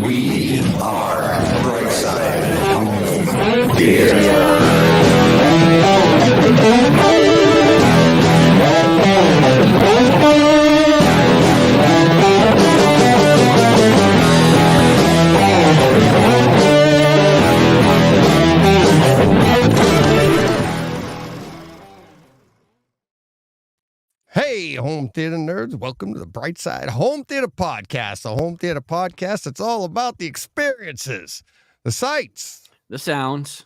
We are Brightside Home Theater. Hey, home theater nerds, welcome to the Brightside Home Theater Podcast. The home theater podcast, it's all about the experiences, the sights, the sounds,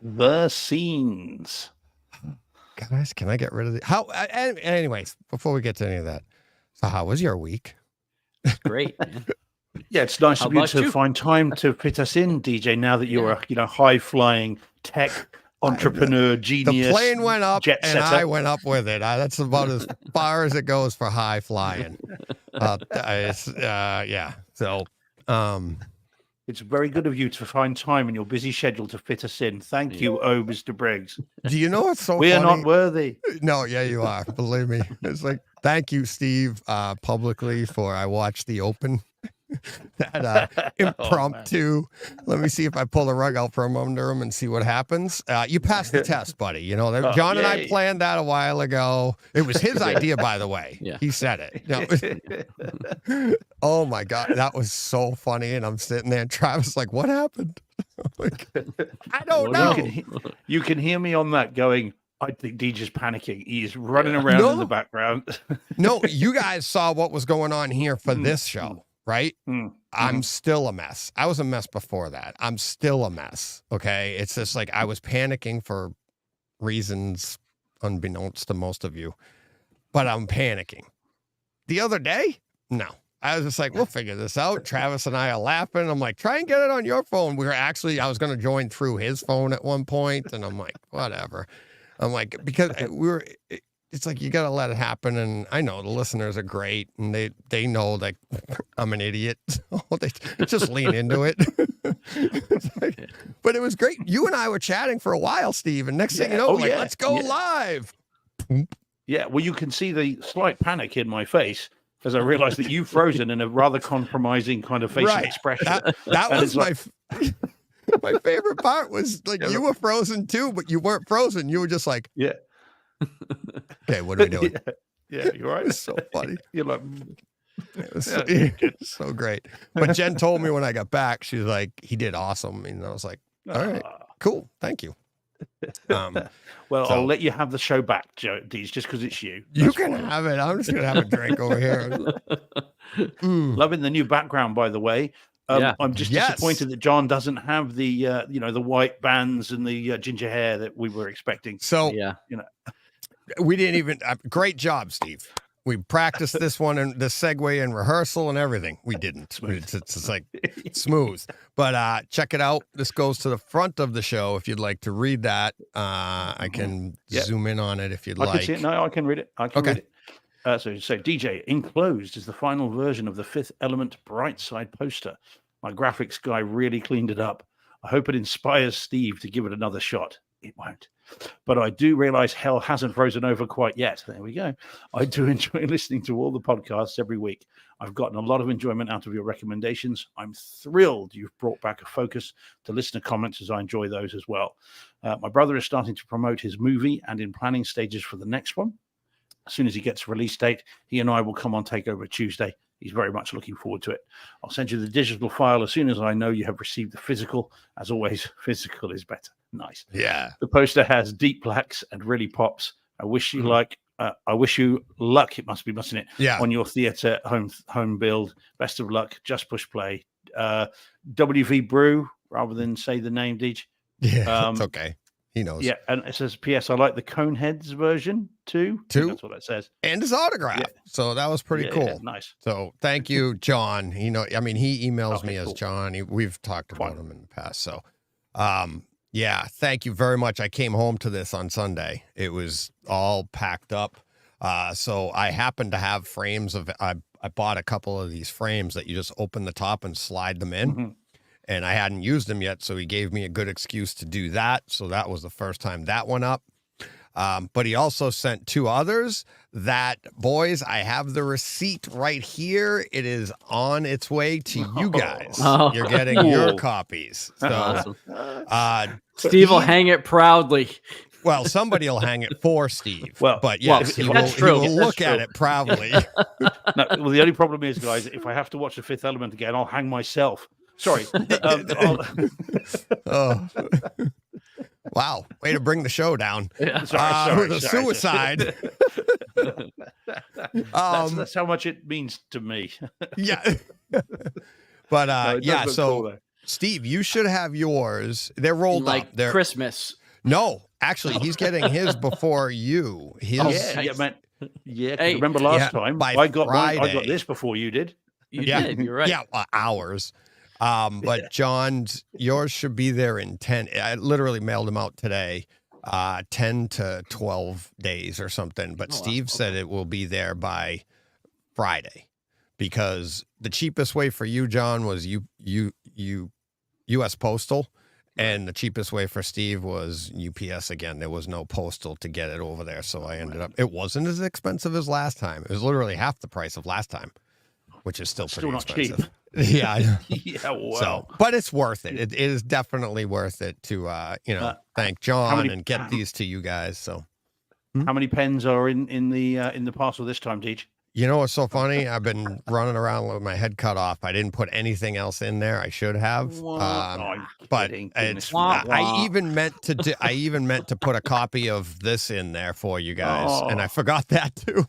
the scenes. Guys, can I get rid of the... Anyways, before we get to any of that, so how was your week? It's great, man. Yeah, it's nice How of you about to you? find time to fit us in, DJ, now that you're a high-flying tech entrepreneur, genius. The plane went up jet and setter. I went up with it. That's about as far as it goes for high flying. So, It's very good of you to find time in your busy schedule to fit us in. Thank you, Mr. Briggs. do you know what's so We are funny? not worthy. No, yeah, you are. Believe me. It's like, thank you, Steve, publicly for I watched the Open. That impromptu. Let me see if I pull the rug out from under him and see what happens. You passed the test, buddy. You know, John and I yay. planned that a while ago. It was his idea, by the way. Yeah. He said it. No, oh my God, that was so funny. And I'm sitting there, and Travis like, "What happened?" I'm like, I don't know. You can hear me on that going, I think DJ's panicking. He is running around in the background. No, you guys saw what was going on here for this show. Right? I'm still a mess. I was a mess before that. I'm still a mess. Okay. It's just like I was panicking for reasons unbeknownst to most of you, but I'm panicking. The other day, no. I was just like, we'll figure this out. Travis and I are laughing. I'm like, try and get it on your phone. I was going to join through his phone at one point, and I'm like, whatever. I'm like, because it's like you got to let it happen. And I know the listeners are great and they know like I'm an idiot. So they just lean into it. But it was great. You and I were chatting for a while, Steve. And next thing you know, let's go live. Yeah, well, you can see the slight panic in my face as I realized that you've frozen in a rather compromising kind of facial expression. That And was it's my favorite part was like you were frozen too, but you weren't frozen. You were just like, yeah. Okay, what are we doing? Yeah, you're right. It's so funny. You're like, It was so great. But Jen told me when I got back, she was like, he did awesome. And I was like, all right, cool. Thank you. Well, I'll let you have the show back, Joe Dees, just because it's you. You can have it. I'm just going to have a drink over here. Loving the new background, by the way. I'm just disappointed that John doesn't have the the white bands and the ginger hair that we were expecting. So we didn't even. Great job, Steve. We practiced this one and the segue and rehearsal and everything. We didn't. It's like smooth. But check it out. This goes to the front of the show. If you'd like to read that, I can zoom in on it if you'd like. I can see it. No, I can read it. I can read it. So DJ, enclosed is the final version of the Fifth Element Brightside poster. My graphics guy really cleaned it up. I hope it inspires Steve to give it another shot. It won't. But I do realize hell hasn't frozen over quite yet. There we go. I do enjoy listening to all the podcasts every week. I've gotten a lot of enjoyment out of your recommendations. I'm thrilled you've brought back a focus to listener comments, as I enjoy those as well. My brother is starting to promote his movie and in planning stages for the next one. As soon as he gets a release date, he and I will come on Takeover Tuesday. He's very much looking forward to it. I'll send you the digital file as soon as I know you have received the physical. As always, physical is better. Nice. Yeah. The poster has deep blacks and really pops. I wish you luck. It must be, mustn't it? Yeah. On your theatre home build. Best of luck. Just push play. WV Brew, rather than say the name, Deej. Yeah, it's okay. He knows. Yeah, and it says, P.S. I like the Coneheads version too. That's what that says. And his autograph. Yeah. So that was pretty cool. Yeah, nice. So thank you, John. He emails me as John. We've talked about him in the past. So, thank you very much. I came home to this on Sunday. It was all packed up. So I happened to have frames of, I bought a couple of these frames that you just open the top and slide them in. Mm-hmm. And I hadn't used them yet, so he gave me a good excuse to do that. So that was the first time that went up. But he also sent 2 others that, boys, I have the receipt right here. It is on its way to you guys. Oh. You're getting your copies. So, Awesome. Steve will hang it proudly. well, somebody will hang it for Steve. Well, but yes, he that's will true. look That's at true. it proudly. No, well, the only problem is, guys, if I have to watch The Fifth Element again, I'll hang myself. Sorry. Oh. Wow, way to bring the show down. Sorry, with a suicide. That's how much it means to me. Yeah. But No, it does yeah, look so cool, though. Steve, you should have yours. They're rolled Like up. They're Christmas. no, actually, he's getting his before you. His Yeah, man. Yeah, 'cause Hey, remember last yeah, time by I got Friday. this before you did. You Yeah. did. You're right. Yeah, hours. But John's, yours should be there in 10. I literally mailed him out today, 10 to 12 days or something. But Oh, wow. Steve said it will be there by Friday because the cheapest way for you, John, was U.S. Postal. And the cheapest way for Steve was UPS again. There was no postal to get it over there. So I ended up, it wasn't as expensive as last time. It was literally half the price of last time, which is still pretty not expensive. cheap. Yeah. I know. Yeah, wow. So, but it's worth it. It is definitely worth it to, thank John many- and get these to you guys. So, How many pens are in the parcel this time, Deej? you know what's so funny? I've been running around with my head cut off. I didn't put anything else in there. I should have. I'm But kidding. it's, Goodness Wah, me. wah. I even meant to put a copy of this in there for you guys, and I forgot that too.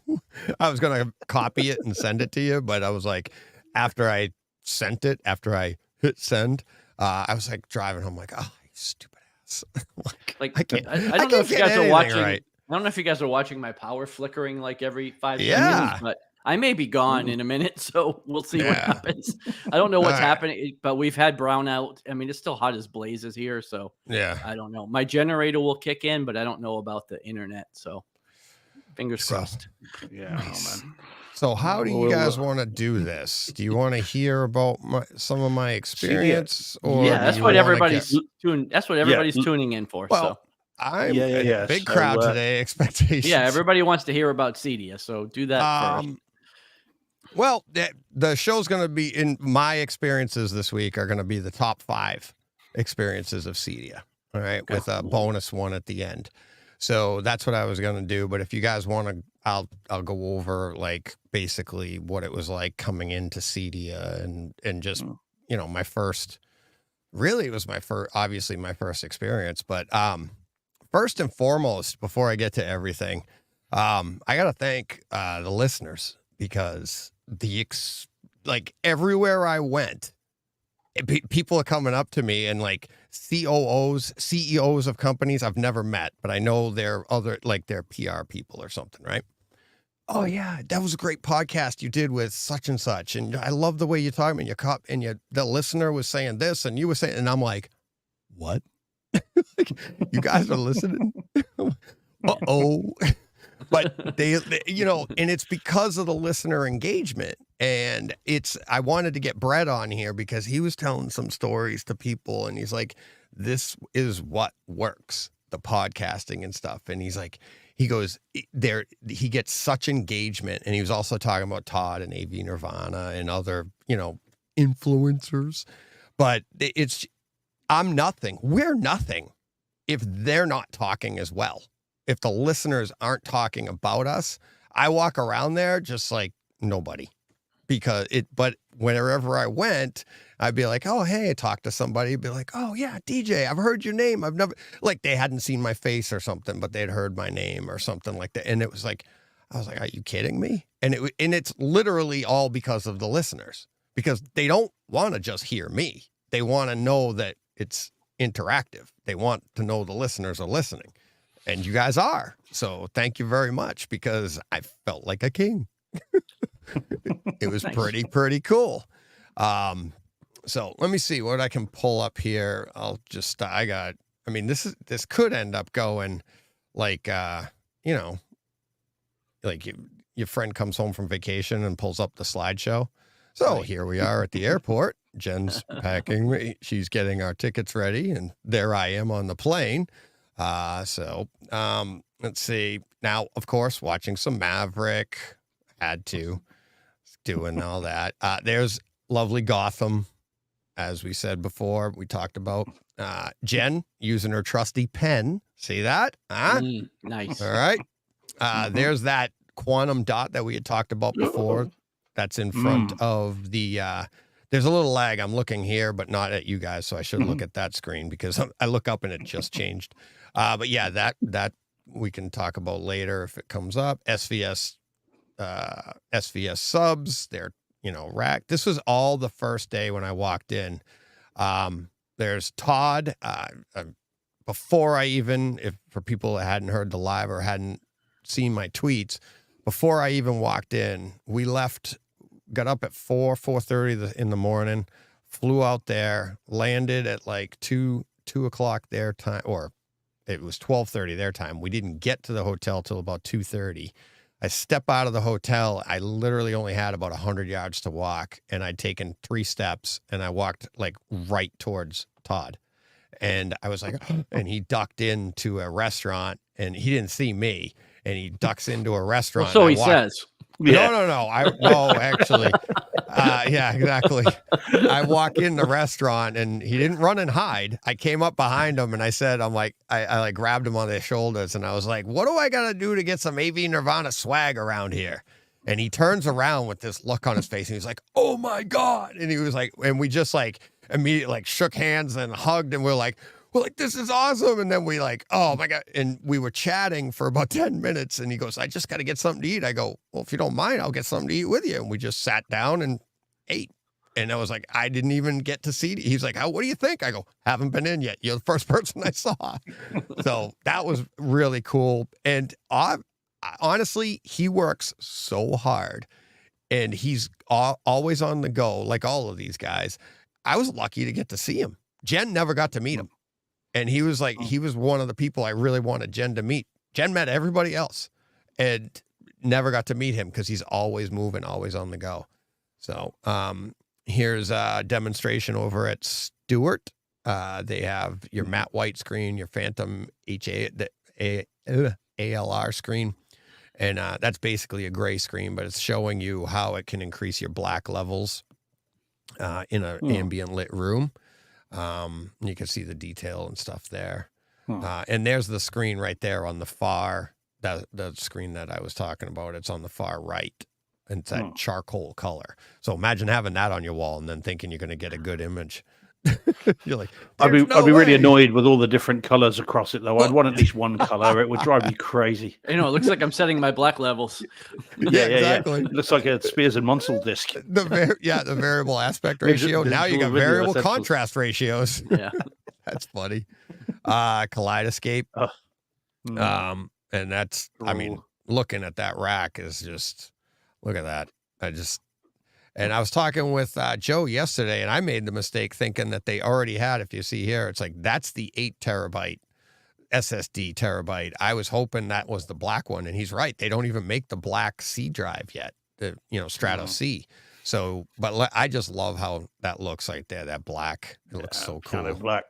I was gonna copy it and send it to you, but I was like, after I hit send, I was like driving home, like, oh, you stupid ass. Like I can't- I I don't know can't if you get guys are anything watching. right. I don't know if you guys are watching my power flickering like every 5 Yeah. seconds, but I may be gone in a minute, so we'll see what Yeah. happens. I don't know what's All right. happening, but we've had brownout. I mean, it's still hot as blazes here, so Yeah. I don't know. My generator will kick in, but I don't know about the internet, so fingers So- crossed. Yeah, Nice. oh, man. So how do you Well, guys want to do this? Do you want to hear about some of my experience, or Yeah, do that's you what wanna everybody's get- That's what everybody's tuning in for. Well, So I'm Yeah. a big So, crowd today. Expectations. yeah, everybody wants to hear about CEDIA, so do that first. Well, the show's going to be, in my experiences this week, are going to be the top 5 experiences of CEDIA. All right, with a bonus one at the end. So that's what I was going to do. But if you guys want to, I'll go over like basically what it was like coming into CEDIA and just my first. Really, it was obviously my first experience. But first and foremost, before I get to everything, I got to thank the listeners, because like everywhere I went, people are coming up to me, and like CEOs of companies I've never met, but I know they're they're PR people or something, right? Oh yeah, that was a great podcast you did with such and such, and I love the way you talk, and the listener was saying this, and you were saying, and I'm like, what? Like, you guys are listening? Uh-oh. But they, and it's because of the listener engagement. And I wanted to get Brett on here because he was telling some stories to people, and he's like, this is what works, the podcasting and stuff. And he goes, he gets such engagement. And he was also talking about Todd and AV Nirvana and other, influencers. But I'm nothing. We're nothing if they're not talking as well. If the listeners aren't talking about us, I walk around there just like nobody, but wherever I went, I'd be like, oh, hey, I talked to somebody, be like, oh yeah, DJ, I've heard your name. I've never, like, they hadn't seen my face or something, but they'd heard my name or something like that. And it was like, I was like, are you kidding me? And it's literally all because of the listeners, because they don't want to just hear me. They want to know that it's interactive. They want to know the listeners are listening. And you guys are. So thank you very much, because I felt like a king. It was Nice. pretty cool. So let me see what I can pull up here. This could end up going like, like your friend comes home from vacation and pulls up the slideshow. So here we are at the airport. Jen's packing. She's getting our tickets ready. And there I am on the plane. let's see. Now, of course, watching some Maverick. Had to. Doing all that. There's lovely Gotham, as we said before. We talked about Jen using her trusty pen. See that? Huh? Nice. All right. There's that quantum dot that we had talked about before. That's in front of the. There's a little lag. I'm looking here, but not at you guys, so I should look at that screen because I look up and it just changed. But yeah, that we can talk about later if it comes up. SVS subs. They're rack. This was all the first day when I walked in. There's Todd. Before I even, if for people that hadn't heard the live or hadn't seen my tweets, before I even walked in, we left, got up at 4:30 in the morning, flew out there, landed at like 2 o'clock their time, or it was 12:30 their time. We didn't get to the hotel till about 2:30. I step out of the hotel. I literally only had about 100 yards to walk, and I'd taken 3 steps, and I walked like right towards Todd. And I was like, and he ducked into a restaurant, and he didn't see me, and he ducks into a restaurant. Well, so he says. Yeah. No, actually. Yeah, exactly. I walk in the restaurant and he didn't run and hide. I came up behind him and I said, I like grabbed him on the shoulders and I was like, what do I got to do to get some AV Nirvana swag around here? And he turns around with this look on his face and he's like, oh my God. And he was like, and we just like immediately like shook hands and hugged and we're like, this is awesome. And then we like, oh my God. And we were chatting for about 10 minutes. And he goes, I just got to get something to eat. I go, well, if you don't mind, I'll get something to eat with you. And we just sat down and ate. And I was like, I didn't even get to see. He's like, what do you think? I go, haven't been in yet. You're the first person I saw. So that was really cool. And honestly, he works so hard and he's always on the go, like all of these guys. I was lucky to get to see him. Jen never got to meet him. And he was like, he was one of the people I really wanted Jen to meet. Jen met everybody else and never got to meet him because he's always moving, always on the go. So here's a demonstration over at Stewart. They have your matte white screen, your Phantom ALR screen. And that's basically a gray screen, but it's showing you how it can increase your black levels in an ambient lit room. You can see the detail and stuff there. And there's the screen right there on the far, the screen that I was talking about. It's on the far right. And it's that charcoal color. So imagine having that on your wall and then thinking you're going to get a good image. You're like, I'd be really annoyed with all the different colors across it, though. I'd want at least one color. It would drive me crazy. It looks like I'm setting my black levels. Yeah, exactly. It looks like a Spears and Munsell disc. The variable aspect ratio. Now you got variable contrast ratios. Yeah, that's funny. Kaleidoscape. And that's, I mean, looking at that rack is just, look at that. And I was talking with Joe yesterday, and I made the mistake thinking that they already had, if you see here, it's like, that's the 8 terabyte SSD terabyte. I was hoping that was the black one, and he's right. They don't even make the black C drive yet, the Strato C. So, but I just love how that looks right there, that black. It looks so cool. Kind of black.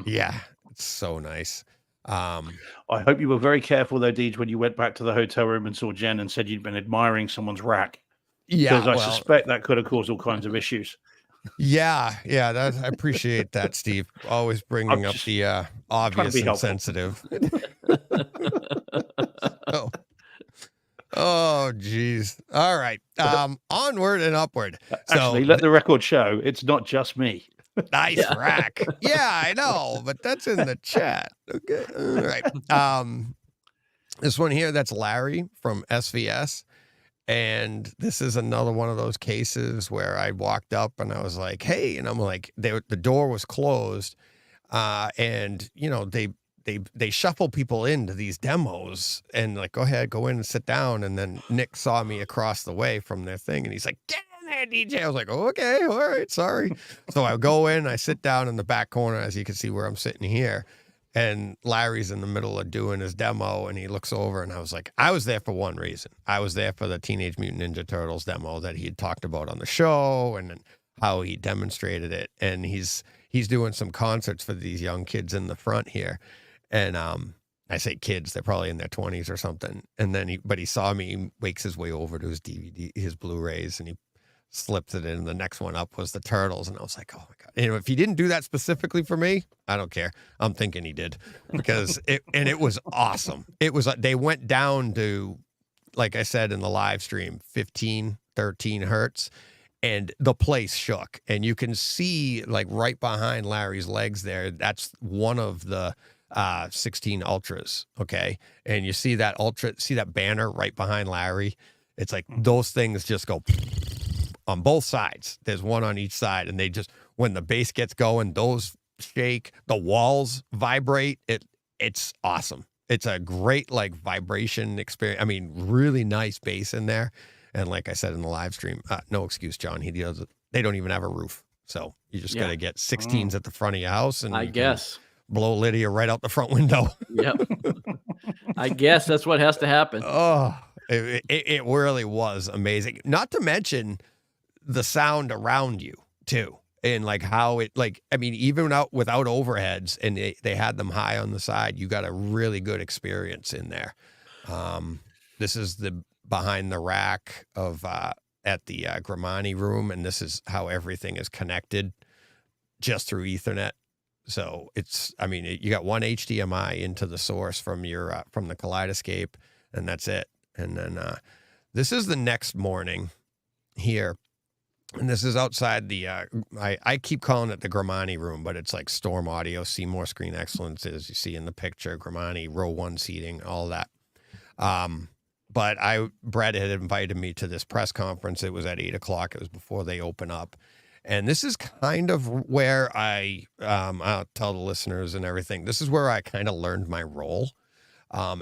Yeah, it's so nice. I hope you were very careful, though, Deej, when you went back to the hotel room and saw Jen and said you'd been admiring someone's rack. Yeah, because I suspect that could have caused all kinds of issues. Yeah, I appreciate that, Steve. Always bringing up the obvious and sensitive. Oh, geez. All right. Onward and upward. Actually, let the record show it's not just me. Nice rack. Yeah, I know, but that's in the chat. Okay. All right. This one here, that's Larry from SVS. And this is another one of those cases where I walked up and I was like, hey, and I'm like, the door was closed. And they shuffle people into these demos and like, go ahead, go in and sit down. And then Nick saw me across the way from their thing and he's like, get in there, DJ. I was like, oh, okay, all right, sorry. So I go in, I sit down in the back corner, as you can see where I'm sitting here. And Larry's in the middle of doing his demo and he looks over and I was like, I was there for one reason. I was there for the Teenage Mutant Ninja Turtles demo that he had talked about on the show and how he demonstrated it. And he's doing some concerts for these young kids in the front here. And I say kids, they're probably in their 20s or something. And then he saw me, he wakes his way over to his DVD, his Blu-rays, and he slipped it in. The next one up was the Turtles. And I was like, oh my God. And if he didn't do that specifically for me, I don't care. I'm thinking he did, because it was awesome. It was, they went down to, like I said in the live stream, 15, 13 hertz. And the place shook, and you can see, like, right behind Larry's legs there, that's one of the 16 ultras. Okay. And you see that banner right behind Larry. It's like those things just go on both sides. There's one on each side, and they just, when the bass gets going, those shake, the walls vibrate. It's awesome. It's a great, like, vibration experience. I mean, really nice bass in there. And like I said in the live stream, no excuse, John. They don't even have a roof. So you just got to get 16s at the front of your house, and I guess blow Lydia right out the front window. Yep. I guess that's what has to happen. Oh, it really was amazing. Not to mention the sound around you too. And like how it, like, I mean, even without overheads, and they had them high on the side, you got a really good experience in there. This is the behind the rack of at the Gramani room, and this is how everything is connected just through Ethernet. So it's, I mean, you got one HDMI into the source from your from the Kaleidoscape, and that's it. And then this is the next morning here, and this is outside the I keep calling it the Gramani room, but it's like Storm Audio, Seymour Screen Excellence, as you see in the picture, Gramani row 1 seating, all that. But Brad had invited me to this press conference. It was at 8:00. It was before they open up. And this is kind of where I'll tell the listeners and everything, this is where I kind of learned my role.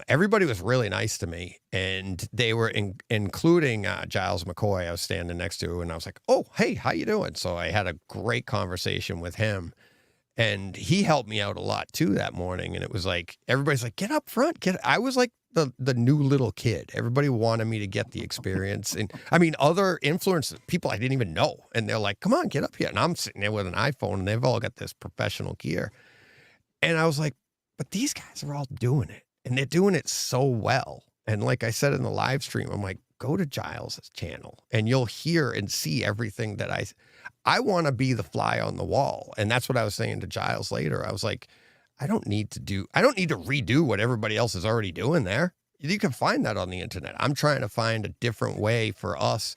Everybody was really nice to me, and they were including Giles McCoy I was standing next to, and I was like, oh, hey, how you doing? So I had a great conversation with him. And he helped me out a lot too that morning. And it was like, everybody's like, get up front. I was like the new little kid. Everybody wanted me to get the experience. And I mean, other influencers, people I didn't even know. And they're like, come on, get up here. And I'm sitting there with an iPhone, and they've all got this professional gear. And I was like, but these guys are all doing it, and they're doing it so well. And like I said in the live stream, I'm like, go to Giles' channel and you'll hear and see everything that I want to be the fly on the wall. And that's what I was saying to Giles later. I was like, I don't need to redo what everybody else is already doing there. You can find that on the internet. I'm trying to find a different way for us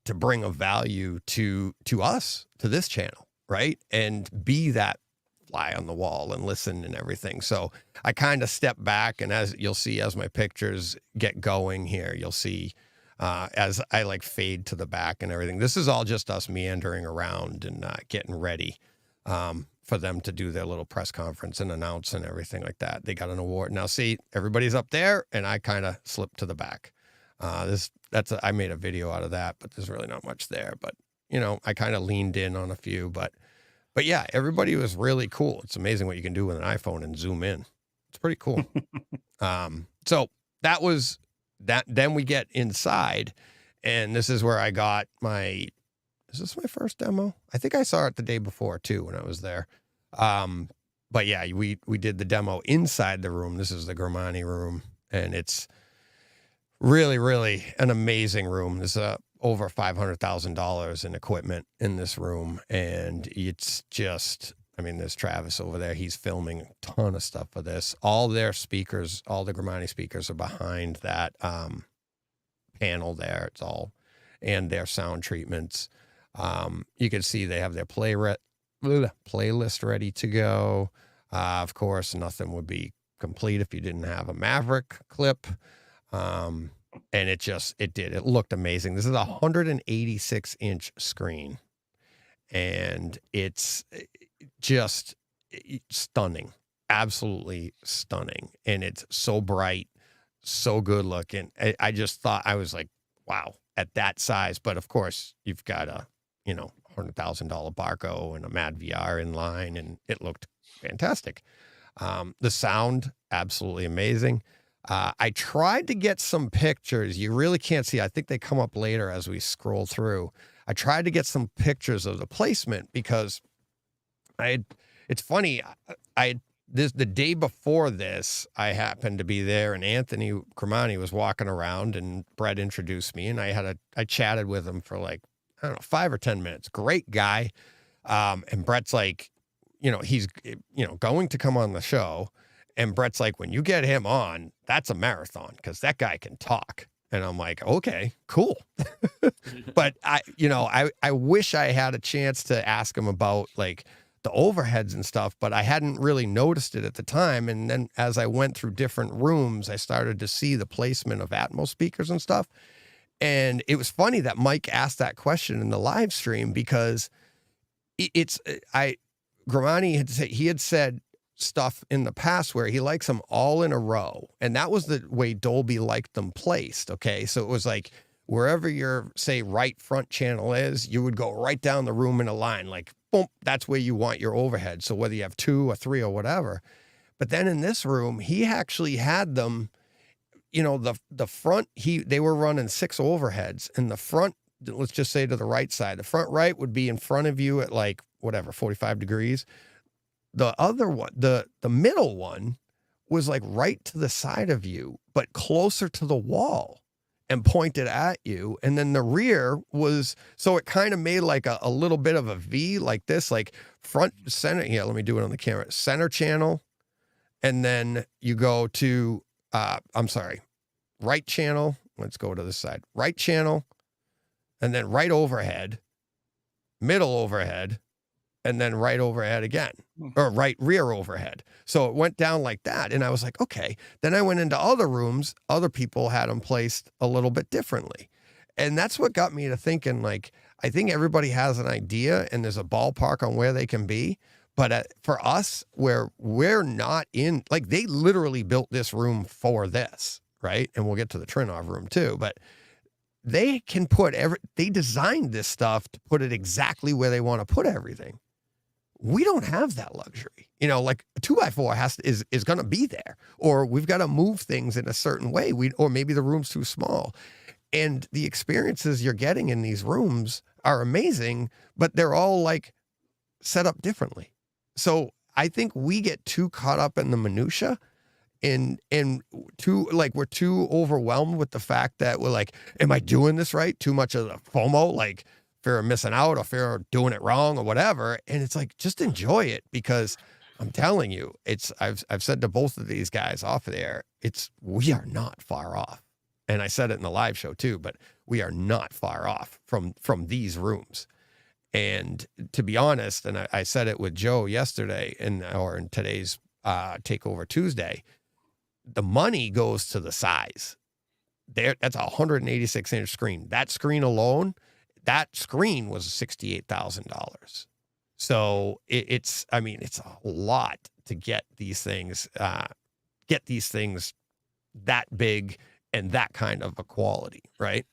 to bring a value to us, to this channel, right? And be that fly on the wall and listen and everything. So I kind of step back, and as you'll see, as my pictures get going here, you'll see as I like fade to the back and everything. This is all just us meandering around and getting ready for them to do their little press conference and announce and everything like that. They got an award. Now see, everybody's up there, and I kind of slipped to the back. I made a video out of that, but there's really not much there. But you know, I kind of leaned in on a few, but yeah, everybody was really cool. It's amazing what you can do with an iPhone and zoom in. It's pretty cool. So that was that. Then we get inside, and this is where I got is this my first demo? I think I saw it the day before too, when I was there. But yeah, we did the demo inside the room. This is the Gramani room, and it's really, really an amazing room. There's over $500,000 in equipment in this room, and it's just, I mean, there's Travis over there. He's filming a ton of stuff for this. All their speakers, all the Gramani speakers are behind that panel there. It's all, and their sound treatments. You can see they have their playlist ready to go. Of course, nothing would be complete if you didn't have a Maverick clip. And it looked amazing. This is a 186-inch screen, and it's just stunning, absolutely stunning. And it's so bright, so good looking. I just thought, I was like, wow, at that size. But of course, you've got a, $100,000 Barco and a Mad VR in line, and it looked fantastic. The sound, absolutely amazing. I tried to get some pictures. You really can't see. I think they come up later as we scroll through. I tried to get some pictures of the placement because it's funny. I the day before this, I happened to be there, and Anthony Cremani was walking around, and Brett introduced me, and I chatted with him for like, I don't know, 5 or 10 minutes. Great guy. And Brett's like, he's, going to come on the show. And Brett's like, when you get him on, that's a marathon because that guy can talk. And I'm like, okay, cool. But I wish I had a chance to ask him about like the overheads and stuff, but I hadn't really noticed it at the time. And then as I went through different rooms, I started to see the placement of Atmos speakers and stuff. And it was funny that Mike asked that question in the live stream because Gramani had said stuff in the past where he likes them all in a row. And that was the way Dolby liked them placed. Okay. So it was like wherever your, say, right front channel is, you would go right down the room in a line, like, boom, that's where you want your overhead. So whether you have 2 or 3 or whatever. But then in this room, he actually had them, the front, they were running 6 overheads, and the front, let's just say to the right side, the front right would be in front of you at like, whatever, 45 degrees. The other one, the middle one was like right to the side of you, but closer to the wall and pointed at you. And then the rear was, so it kind of made like a little bit of a V like this, like front center. Yeah, let me do it on the camera. Center channel. And then you go to, right channel. Let's go to this side. Right channel. And then right overhead, middle overhead, and then right overhead again, or right rear overhead. So it went down like that. And I was like, okay. Then I went into other rooms. Other people had them placed a little bit differently. And that's what got me to thinking, like, I think everybody has an idea and there's a ballpark on where they can be. But for us, where we're not in, like, they literally built this room for this, right? And we'll get to the Trinov room too. But they can put they designed this stuff to put it exactly where they want to put everything. We don't have that luxury. Like a 2x4 is going to be there, or we've got to move things in a certain way. Or maybe the room's too small. And the experiences you're getting in these rooms are amazing, but they're all like set up differently. So I think we get too caught up in the minutia and we're too overwhelmed with the fact that we're like, am I doing this right? Too much of the FOMO, like fear of missing out or fear of doing it wrong or whatever. And it's like, just enjoy it, because I'm telling you, I've said to both of these guys off of there, we are not far off. And I said it in the live show too, but we are not far off from these rooms. And to be honest, and I said it with Joe yesterday in today's Takeover Tuesday, the money goes to the size. That's a 186-inch screen. That screen alone, that screen was $68,000. So it's a lot to get these things that big and that kind of a quality, right?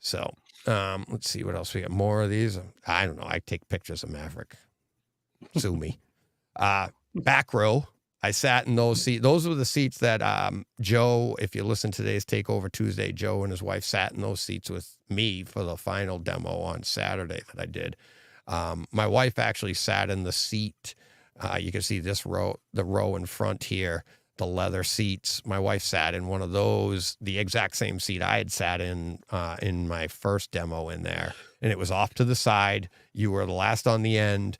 So let's see what else we got. More of these. I don't know. I take pictures of Maverick. Sue me. Back row. I sat in those seats. Those were the seats that Joe, if you listen to today's Takeover Tuesday, Joe and his wife sat in those seats with me for the final demo on Saturday that I did. My wife actually sat in the seat. You can see this row, the row in front here, the leather seats. My wife sat in one of those, the exact same seat I had sat in my first demo in there. And it was off to the side. You were the last on the end.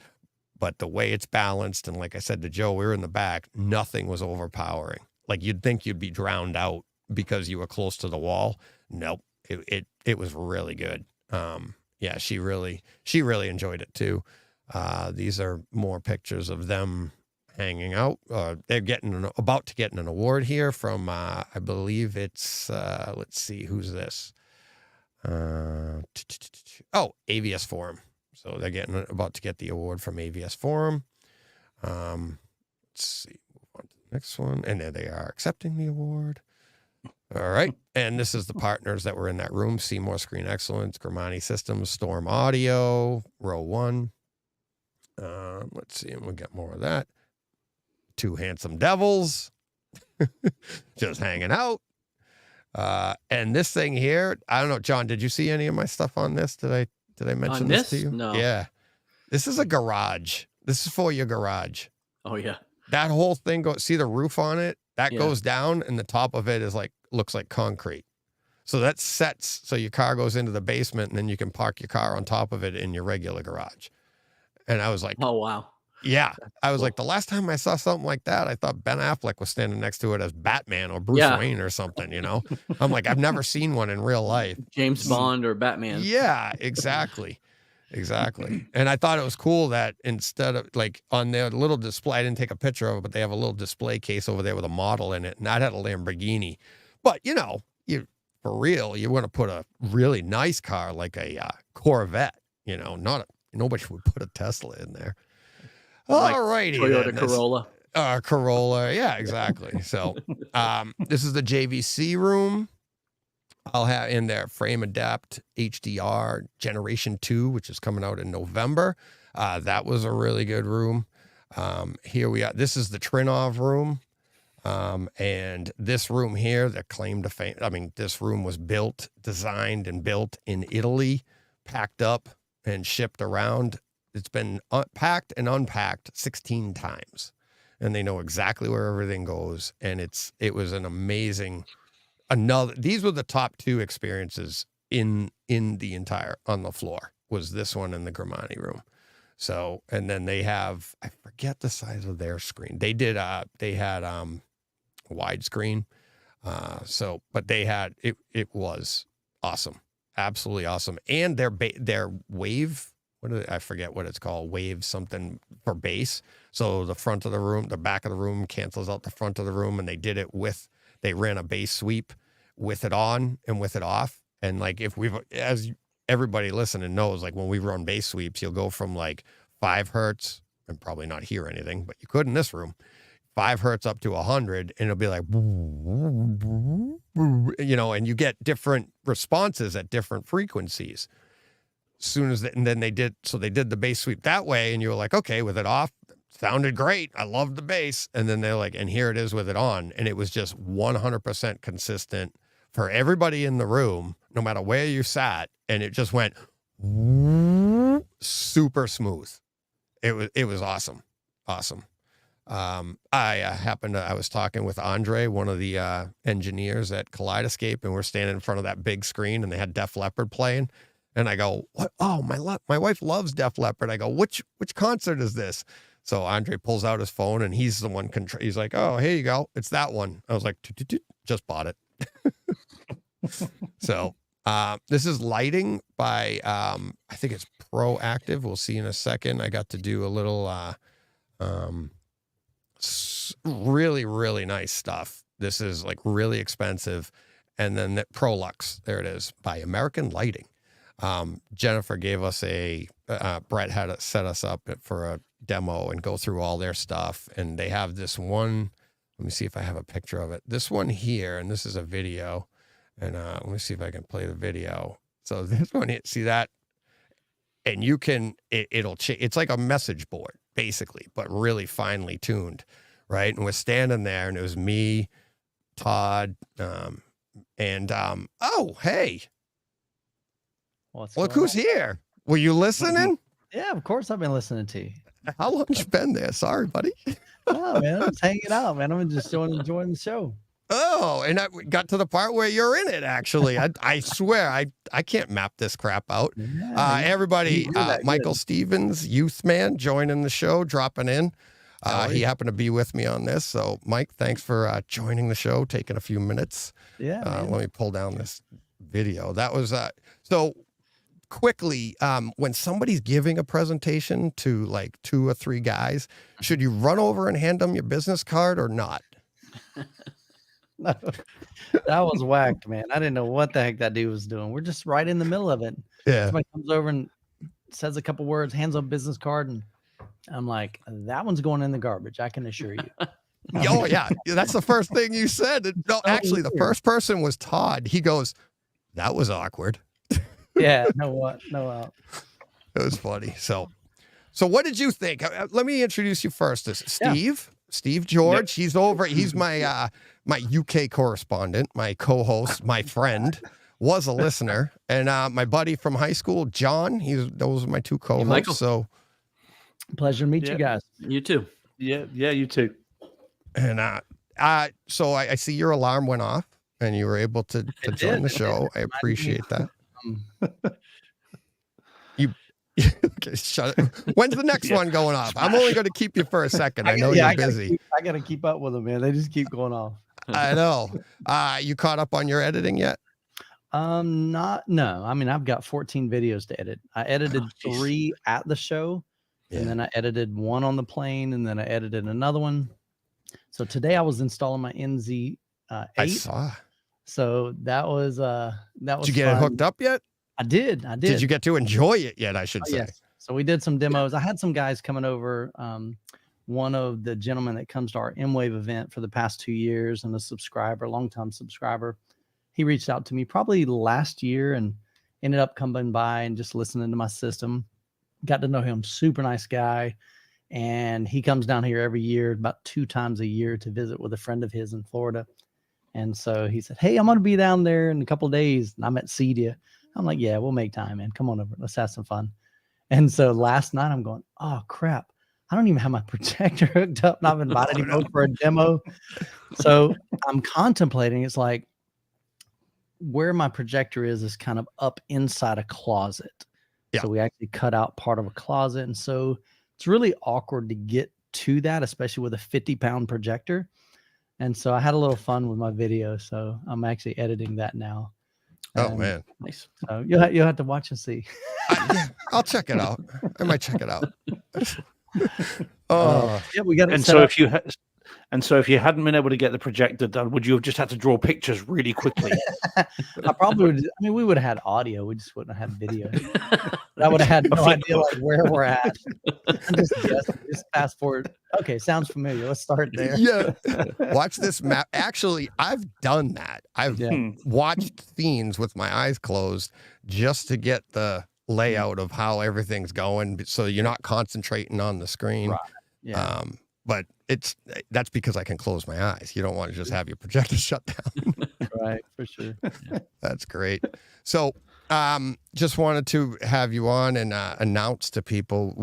But the way it's balanced, and like I said to Joe, we were in the back, nothing was overpowering. Like you'd think you'd be drowned out because you were close to the wall. Nope. It was really good. Yeah, she really enjoyed it too. These are more pictures of them hanging out. They're about to get an award here from, I believe it's, let's see, who's this? AVS Forum. So they're about to get the award from AVS Forum. Let's see, move on to the next one. And there they are accepting the award. All right. And this is the partners that were in that room: Seymour Screen Excellence, Gramani Systems, Storm Audio, Row 1. Let's see, and we'll get more of that. Two handsome devils just hanging out. And this thing here, I don't know, John, did you see any of my stuff on this? Did I mention this to you? No. Yeah. This is a garage. This is for your garage. Oh, yeah. that whole thing goes. See the roof on it? That Yeah. goes down, and the top of it is like looks like concrete. So that sets so your car goes into the basement, and then you can park your car on top of it in your regular garage. And I was like, Oh wow. yeah. I was cool. like, the last time I saw something like that, I thought Ben Affleck was standing next to it as Batman or Bruce Yeah. Wayne or something, you know? I'm like, I've never seen one in real life. James Bond or Batman. Yeah, exactly. Exactly. And I thought it was cool that instead of like on their little display, I didn't take a picture of it, but they have a little display case over there with a model in it. And that had a Lamborghini. But, you know, you for real, you want to put a really nice car like a Corvette, you know, nobody would put a Tesla in there. Like All righty. Toyota Corolla. Corolla. Yeah, exactly. So this is the JVC room. I'll have in there frame adapt HDR Generation 2, which is coming out in November. That was a really good room. Here we are. This is the Trinov room. And this room here, the claim to fame. I mean, this room was designed and built in Italy, packed up and shipped around. It's been packed and unpacked 16 times, and they know exactly where everything goes. And it was an amazing. These were the top two experiences in the entire on the floor. Was this one in the Grimani room. So, and then they have, I forget the size of their screen. They had widescreen. But they had, it was awesome. Absolutely awesome. And their wave, I forget what it's called, wave something for bass. So the front of the room, the back of the room cancels out the front of the room, and they did it they ran a bass sweep with it on and with it off. And like as everybody listening knows, like when we run bass sweeps, you'll go from like 5 hertz and probably not hear anything, but you could in this room, 5 hertz up to 100, and it'll be like, you know, and you get different responses at different frequencies. And then they did the bass sweep that way, and you were like, okay, with it off, sounded great. I love the bass. And then they're like, and here it is with it on. And it was just 100% consistent for everybody in the room, no matter where you sat. And it just went super smooth. It was awesome. Awesome. I was talking with Andre, one of the engineers at Kaleidoscape, and we're standing in front of that big screen, and they had Def Leppard playing. And I go, what? Oh, my wife loves Def Leppard. I go, which concert is this? So Andre pulls out his phone, and he's the one. He's like, oh, here you go. It's that one. I was like, just bought it. So this is lighting by, I think it's Proactive. We'll see in a second. I got to do a little really, really nice stuff. This is like really expensive. And then the Prolux, there it is, by American Lighting. Jennifer gave us Brett had to set us up for a demo and go through all their stuff. And they have this one, let me see if I have a picture of it. This one here, and this is a video. And let me see if I can play the video. So this one, see that? And you can, it's like a message board, basically, but really finely tuned, right? And we're standing there, and it was me, Todd, oh, hey. Look who's here. Were you listening? Yeah, of course I've been listening to you. How long you been there? Sorry, buddy. Oh, man, I'm just hanging out, man. I'm just enjoying the show. Oh, and I got to the part where you're in it, actually. I swear, I can't map this crap out. Yeah, Everybody, Michael Stevens, Youth Man, joining the show, dropping in. He happened to be with me on this. So, Mike, thanks for joining the show, taking a few minutes. Yeah. Let me pull down this video. That was, so quickly, when somebody's giving a presentation to like 2 or 3 guys, should you run over and hand them your business card or not? No, that was whacked, man. I didn't know what the heck that dude was doing. We're just right in the middle of it. Yeah. Somebody comes over and says a couple words, hands on business card, and I'm like, that one's going in the garbage. I can assure you. Oh yeah, that's the first thing you said. No, actually, the first person was Todd. He goes, "That was awkward." Yeah, no. It was funny. So what did you think? Let me introduce you first. This is Steve George. He's over. He's my my UK correspondent, my co-host, my friend, was a listener, and my buddy from high school, John. Those are my 2 co-hosts. Michael. So pleasure to meet you guys. You too. Yeah, you too. And so I see your alarm went off and you were able to It join did, the it show. I reminded me appreciate that. Um, You okay, shut it. When's the next Yeah. one going off? I'm only going to keep you for a second. I know yeah, you're busy. I gotta keep up with them, man. They just keep going off. I know. You caught up on your editing yet? No. I mean, I've got 14 videos to edit. I edited geez. 3 at the show, and then I edited 1 on the plane, and then I edited another one. So today I was installing my NZ 8. I saw. So that was Did you get it fun. hooked up yet? I did. Did you get to enjoy it yet? I should Oh, say. yes. So we did some demos. I had some guys coming over. One of the gentlemen that comes to our M-Wave event for the past 2 years and a subscriber, longtime subscriber, he reached out to me probably last year and ended up coming by and just listening to my system. Got to know him. Super nice guy. And he comes down here every year, about 2 times a year, to visit with a friend of his in Florida. And so he said, hey, I'm going to be down there in a couple of days. And I'm at CEDIA. I'm like, yeah, we'll make time, man. Come on over. Let's have some fun. And so last night I'm going, oh, crap. I don't even have my projector hooked up. And I've invited him over for a demo. So I'm contemplating. It's like where my projector is kind of up inside a closet. Yeah. So we actually cut out part of a closet. And so it's really awkward to get to that, especially with a 50-pound projector. And so I had a little fun with my video. So I'm actually editing that now. Oh, man. Nice. So you'll have to watch and see. I'll check it out. I might check it out. Oh, Yeah, we got it. And set so up. if you hadn't been able to get the projector done, would you have just had to draw pictures really quickly? I probably would. I mean, we would have had audio. We just wouldn't have had video. I would have had no idea like where we're at. Just fast forward. Okay, sounds familiar. Let's start there. yeah. Watch this map. Actually, I've done that. I've watched scenes with my eyes closed just to get the layout of how everything's going, so you're not concentrating on the screen. Right. Yeah. But that's because I can close my eyes. You don't want to just have your projector shut down. Right, for sure. That's great. So just wanted to have you on and announce to people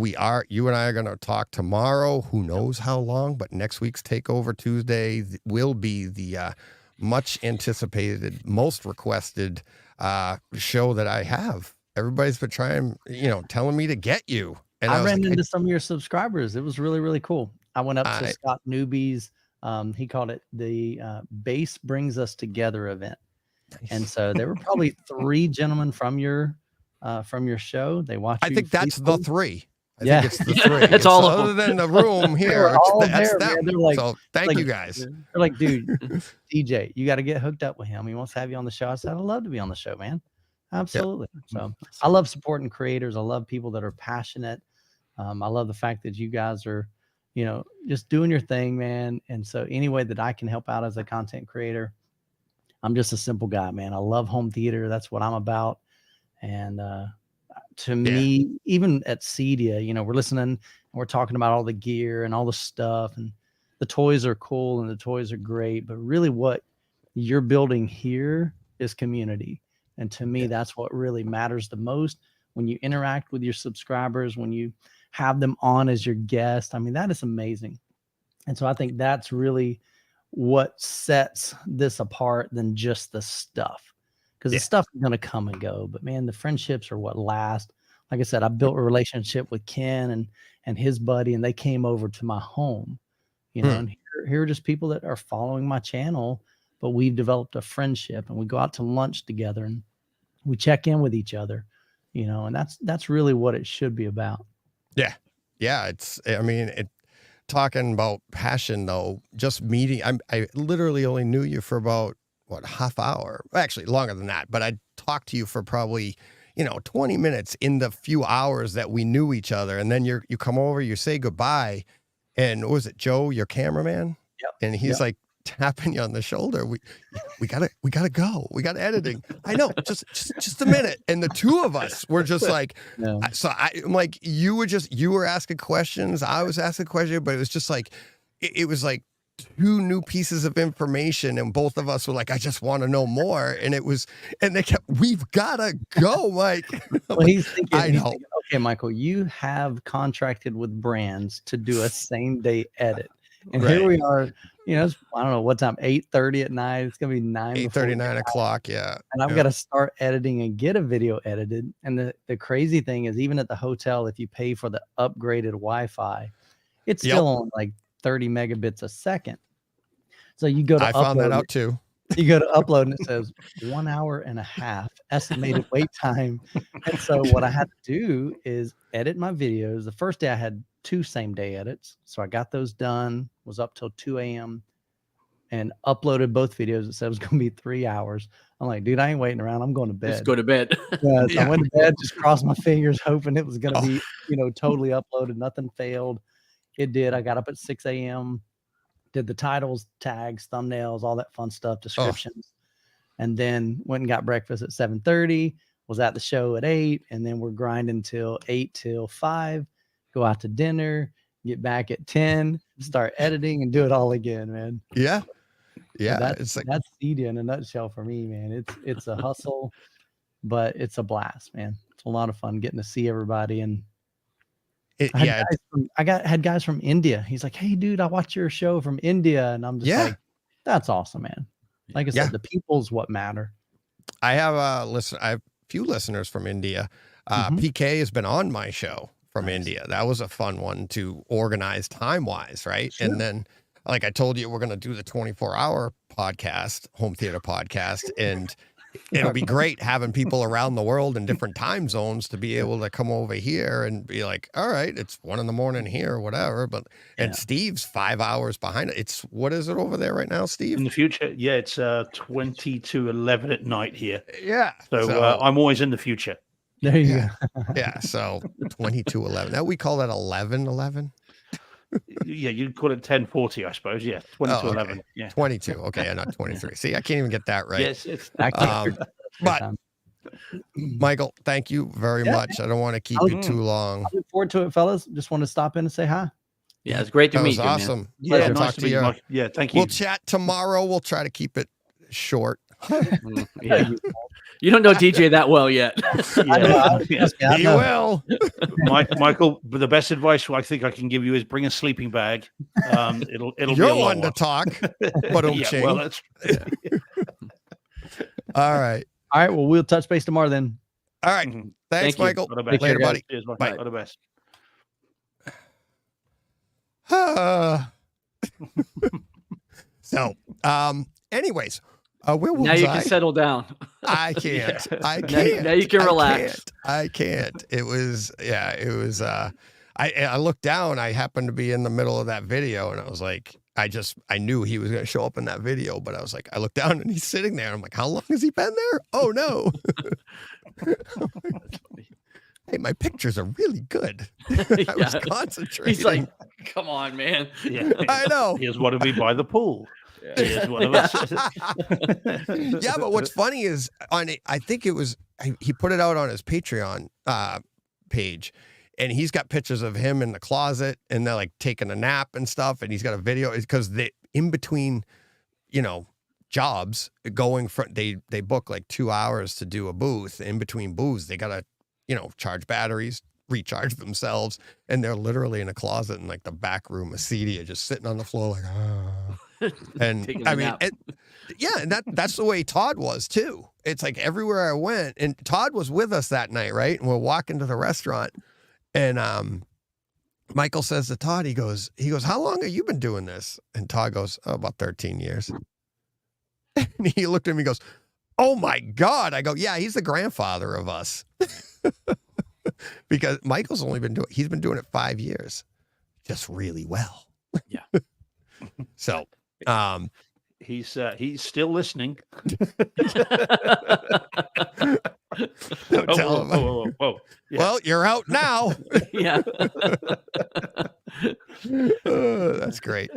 you and I are going to talk tomorrow. Who knows how long, but next week's Takeover Tuesday will be the much anticipated, most requested show that I have. Everybody's been trying, telling me to get you. And I ran into some of your subscribers. It was really, really cool. I went up to Scott Newby's. He called it the Base Brings Us Together event. Nice. And so there were probably 3 gentlemen from your show. They watched. I think that's the 3. I Yeah. think it's the 3. That's all of other than the room here. all That's there, them. man. They're like- So thank like- you guys. They're like, dude, DJ, you got to get hooked up with him. He wants to have you on the show. I said, I'd love to be on the show, man. Absolutely. So I love supporting creators. I love people that are passionate. I love the fact that you guys are, just doing your thing, man. And so any way that I can help out as a content creator, I'm just a simple guy, man. I love home theater. That's what I'm about. And to me, even at CEDIA, we're listening and we're talking about all the gear and all the stuff, and the toys are cool and the toys are great. But really what you're building here is community. And to me, that's what really matters the most. When you interact with your subscribers, when you have them on as your guest, I mean, that is amazing. And so I think that's really what sets this apart than just the stuff, because the stuff is going to come and go. But man, the friendships are what last. Like I said, I built a relationship with Ken and his buddy, and they came over to my home, and here are just people that are following my channel, but we've developed a friendship, and we go out to lunch together and we check in with each other, and that's really what it should be about. Yeah. Yeah. Talking about passion though, just meeting, I literally only knew you for about half hour, actually longer than that, but I talked to you for probably, 20 minutes in the few hours that we knew each other. And then you come over, you say goodbye, and what was it, Joe, your cameraman? Yep. And he's like tapping you on the shoulder. We gotta go. We got editing. I know, just a minute. And the two of us were just like, so I'm like, you were asking questions. I was asking questions, but it was just like, it was like 2 new pieces of information. And both of us were like, I just want to know more. And they kept, we've gotta go, Mike. Well, he's thinking, I know. okay, Michael, you have contracted with brands to do a same day edit. And here we are, it's, I don't know what time, 8:30 at night. It's going to be 8:30, 9 o'clock. Yeah. And I've got to start editing and get a video edited. And the crazy thing is, even at the hotel, if you pay for the upgraded Wi-Fi, it's still on like 30 megabits a second. So you go to I found that out too. You go to upload and it says 1 hour and a half estimated wait time. And so what I had to do is edit my videos. The first day I had 2 same-day edits. So I got those done, was up till 2 a.m. and uploaded both videos. It said it was going to be 3 hours. I'm like, dude, I ain't waiting around. I'm going to bed. Just go to bed. So I went to bed, just crossed my fingers, hoping it was going to be, totally uploaded. Nothing failed. It did. I got up at 6 a.m., did the titles, tags, thumbnails, all that fun stuff, descriptions. And then went and got breakfast at 7:30, was at the show at 8, and then we're grinding till 8 till 5, go out to dinner, get back at 10, start editing and do it all again, man. Yeah. Yeah. That's CEDIA in a nutshell for me, man. It's a hustle, but it's a blast, man. It's a lot of fun getting to see everybody. And I had guys from India. He's like, hey, dude, I watch your show from India. And I'm just like, that's awesome, man. Like I said, the people's what matter. I have a few listeners from India. PK has been on my show from India. That was a fun one to organize time-wise, right? Sure. And then, like I told you, we're going to do the 24-hour podcast, home theater podcast, and it'll be great having people around the world in different time zones to be able to come over here and be like, all right, it's 1 a.m. here or whatever. But and Steve's 5 hours behind it. What is it over there right now, Steve? In the future, it's 20 to 11 at night here. Yeah. So I'm always in the future. There you go. Yeah. So 20 to 11. Now we call that 11. Yeah, you'd call it 10:40, I suppose. Yeah, 20 to 11. Yeah, 22. Okay, not 23. See, I can't even get that right. Yes, it's but Michael, thank you very much. I don't want to keep you too long. I look forward to it, fellas. Just want to stop in and say hi. Yeah, it's great to meet you. Awesome. Man. Yeah, nice to meet you. Yeah, thank you. We'll chat tomorrow. We'll try to keep it short. Yeah. You don't know DJ that well yet. You will. Michael, the best advice I think I can give you is bring a sleeping bag. It'll You're be a long one to talk, but all right. All right. Well, we'll touch base tomorrow then. All right. Thanks, Thank Michael. Later, Later, buddy. Cheers, Bye. All the best. So, anyways, where was now you I? can settle down. I can't. I can't. Now you can relax. I can't. It was. I looked down. I happened to be in the middle of that video, and I was like, I knew he was going to show up in that video, but I was like, I looked down and he's sitting there. I'm like, how long has he been there? Oh no. Hey, my pictures are really good. I was concentrating. He's like, come on, man. Yeah, I know. Here's one of me by the pool. Here's one of us. Yeah, but what's funny is I think it was he put it out on his Patreon page, and he's got pictures of him in the closet and they're like taking a nap and stuff, and he's got a video because they in between, jobs going from they book like 2 hours to do a booth. In between booths, they gotta charge batteries, recharge themselves, and they're literally in a closet in like the back room of CEDIA, just sitting on the floor like, and I mean, and that's the way Todd was too. It's like everywhere I went, and Todd was with us that night, right? And we're walking to the restaurant, and Michael says to Todd, he goes, how long have you been doing this? And Todd goes, about 13 years. And he looked at me and goes, oh my God. I go, yeah, he's the grandfather of us. Because Michael's he's been doing it 5 years, just really well. Yeah. So, he's still listening. Don't tell him. Whoa. Yeah. Well, you're out now. Yeah. That's great.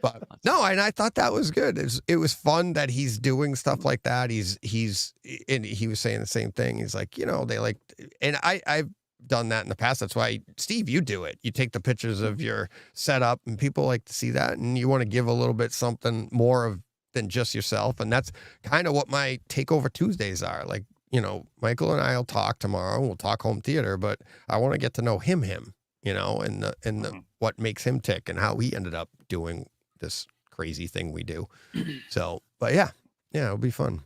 But no, and I thought that was good. It was fun that he's doing stuff like that. And he was saying the same thing. He's like, they like, and I've done that in the past. That's why, Steve, you do it. You take the pictures of your setup, and people like to see that, and you want to give a little bit something more than just yourself. And that's kind of what my Takeover Tuesdays are. Like, Michael and I will talk tomorrow. We'll talk home theater, but I want to get to know him. you know, and the what makes him tick and how he ended up doing this crazy thing we do. So, but yeah, it'll be fun.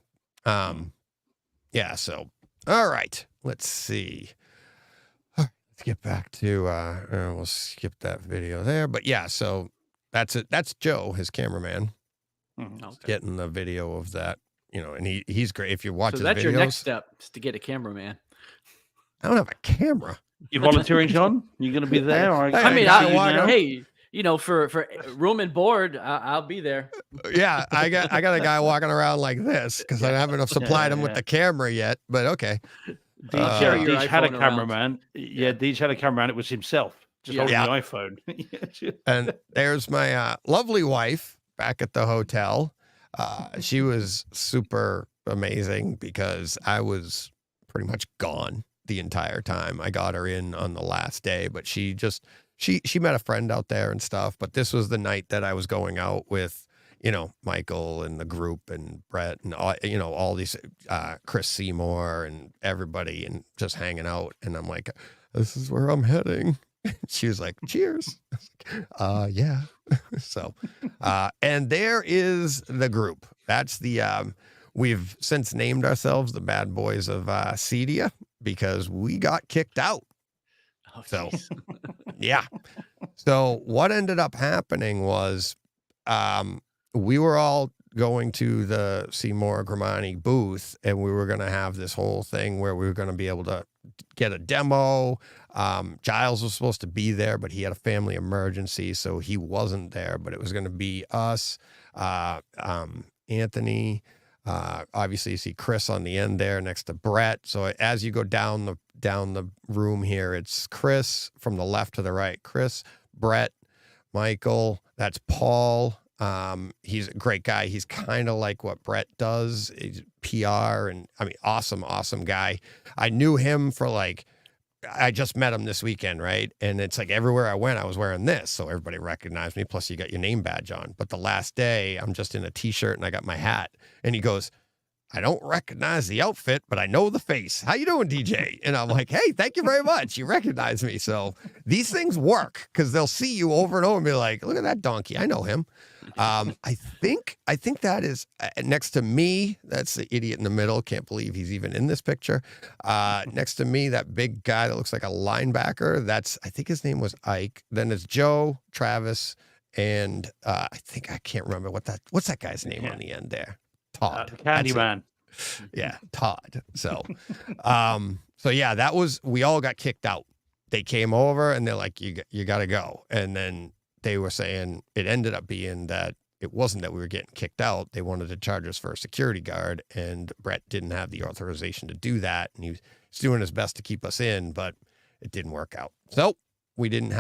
Yeah. So, all right, let's see. Let's get back to, we'll skip that video there, but yeah, so that's it. That's Joe, his cameraman, getting the video of that, you know, and he's great. If you watch his that's videos, your next step, is to get a cameraman. I don't have a camera. You volunteering, John? You going to be there? Or I mean, I hey, you know, for room and board, I'll be there. Yeah, I got a guy walking around like this because I haven't supplied him with the camera yet. But okay, Deej had a iPhone cameraman. Yeah, Deej had a cameraman. It was himself, just holding the iPhone. And there's my lovely wife back at the hotel. She was super amazing because I was pretty much gone the entire time. I got her in on the last day, but she met a friend out there and stuff. But this was the night that I was going out with, you know, Michael and the group and Brett and all, you know, all these, Chris Seymour and everybody, and just hanging out. And I'm like, this is where I'm heading. She was like, cheers. I was like, yeah. So, and there is the group. That's the, we've since named ourselves the bad boys of CEDIA because we got kicked out. Oh, so, yeah. So what ended up happening was, we were all going to the Seymour Gramani booth, and we were going to have this whole thing where we were going to be able to get a demo. Giles was supposed to be there, but he had a family emergency, so he wasn't there. But it was going to be us, Anthony. Obviously, you see Chris on the end there next to Brett. So as you go down the room here, it's Chris from the left to the right. Chris, Brett, Michael. That's Paul. He's a great guy. He's kind of like what Brett does. He's PR, and I mean, awesome guy. I knew him for I just met him this weekend, right? And it's like everywhere I went, I was wearing this, so everybody recognized me. Plus, you got your name badge on. But the last day, I'm just in a t-shirt and I got my hat. And he goes, I don't recognize the outfit, but I know the face. How you doing, DJ? And I'm like, hey, thank you very much. You recognize me. So these things work because they'll see you over and over and be like, look at that donkey. I know him. I think that is next to me. That's the idiot in the middle. Can't believe he's even in this picture. Next to me, that big guy that looks like a linebacker. I think his name was Ike. Then it's Joe, Travis, and I can't remember what's that guy's name on the end there. Todd. Candyman. Yeah, Todd. So, yeah, we all got kicked out. They came over and they're like, you got to go. And then they were saying it ended up being that it wasn't that we were getting kicked out. They wanted to charge us for a security guard, and Brett didn't have the authorization to do that. And he was doing his best to keep us in, but it didn't work out. So we didn't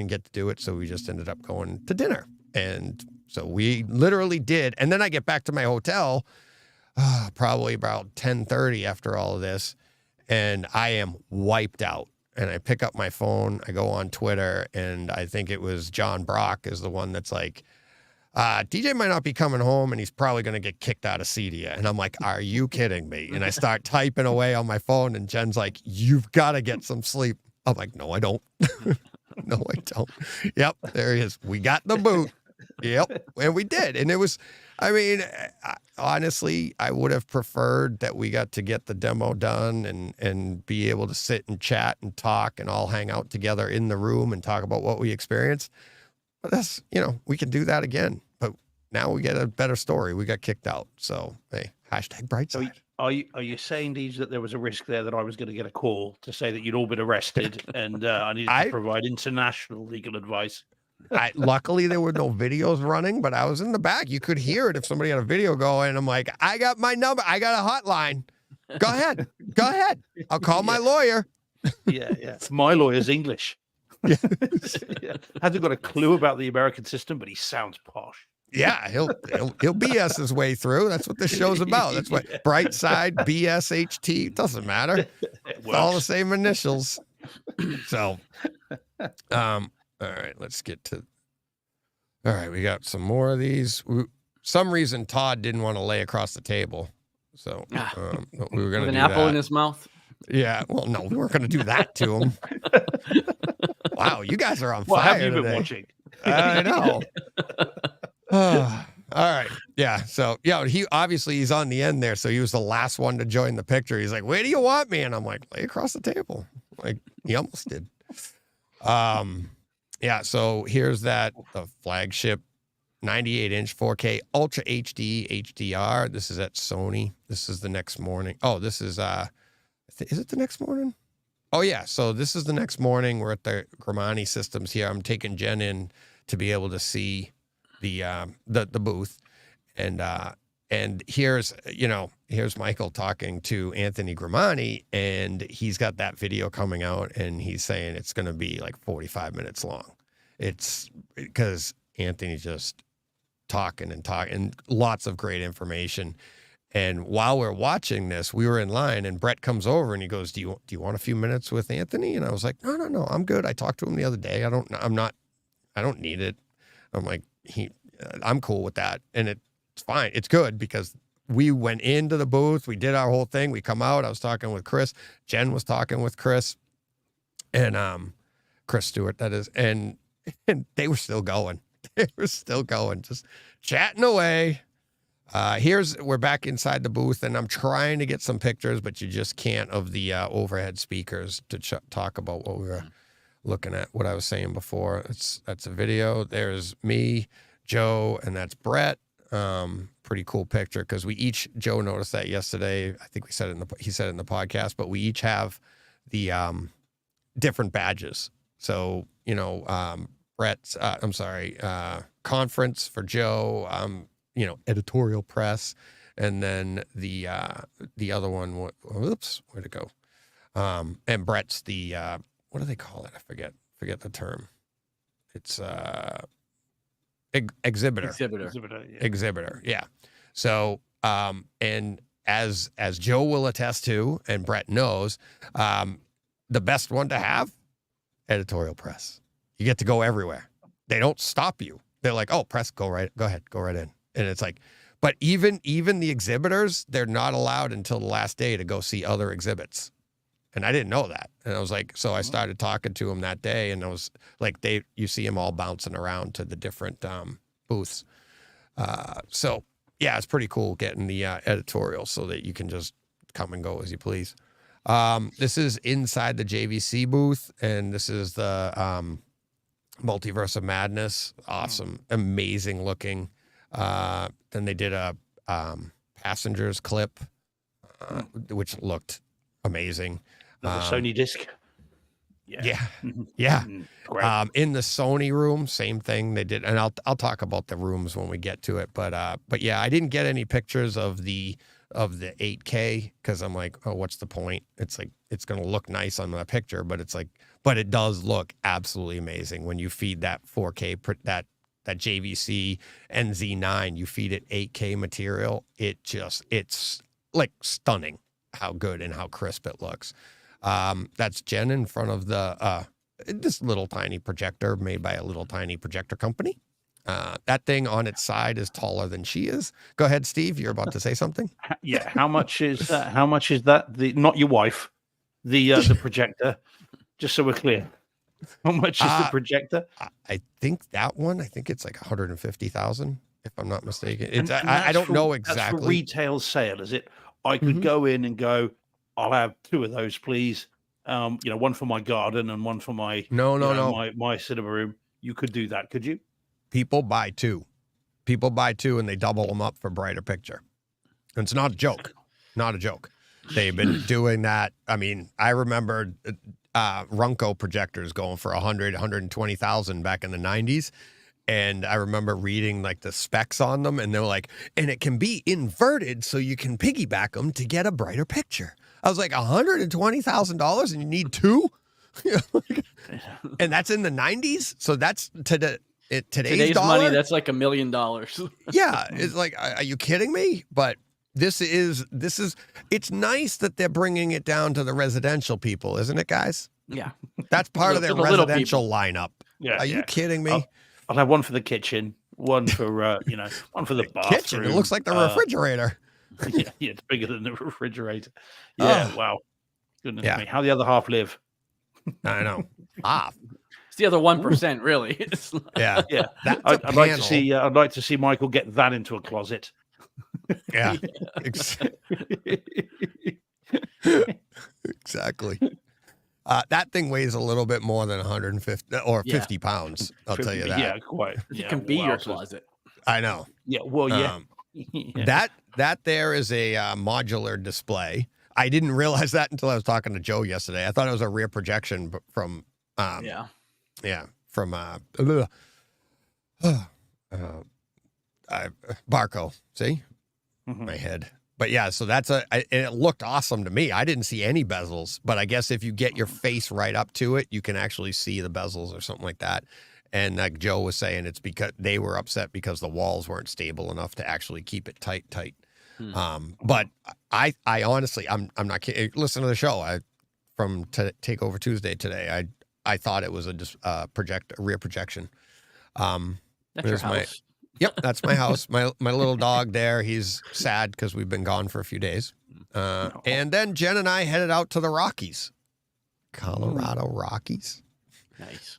get to do it. So we just ended up going to dinner. And so we literally did. And then I get back to my hotel, probably about 10:30 after all of this, and I am wiped out. And I pick up my phone, I go on Twitter, and I think it was John Brock is the one that's like, DJ might not be coming home, and he's probably going to get kicked out of CEDIA. And I'm like, are you kidding me? And I start typing away on my phone, and Jen's like, you've got to get some sleep. I'm like, no, I don't. No, I don't. Yep, there he is. We got the boot. Yep, and we did. And it was, I mean, honestly, I would have preferred that we got to get the demo done and be able to sit and chat and talk and all hang out together in the room and talk about what we experienced. But that's, we can do that again. But now we get a better story. We got kicked out. So, hey, #brightside. Are you saying, Deej, that there was a risk there that I was going to get a call to say that you'd all been arrested and I needed to provide international legal advice? Luckily, there were no videos running, but I was in the back. You could hear it if somebody had a video going. I'm like, I got my number. I got a hotline. Go ahead. Go ahead. I'll call my lawyer. Yeah. My lawyer's English. Yeah. Hasn't got a clue about the American system, but he sounds posh. Yeah, he'll BS his way through. That's what this show's about. That's what Brightside, BSHT, doesn't matter. It's all the same initials. So, all right, let's get to. All right, we got some more of these. Some reason Todd didn't want to lay across the table, so we were going to with do an apple that. in his mouth. Yeah, well, no, we weren't going to do that to him. Wow, you guys are on What fire have you been today. watching? I know. All right. Yeah. So, yeah, he's on the end there. So he was the last one to join the picture. He's like, where do you want me? And I'm like, lay across the table. Like, he almost did. Yeah. So here's the flagship 98-inch 4K Ultra HD HDR. This is at Sony. This is the next morning. Oh, this is, is it the next morning? Oh, yeah. So this is the next morning. We're at the Grimani Systems here. I'm taking Jen in to be able to see the booth. And here's Michael talking to Anthony Grimani, and he's got that video coming out, and he's saying it's going to be like 45 minutes long. It's because Anthony's just talking and lots of great information. And while we're watching this, we were in line, and Brett comes over and he goes, do you want a few minutes with Anthony? And I was like, no, I'm good. I talked to him the other day. I don't need it. I'm like, I'm cool with that. And it's fine. It's good because we went into the booth. We did our whole thing. We come out. I was talking with Chris. Jen was talking with Chris and, Chris Stewart, that is. And they were still going. They were still going, just chatting away. We're back inside the booth, and I'm trying to get some pictures, but you just can't, of the overhead speakers to talk about what we were looking at, what I was saying before. That's a video. There's me, Joe, and that's Brett. Pretty cool picture because Joe noticed that yesterday. I think he said it in the podcast, but we each have the different badges. So, Brett's, conference for Joe, editorial press, and then the other one, whoops, where'd it go? And Brett's the, what do they call it? I forget the term. It's exhibitor. Exhibitor, yeah. So, and as Joe will attest to, and Brett knows, the best one to have, editorial press. You get to go everywhere. They don't stop you. They're like, oh, press, go right in. And it's like, but even the exhibitors, they're not allowed until the last day to go see other exhibits. And I didn't know that. And I was like, so I started talking to him that day, and I was like, you see them all bouncing around to the different booths. So yeah, it's pretty cool getting the editorial so that you can just come and go as you please. This is inside the JVC booth, and this is the Multiverse of Madness. Awesome, amazing looking. Then they did a Passengers clip, which looked amazing. The Sony disc. Yeah. Great. In the Sony room, same thing they did, and I'll talk about the rooms when we get to it. But yeah, I didn't get any pictures of the 8K because I'm like, oh, what's the point? It's like it's gonna look nice on the picture, but it does look absolutely amazing when you feed that 4K that JVC NZ9, you feed it 8K material. It's like stunning how good and how crisp it looks. That's Jen in front of this little tiny projector made by a little tiny projector company. That thing on its side is taller than she is. Go ahead, Steve. You're about to say something. Yeah. How much is that? How much is that? Not your wife, the projector. Just so we're clear. How much is the projector? I think that one. I think it's like 150,000, if I'm not mistaken. I don't know exactly. That's for retail sale, is it? I could go in and go, I'll have 2 of those, please. One for my garden and one for my my cinema room. You could do that, could you? People buy 2, and they double them up for brighter picture. And it's not a joke. Not a joke. They've been doing that. I mean, I remember Runco projectors going for 120,000 back in the 90s. And I remember reading like the specs on them, and they're like, and it can be inverted so you can piggyback them to get a brighter picture. I was like, $120,000 and you need 2? And that's in the 90s. So that's today's dollar? money. That's like $1 million. Yeah. It's like, are you kidding me? But this is, it's nice that they're bringing it down to the residential people, isn't it, guys? Yeah. That's part of their residential lineup. Yeah. Are you kidding me? I'll have one for the kitchen, one for one for the bathroom. Kitchen. It looks like the refrigerator. Yeah, it's bigger than the refrigerator. Yeah, wow. Goodness me. How the other half live? I know. Half. the other 1%, really. It's not- Yeah. Yeah, That's I'd like to see. I'd like to see Michael get that into a closet. Yeah. Exactly. That thing weighs a little bit more than 150 or Yeah. 50 pounds. I'll tell you that. Yeah, quite. It Yeah, can be what your else is- closet. I know. Yeah, well, yeah. Um, Yeah. That there is a modular display. I didn't realize that until I was talking to Joe yesterday. I thought it was a rear projection from from Barco. See Mhm. my head. But yeah, so that's and it looked awesome to me. I didn't see any bezels, but I guess if you get your face right up to it, you can actually see the bezels or something like that. And like Joe was saying, it's because they were upset because the walls weren't stable enough to actually keep it tight. But I honestly, I'm not kidding. Listen to the show. From Takeover Tuesday today. I thought it was a rear projection. That's your there's my- house. Yep, that's my house. My little dog there. He's sad because we've been gone for a few days. And then Jen and I headed out to the Rockies, Colorado Rockies. Nice.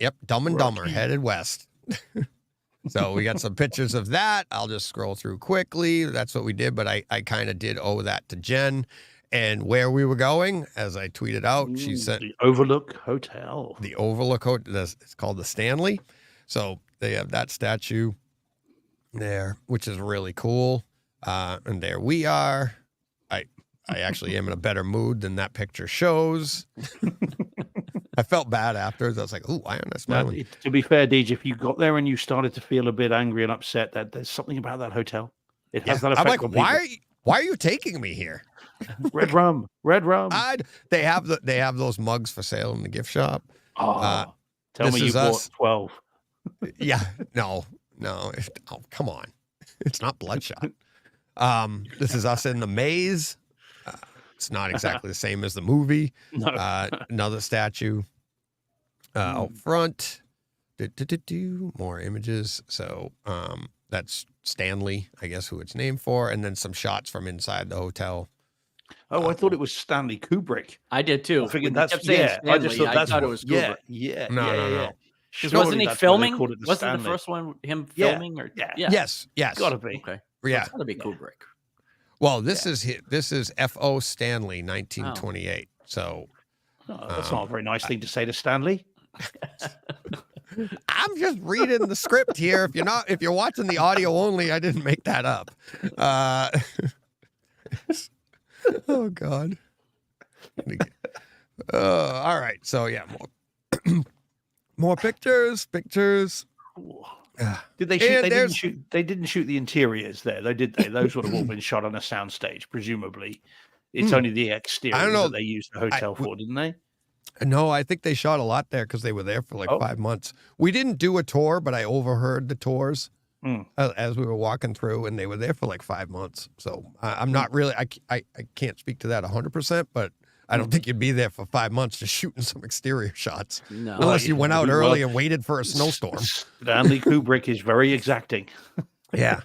Yep, Dumb and Dumber Rocky. headed west. So we got some pictures of that. I'll just scroll through quickly. That's what we did, but I kind of did owe that to Jen. And where we were going, as I tweeted out, she sent the Overlook Hotel. the Overlook Hotel. It's called the Stanley. So they have that statue there, which is really cool. And there we are. I actually am in a better mood than that picture shows. I felt bad afterwards. I was like, "Ooh, why aren't I smiling?" To be fair, Deej, if you got there and you started to feel a bit angry and upset, that there's something about that hotel. It has that I'm effect like, on people. why are you taking me here? Red rum. They have those mugs for sale in the gift shop. Tell this me you is bought us. 12. Yeah, no. Oh, come on. It's not Bloodshot. This is us in the maze. It's not exactly the same as the movie. No. Another statue out front. More images. So that's Stanley, I guess, who it's named for, and then some shots from inside the hotel. Oh, I thought it was Stanley Kubrick. I did too. I figured When you that's kept saying I just Stanley, thought that's thought what, it was yeah, Kubrick. yeah, No, yeah, no, yeah. no. Because Surely wasn't he that's why they filming? called it the Wasn't Stanley. the first one him Yeah, filming? Or yeah. Yes. Gotta be. Okay. So Yeah. it's gotta be Kubrick. Well, this is F.O. Stanley, 1928. So Oh, that's not a very nice thing to say to Stanley. I'm just reading the script here. If you're watching the audio only, I didn't make that up. Oh God. All right. So yeah, more pictures. Did they shoot? And They didn't shoot the interiors there, though, did they? Those would have all been shot on a soundstage, presumably. It's only the exterior I don't know. that they used the hotel for, didn't they? No, I think they shot a lot there because they were there for like 5 months. We didn't do a tour, but I overheard the tours as we were walking through, and they were there for like 5 months. So I'm not really, I can't speak to that 100%, but I don't think you'd be there for 5 months just shooting some exterior shots. No. Unless you went out Well, early and waited for a snowstorm. Stanley Kubrick is very exacting. Yeah.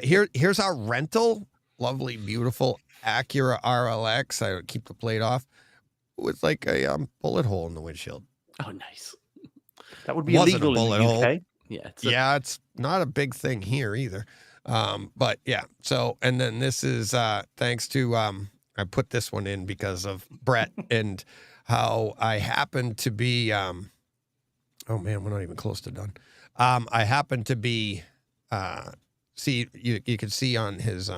Here's our rental. Lovely, beautiful Acura RLX. I would keep the plate off with like a bullet hole in the windshield. Oh, nice. That would be Wasn't a illegal in bullet the hole. UK. Yeah. It's not a big thing here either. But yeah. So, and then this is thanks to I put this one in because of Brett and how I happen to be oh man, we're not even close to done. I happen to be see you can see on his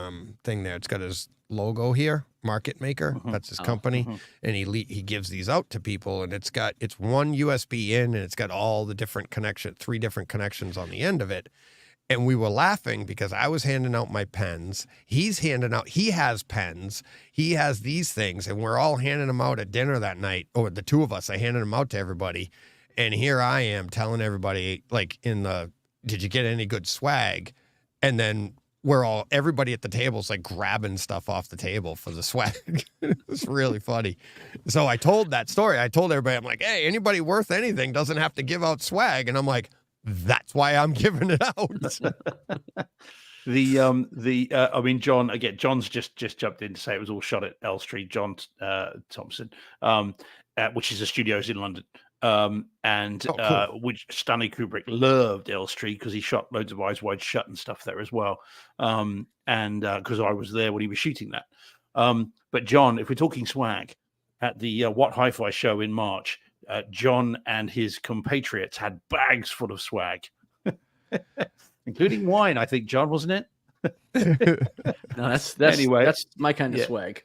thing there, it's got his logo here, Market Maker. That's his company. And he gives these out to people, and it's one USB in, and it's got all the different 3 different connections on the end of it. And we were laughing because I was handing out my pens. He has pens. He has these things, and we're all handing them out at dinner that night. Or the two of us, I handed them out to everybody. And here I am telling everybody, like, did you get any good swag? And then everybody at the table is like grabbing stuff off the table for the swag. It's really funny. So I told that story. I told everybody, I'm like, hey, anybody worth anything doesn't have to give out swag. And I'm like, that's why I'm giving it out. I mean, John, again, John's just jumped in to say it was all shot at L Street. John Thompson, which is the studios in London. and cool. which Stanley Kubrick loved Elstree because he shot loads of Eyes Wide Shut and stuff there as well. And because I was there when he was shooting that. But John, if we're talking swag, at the What Hi-Fi show in March, John and his compatriots had bags full of swag, including wine. I think, John, wasn't it? No, that's Anyway, that's my kind of yeah. swag.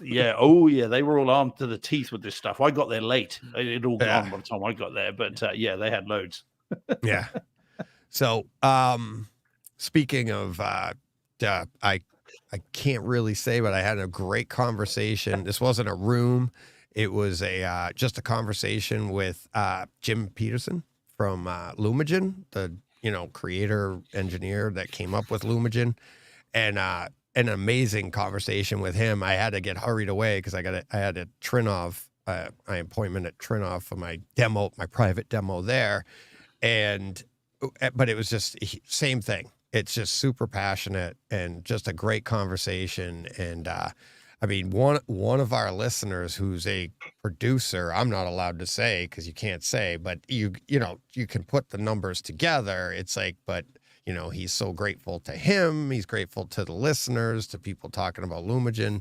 Yeah. Oh, yeah. They were all armed to the teeth with this stuff. I got there late. It all Yeah. gone by the time I got there. But yeah, they had loads. Yeah. So, speaking of, I can't really say, but I had a great conversation. This wasn't a room. It was just a conversation with Jim Peterson from Lumagen, the creator engineer that came up with Lumagen, and an amazing conversation with him. I had to get hurried away because I had a Trinov, my appointment at Trinov for my demo, my private demo there, but it was just same thing. It's just super passionate and just a great conversation. And I mean, one of our listeners who's a producer, I'm not allowed to say because you can't say, but you can put the numbers together. It's like, but he's so grateful to him. He's grateful to the listeners, to people talking about Lumagen,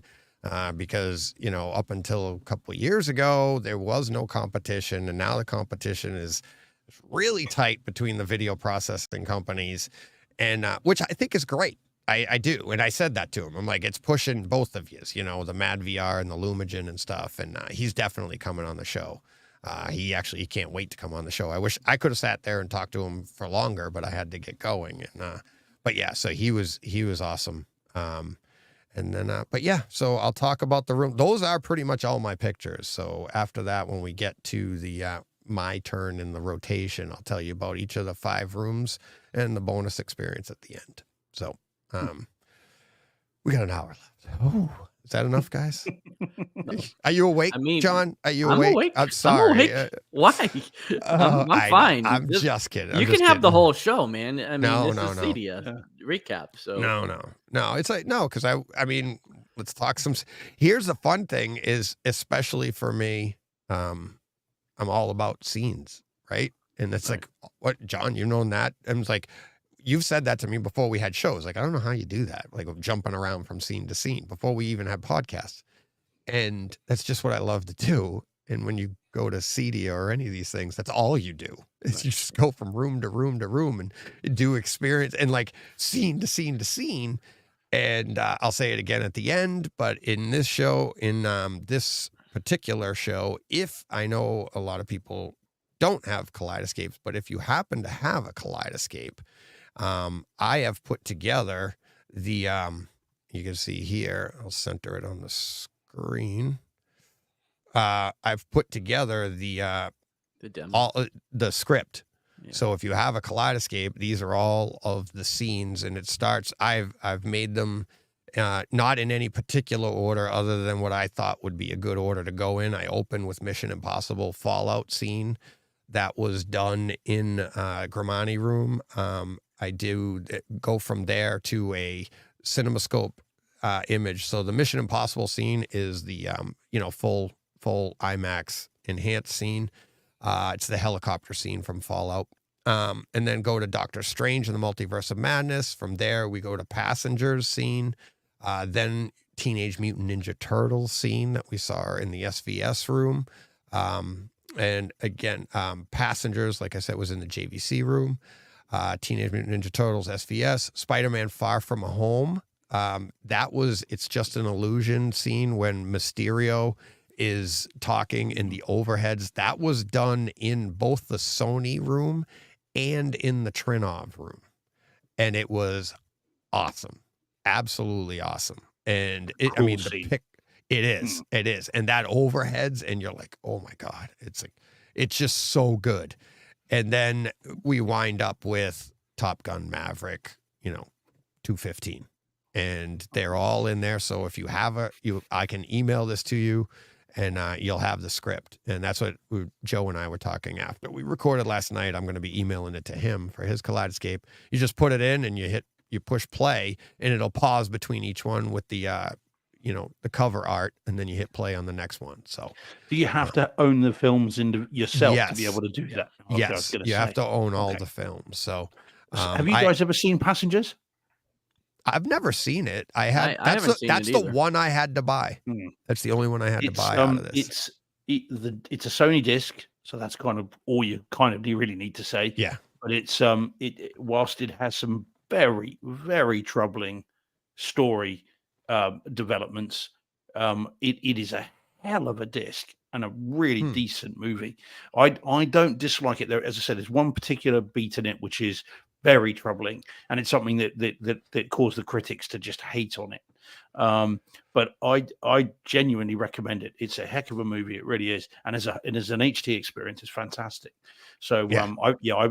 because up until a couple of years ago there was no competition, and now the competition is really tight between the video processing companies. And which I think is great. I do. And I said that to him. I'm like, it's pushing both of you, the Mad VR and the Lumagen and stuff. And he's definitely coming on the show. He can't wait to come on the show. I wish I could have sat there and talked to him for longer, but I had to get going. And but yeah, so he was awesome. And then but yeah, so I'll talk about the room. Those are pretty much all my pictures. So after that, when we get to the my turn in the rotation, I'll tell you about each of the 5 rooms and the bonus experience at the end. So we got an hour left. Oh, is that enough, guys? Are you awake, John? Are you awake? Awake. I'm sorry. I'm awake. Why? I'm fine. I'm just kidding. You can have the whole show, man. I mean, No. CEDIA recap. So no. It's like, no, because I mean, let's talk some. Here's the fun thing is, especially for me, I'm all about scenes, right? And it's like, what, John, you've known that? And it's like, you've said that to me before we had shows. Like, I don't know how you do that, like jumping around from scene to scene before we even had podcasts. And that's just what I love to do. And when you go to CEDIA or any of these things, that's all you do is you just go from room to room to room and do experience and like scene to scene to scene. And I'll say it again at the end, but in this show, in this particular show, if I know a lot of people don't have kaleidoscapes, but if you happen to have a kaleidoscape, I have put together the, you can see here, I'll center it on the screen. I've put together the demo, the script. Yeah. So if you have a kaleidoscape, these are all of the scenes, and it starts, I've made them not in any particular order other than what I thought would be a good order to go in. I open with Mission Impossible Fallout scene that was done in Grimani room. I do go from there to a CinemaScope image. So the Mission Impossible scene is the full IMAX enhanced scene. It's the helicopter scene from Fallout. And then go to Doctor Strange and the Multiverse of Madness. From there, we go to Passengers scene. Then Teenage Mutant Ninja Turtles scene that we saw in the SVS room. And again, Passengers, like I said, was in the JVC room. Teenage Mutant Ninja Turtles, SVS. Spider-Man Far From Home. It's just an illusion scene when Mysterio is talking in the overheads. That was done in both the Sony room and in the Trinov room. And it was awesome. Absolutely awesome. And it is. And that overheads, and you're like, oh my God, it's just so good. And then we wind up with Top Gun Maverick, 215, and they're all in there. So if you have I can email this to you, and you'll have the script. And that's what Joe and I were talking after we recorded last night. I'm going to be emailing it to him for his Kaleidoscape. You just put it in and you push play, and it'll pause between each one with the the cover art, and then you hit play on the next one. So Do you have to own the films yourself to be Yes. able to do that? Okay, I was yes, gonna you have say. to own all Okay. the films. So Have you guys ever seen Passengers? I've never seen it. I haven't seen that's it the either. one I had to buy. Hmm. That's the only one I had to It's buy out of this. it's a Sony disc, so that's kind of all you really need to say. Yeah. But it's whilst it has some very, very troubling story developments, it is a hell of a disc and a really decent movie. I don't dislike it. There, as I said, there's one particular beat in it which is very troubling, and it's something that caused the critics to just hate on it. But I genuinely recommend it. It's a heck of a movie. It really is, and as an HT experience, it's fantastic. So Yeah.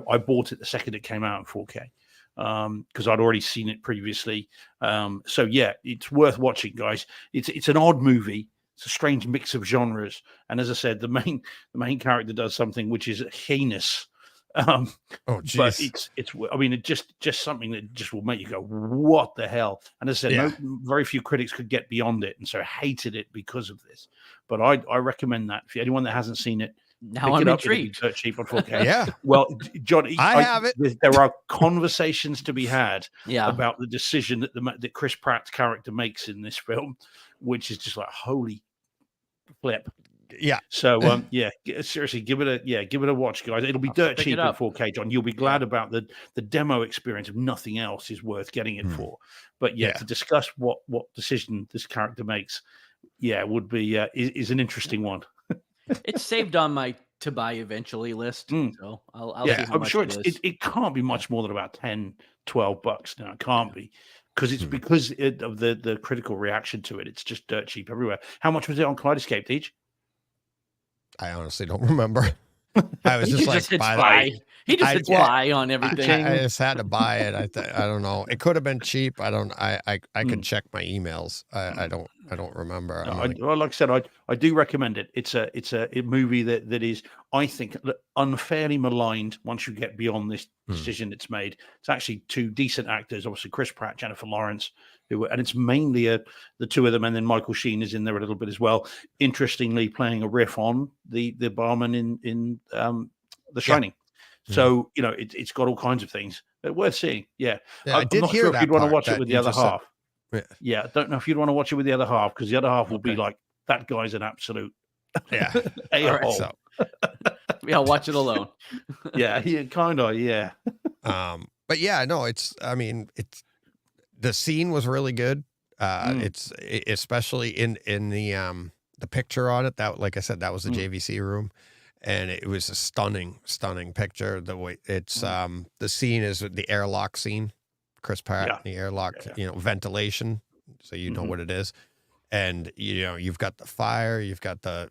I bought it the second it came out in 4K because I'd already seen it previously. So yeah, it's worth watching, guys. It's an odd movie. It's a strange mix of genres, and as I said, the main character does something which is heinous. Oh, But geez. it's I mean, it just something that just will make you go, what the hell? And as I said, Yeah. very few critics could get beyond it, and so hated it because of this. But I recommend that for anyone that hasn't seen it. Now Pick I'm it up. It'll be intrigued. dirt cheap on 4K. Yeah. Well, John, I have it. There are conversations to be had Yeah. about the decision that Chris Pratt's character makes in this film, which is just like holy flip. Yeah. So yeah, seriously, give it a watch, guys. It'll be dirt pick cheap it in up. 4K, John. You'll be glad about the demo experience. If nothing else is worth getting it for. But yeah, Yeah. to discuss what decision this character makes, would be is an interesting one. It's saved on my to buy eventually list. So I'll see how I'm much sure it is. it can't be much more than about $10-12 now. It can't be because it's because of the critical reaction to it. It's just dirt cheap everywhere. How much was it on Kaleidoscape, Deej? I honestly don't remember. I was He just just like, hit buy spy. He just hit well, spy on everything. I just had to buy it. I don't know. It could have been cheap. I could check my emails. I don't remember. Well, like I said, I do recommend it. It's a movie that is, I think, unfairly maligned once you get beyond this decision it's made. It's actually two decent actors, obviously Chris Pratt, Jennifer Lawrence, and it's mainly the two of them, and then Michael Sheen is in there a little bit as well. Interestingly, playing a riff on the barman in The Shining. So it's got all kinds of things. Worth seeing. Yeah, I did I'm not hear sure that if you'd want to part watch it that with the you other just said. half. Yeah, I don't know if you'd want to watch it with the other half because the other half will be like, that guy's an absolute Yeah. a-hole. So, Yeah, I'll watch it alone. yeah, kind of, yeah. but yeah, no, it's the scene was really good. It's especially in the picture on it. That, like I said, that was the JVC room, and it was a stunning picture. The way it's the scene is the airlock scene, Chris Pratt, the airlock, ventilation, so you know what it is, and you've got the fire, you've got the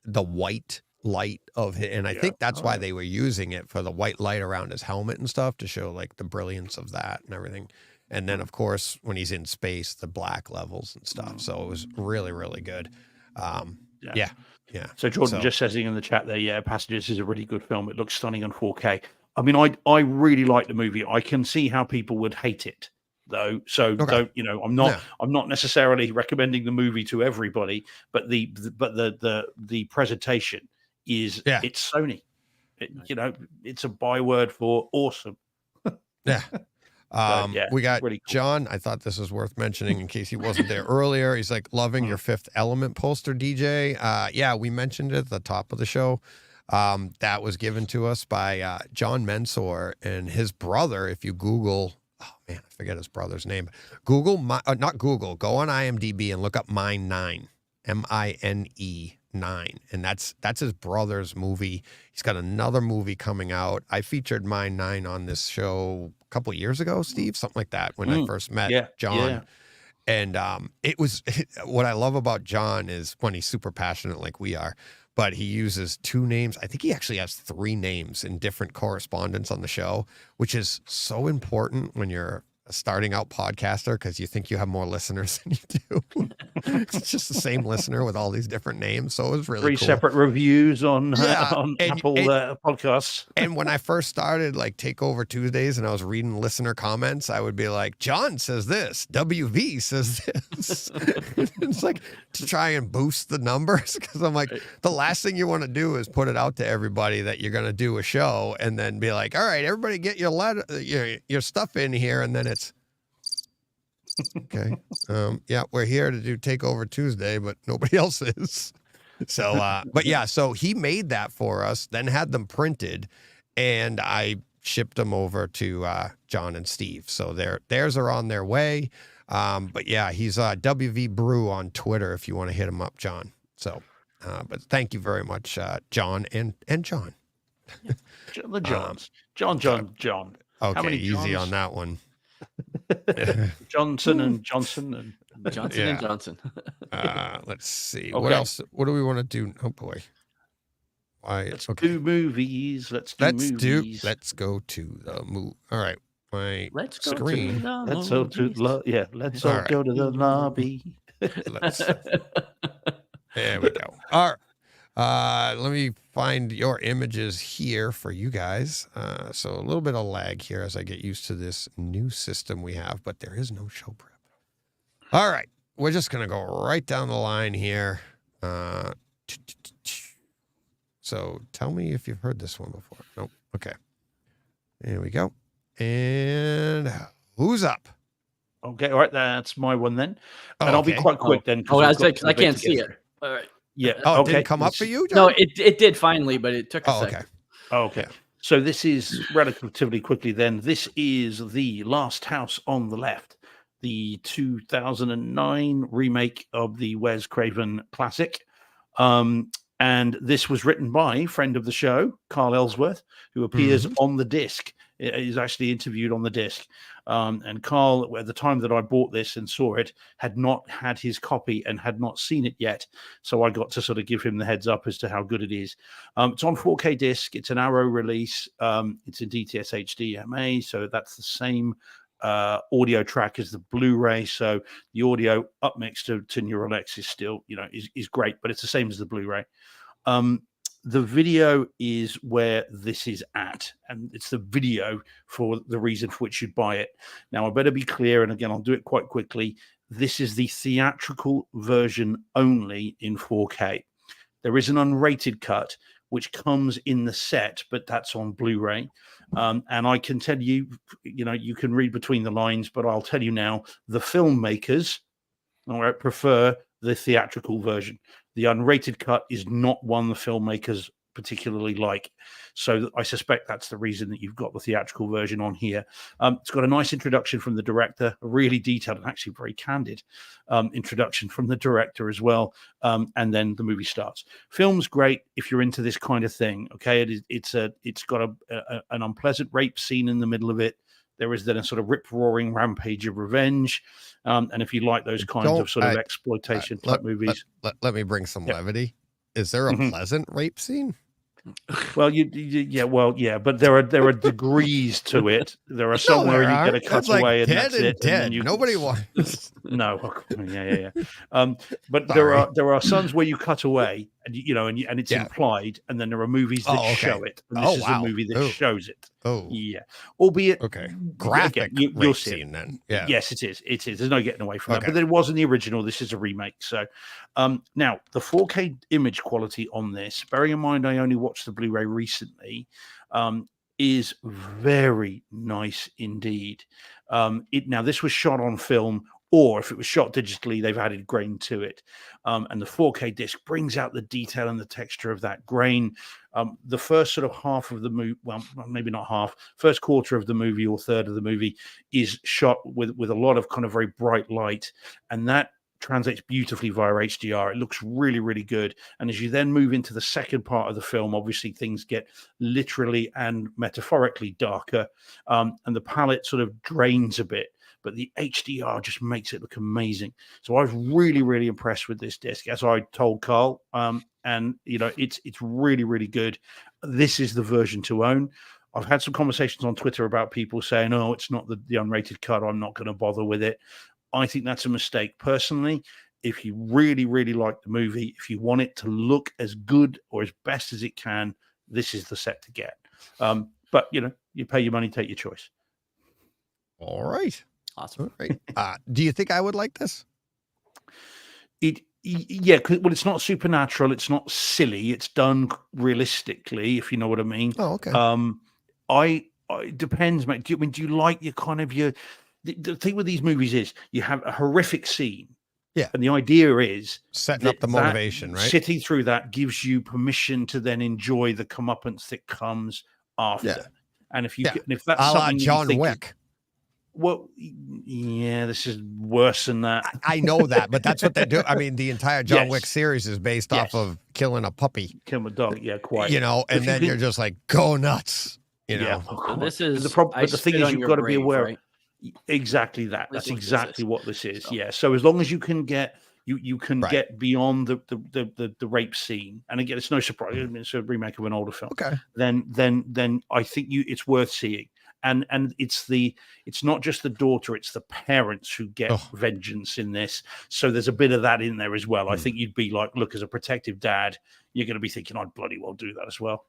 the white light of it, and I think that's why they were using it for the white light around his helmet and stuff to show like the brilliance of that and everything. And then of course when he's in space, the black levels and stuff. So it was really, really good. Yeah. So Jordan just says in the chat there, Passengers is a really good film. It looks stunning on 4K. I mean, I really like the movie. I can see how people would hate it though. So don't, I'm not necessarily recommending the movie to everybody, but the presentation is it's Sony. It's a byword for awesome. Yeah. We got really cool. John. I thought this was worth mentioning in case he wasn't there earlier. He's like, loving your Fifth Element poster, DJ. Yeah, we mentioned it at the top of the show. That was given to us by John Mensor and his brother. If you Google, oh man, I forget his brother's name. Not Google. Go on IMDb and look up Mine 9, MINE 9, and that's his brother's movie. He's got another movie coming out. I featured Mine 9 on this show a couple of years ago, Steve, something like that, when I first met John. And it was what I love about John is when he's super passionate like we are, but he uses two names. I think he actually has three names in different correspondence on the show, which is so important when you're starting out podcaster because you think you have more listeners than you do. It's just the same listener with all these different names. So it was really 3 cool. separate reviews on Yeah, on and- Apple podcasts. And when I first started like Takeover Tuesdays and I was reading listener comments, I would be like, John says this, WV says this. It's like to try and boost the numbers because I'm like, the last thing you want to do is put it out to everybody that you're going to do a show and then be like, all right, everybody get your letter, your stuff in here. And then it's, okay. Yeah, we're here to do Takeover Tuesday, but nobody else is. So, but yeah, so he made that for us, then had them printed, and I shipped them over to John and Steve. So theirs are on their way. But yeah, he's WV Brew on Twitter if you want to hit him up, John. So, but thank you very much, John and John. The Johns. John. Okay, How many easy Johns? on that one. Johnson and Johnson and Johnson and Johnson. Let's see. Okay. What else? What do we want to do? Oh boy. Why? let's Okay. do movies. Let's go to the movie. All right. My Let's go screen. to the Let's all movies. let's All all right. go to the lobby. Let's, there we go. All right. Let me find your images here for you guys. So a little bit of lag here as I get used to this new system we have, but there is no show prep. All right. We're just going to go right down the line here. So tell me if you've heard this one before. Nope. Okay. There we go. And who's up? Okay, all right, that's my one then. And I'll be okay. quite quick then. Oh, we've I was got like, quite a I bit can't to see get it. through. All right. Yeah. Oh, it okay. didn't come up for you, John? No, it did finally, but it took a Oh, second. okay. Okay. So this is relatively quickly then. This is The Last House on the Left, the 2009 remake of the Wes Craven classic. And this was written by friend of the show, Carl Ellsworth, who appears on the disc. He's actually interviewed on the disc. And Carl, at the time that I bought this and saw it, had not had his copy and had not seen it yet. So I got to sort of give him the heads up as to how good it is. It's on 4K disc. It's an Arrow release. It's in DTS HDMA. So that's the same audio track as the Blu-ray. So the audio upmixed to Neural X is still, is great, but it's the same as the Blu-ray. The video is where this is at, and it's the video for the reason for which you'd buy it. Now, I better be clear, and again, I'll do it quite quickly. This is the theatrical version only in 4K. There is an unrated cut, which comes in the set, but that's on Blu-ray. And I can tell you, you can read between the lines, but I'll tell you now, the filmmakers, all right, prefer the theatrical version. The unrated cut is not one the filmmakers particularly like. So I suspect that's the reason that you've got the theatrical version on here. It's got a nice introduction from the director, a really detailed and actually very candid introduction from the director as well. And then the movie starts. Film's great if you're into this kind of thing. Okay, it's got an unpleasant rape scene in the middle of it. There is then a sort of rip-roaring rampage of revenge. And if you like those kinds of sort of exploitation type movies. Let me bring some levity. Is there a pleasant rape scene? Well, but there are degrees to it. There are some where you get a cutaway and that's it. Dead. And Nobody wants. No, yeah. But there are some where you cut away, and and it's implied, and then there are movies that show it. And this is a movie that shows it. Oh, yeah. Albeit graphic you'll see scene then. Yeah. Yes, it is. It is. There's no getting away from that. Okay. But there was in the original. This is a remake. So now the 4K image quality on this, bearing in mind I only watched the Blu-ray recently, is very nice indeed. Now this was shot on film, or if it was shot digitally, they've added grain to it. And the 4K disc brings out the detail and the texture of that grain. The first sort of half of the movie, well, maybe not half, first quarter of the movie or third of the movie is shot with a lot of kind of very bright light. And that translates beautifully via HDR. It looks really, really good. And as you then move into the second part of the film, obviously things get literally and metaphorically darker. And the palette sort of drains a bit. But the HDR just makes it look amazing. So I was really, really impressed with this disc, as I told Carl. And it's really, really good. This is the version to own. I've had some conversations on Twitter about people saying, "Oh, it's not the unrated cut. I'm not going to bother with it." I think that's a mistake. Personally, if you really, really like the movie, if you want it to look as good or as best as it can, this is the set to get. But you pay your money, take your choice. All right. Awesome. All right. Do you think I would like this? Yeah, well, it's not supernatural. It's not silly. It's done realistically, if you know what I mean. Oh, okay. It depends, mate. Do you like your kind of the thing with these movies is you have a horrific scene. Yeah. And the idea is setting up the motivation, right? Sitting through that gives you permission to then enjoy the comeuppance that comes after. Yeah. And if that's a la something John Wick. Well, yeah, this is worse than that. I know that, but that's what they do. I mean, the entire John Wick series is based off of killing a puppy. Killing a dog, yeah, quite. And then you're just like, go nuts. Yeah. So this is the problem. But the thing is, you've got to be aware. Right? Exactly that. That's exactly what this is. So. Yeah. So as long as you can get you can get beyond the rape scene, and again, it's no surprise. I mean, it's a remake of an older film. Okay. Then I think it's worth seeing. And it's not just the daughter, it's the parents who get vengeance in this. So there's a bit of that in there as well. I think you'd be like, look, as a protective dad, you're going to be thinking, I'd bloody well do that as well.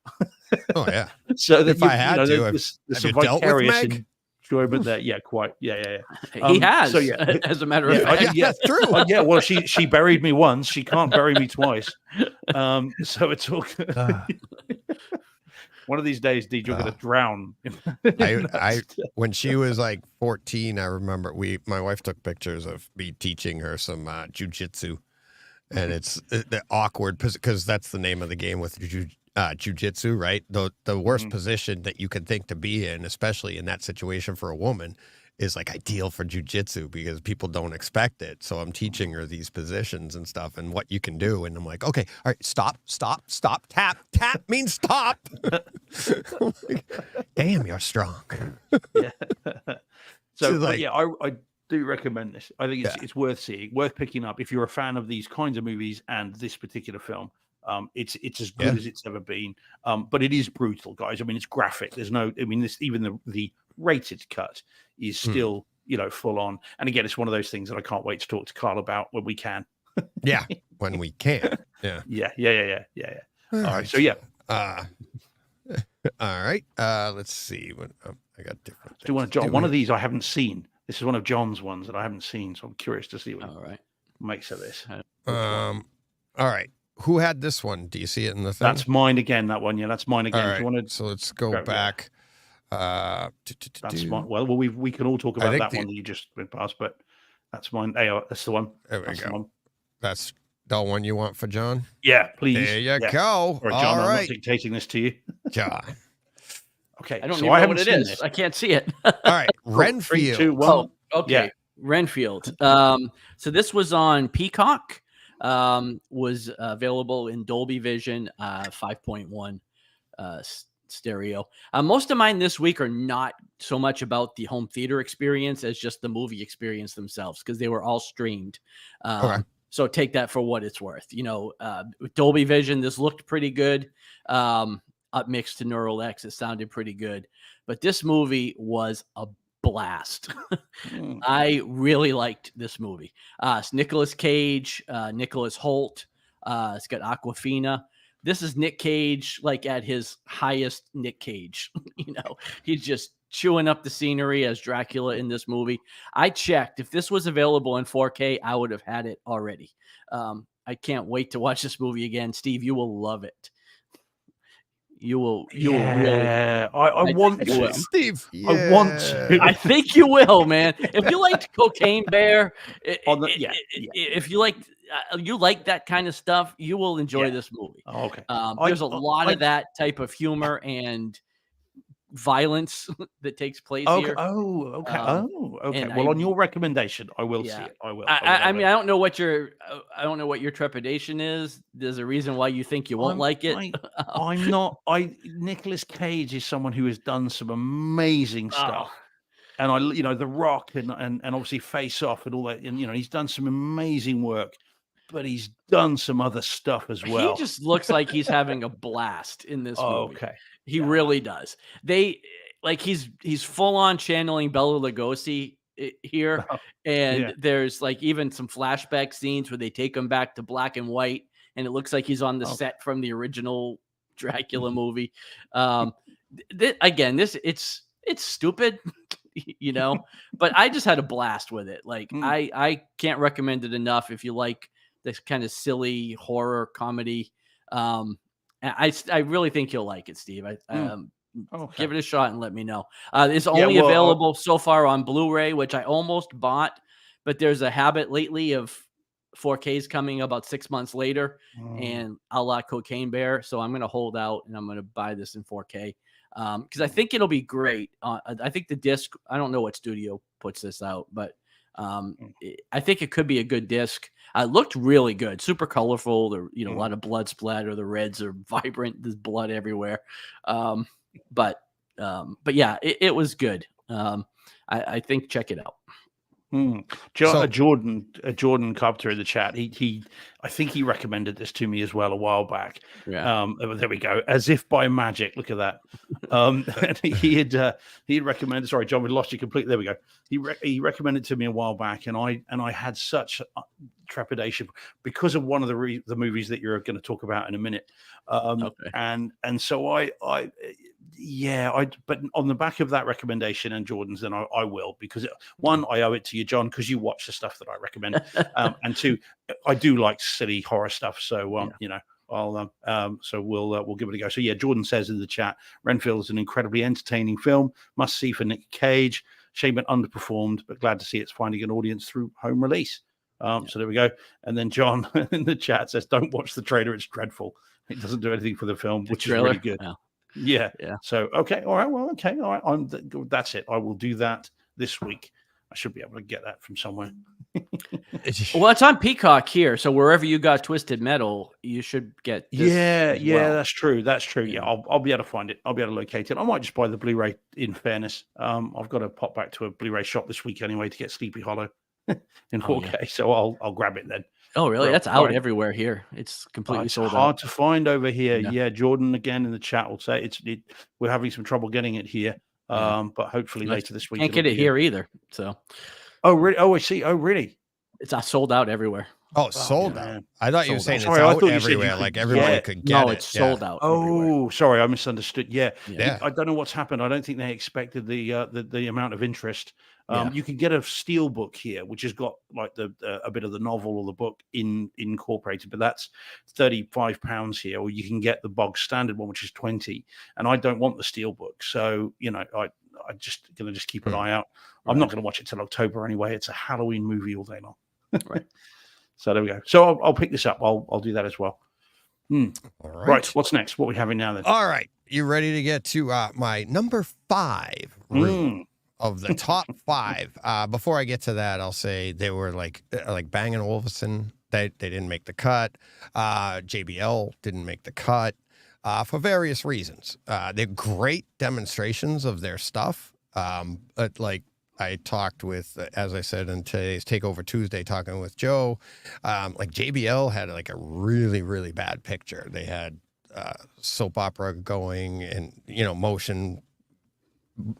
Oh yeah. So if I had to, there's some vicarious enjoyment there. Yeah, quite. Yeah. He has. So yeah, as a matter of fact, that's true. Yeah. Well, she buried me once. She can't bury me twice. So it's all good. One of these days, DJ, you're going to drown. When she was like 14, I remember my wife took pictures of me teaching her some jujitsu, and it's awkward because that's the name of the game with jujitsu, right? The worst position that you could think to be in, especially in that situation for a woman, is like ideal for jujitsu because people don't expect it. So I'm teaching her these positions and stuff and what you can do. And I'm like, okay, all right, stop, tap. Tap means stop. Like, damn, you're strong. Yeah. So like, I do recommend this. I think it's worth seeing, worth picking up if you're a fan of these kinds of movies and this particular film. It's as good as it's ever been. But it is brutal, guys. I mean, it's graphic. There's no, I mean, this even the rated cut is still, full on. And again, it's one of those things that I can't wait to talk to Carl about when we can. Yeah, when we can. Yeah. Yeah. All right. So yeah. All right. Let's see. I got different. Do you want to John? One of these I haven't seen. This is one of John's ones that I haven't seen, so I'm curious to see what he makes of this. All right. Who had this one? Do you see it in the thing? That's mine again. That one, yeah, that's mine again. Right. Do you want to... So let's go back. That's mine. Well, we can all talk about that one that you just went past, but that's mine. Hey, that's the one. There we go. That's the one you want for John? Yeah, please. There you go. Or John, I'm not dictating this to you. John. Okay. I don't even know what it is. I can't see it. All right. Renfield. 3, 2, 1. Oh, okay. Yeah. Renfield. So this was on Peacock. Was available in Dolby Vision 5.1 stereo. Most of mine this week are not so much about the home theater experience as just the movie experience themselves, because they were all streamed. So take that for what it's worth. With Dolby Vision, this looked pretty good. Up mixed to Neural X, it sounded pretty good. But this movie was a blast. I really liked this movie. It's Nicolas Cage, Nicholas Hoult. It's got Awkwafina. This is Nick Cage, like at his highest Nick Cage. He's just chewing up the scenery as Dracula in this movie. I checked. If this was available in 4K, I would have had it already. I can't wait to watch this movie again. Steve, you will love it. You will really. I want to. Steve. I want to. I think you will, man. If you liked Cocaine Bear, if you like that kind of stuff, you will enjoy this movie. Oh, okay. There's a lot of that type of humor and violence that takes place here. Okay. Well, on your recommendation, I will see it. I will. I mean, I don't know what your trepidation is. There's a reason why you think you won't like it. I'm not. Nicolas Cage is someone who has done some amazing stuff. And The Rock and obviously Face Off and all that. And he's done some amazing work, but he's done some other stuff as well. He just looks like he's having a blast in this movie. Okay. He really does. They like he's full on channeling Bela Lugosi here, and Yeah. there's like even some flashback scenes where they take him back to black and white, and it looks like he's on the set from the original Dracula movie. Again, it's stupid, you know, but I just had a blast with it. Like I can't recommend it enough if you like this kind of silly horror comedy. I really think you'll like it, Steve. Give it a shot and let me know. It's only available so far on Blu-ray, which I almost bought, but there's a habit lately of 4Ks coming about 6 months later, and a la Cocaine Bear. So I'm going to hold out and I'm going to buy this in 4K because I think it'll be great. I think the disc, I don't know what studio puts this out, but I think it could be a good disc. It looked really good, super colorful. There, a lot of blood splatter. The reds are vibrant. There's blood everywhere. But yeah, it was good. I think check it out. Jordan Carpenter in the chat. I think he recommended this to me as well a while back. Yeah. There we go. As if by magic. Look at that. And he had recommended. Sorry, John, we lost you completely. There we go. He recommended to me a while back, and I had such trepidation because of one of the movies that you're going to talk about in a minute. And so but on the back of that recommendation and Jordan's, then I will, because I owe it to you, John, because you watch the stuff that I recommend, and two, I do like silly horror stuff. So I'll so we'll give it a go. So yeah, Jordan says in the chat, Renfield is an incredibly entertaining film, must see for Nick Cage. Shame it underperformed, but glad to see it's finding an audience through home release. So there we go. And then John in the chat says, don't watch the trailer, it's dreadful. It doesn't do anything for the film, which is really good. Yeah. So okay, all right. Well, okay, all right. That's it. I will do that this week. I should be able to get that from somewhere. Well, it's on Peacock here, so wherever you got Twisted Metal, you should get this well. That's true. That's true. Yeah, I'll be able to find it. I'll be able to locate it. I might just buy the Blu-ray. In fairness, I've got to pop back to a Blu-ray shop this week anyway to get Sleepy Hollow in 4K. So I'll grab it then. Oh, really? That's out everywhere here. It's completely sold out. Hard to find over here. Yeah, Jordan again in the chat will say we're having some trouble getting it here. But hopefully later this week. Can't get it here either. So. Oh really? Oh, I see. Oh really? It's sold out everywhere. Oh, sold out. I thought you were saying it's out everywhere, like everybody could get it. No, it's sold out. Oh, sorry, I misunderstood. Yeah. I don't know what's happened. I don't think they expected the amount of interest. You can get a steel book here, which has got like a bit of the novel or the book incorporated, but that's £35 here. Or you can get the bog standard one, which is 20. And I don't want the steel book, so I just gonna keep an eye out. I'm not gonna watch it till October anyway. It's a Halloween movie all day long. Right. So there we go. So I'll pick this up. I'll do that as well. All right. What's next? What are we having now then? All right. You ready to get to my number 5 room of the top 5? Before I get to that, I'll say they were like Bang & Olufsen. They didn't make the cut. JBL didn't make the cut for various reasons. They're great demonstrations of their stuff. But like I talked with, as I said in today's Takeover Tuesday, talking with Joe, like JBL had like a really, really bad picture. They had soap opera going and, motion,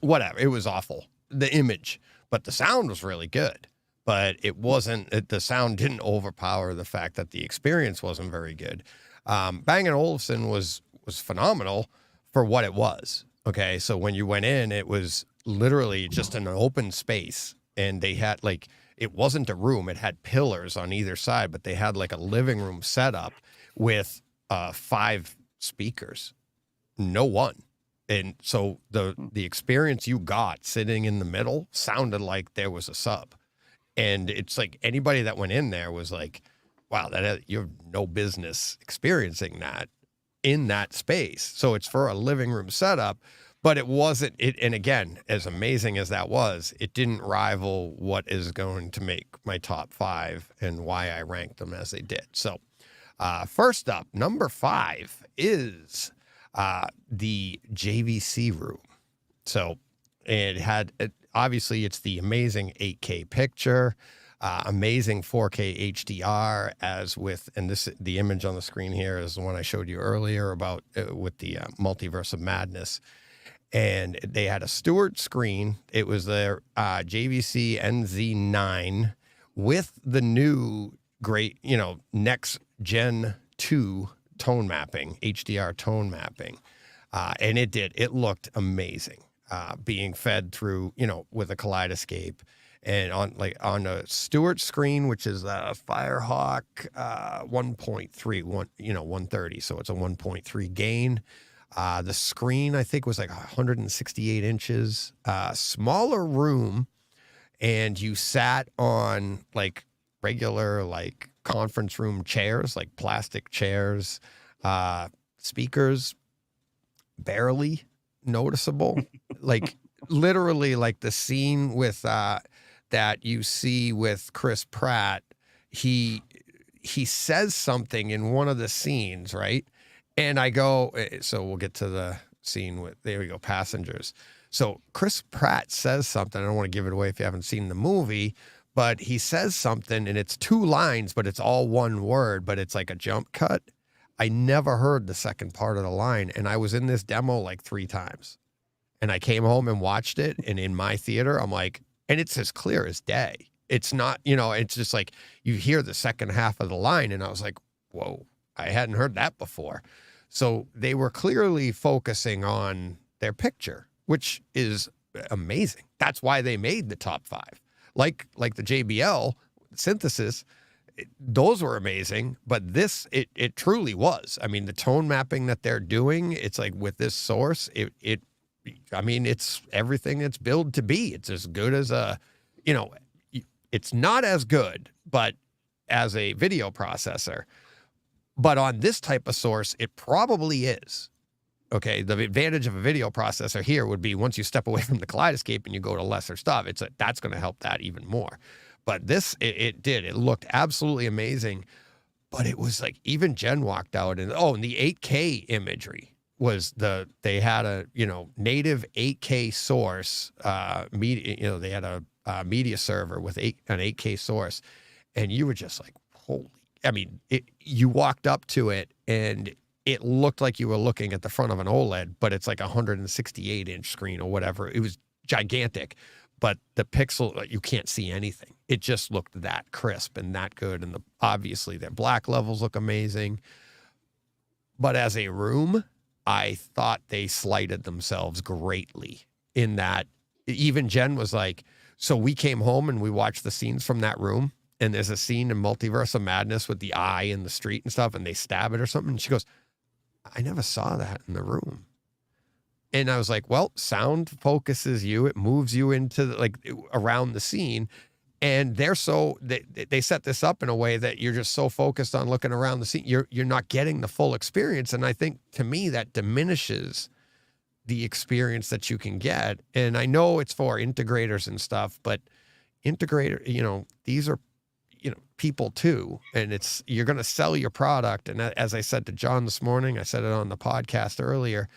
whatever. It was awful, the image, but the sound was really good. But it wasn't, the sound didn't overpower the fact that the experience wasn't very good. Bang & Olufsen was phenomenal for what it was. Okay, so when you went in, it was literally just an open space, and they had it wasn't a room, it had pillars on either side, but they had like a living room setup with 5 speakers, no one. And so the experience you got sitting in the middle sounded like there was a sub. And it's like anybody that went in there was like, wow, you have no business experiencing that in that space. So it's for a living room setup, but it wasn't it. And again, as amazing as that was, it didn't rival what is going to make my top 5 and why I ranked them as they did. So first up, number 5 is the JVC room. So it had, obviously it's the amazing 8K picture. amazing 4K HDR, as with, and the image on the screen here is the one I showed you earlier about with the Multiverse of Madness. And they had a Stewart screen. It was their JVC NZ9 with the new great, next gen 2 tone mapping, HDR tone mapping. And it looked amazing, being fed through, with a kaleidoscope. And on a Stewart screen, which is a Firehawk 1.3, 130. So it's a 1.3 gain. The screen, I think, was like 168 inches, smaller room. And you sat on like regular, like conference room chairs, like plastic chairs, speakers, barely noticeable. Like literally like the scene with, that you see with Chris Pratt, he says something in one of the scenes, right? And I go, so we'll get to the scene with, there we go, Passengers. So Chris Pratt says something. I don't want to give it away if you haven't seen the movie, but he says something and it's 2 lines, but it's all one word, but it's like a jump cut. I never heard the second part of the line. And I was in this demo like 3 times. And I came home and watched it. And in my theater, I'm like, and it's as clear as day. It's not, it's just like you hear the second half of the line. And I was like, whoa, I hadn't heard that before. So they were clearly focusing on their picture, which is amazing. That's why they made the top 5. Like the JBL synthesis, those were amazing. But this, it truly was. I mean, the tone mapping that they're doing, it's like with this source, it's everything it's billed to be. It's as good as it's not as good, but as a video processor. But on this type of source, it probably is. Okay, the advantage of a video processor here would be once you step away from the kaleidoscope and you go to lesser stuff, that's going to help that even more. But this, it looked absolutely amazing. But it was like, even Jen walked out and the 8K imagery was they had a, native 8K source, media, they had a media server with an 8K source. And you were just like, holy, you walked up to it and it looked like you were looking at the front of an OLED, but it's like a 168 inch screen or whatever. It was gigantic, but the pixel, you can't see anything. It just looked that crisp and that good. And obviously their black levels look amazing. But as a room, I thought they slighted themselves greatly in that. Even Jen was like, so we came home and we watched the scenes from that room. And there's a scene in Multiverse of Madness with the eye in the street and stuff, and they stab it or something. And she goes, I never saw that in the room. And I was like, well, sound focuses you. It moves you into around the scene. And they set this up in a way that you're just so focused on looking around the scene. You're not getting the full experience. And I think to me that diminishes the experience that you can get. And I know it's for integrators and stuff, but these are, people too. And you're going to sell your product. And as I said to John this morning, I said it on the podcast earlier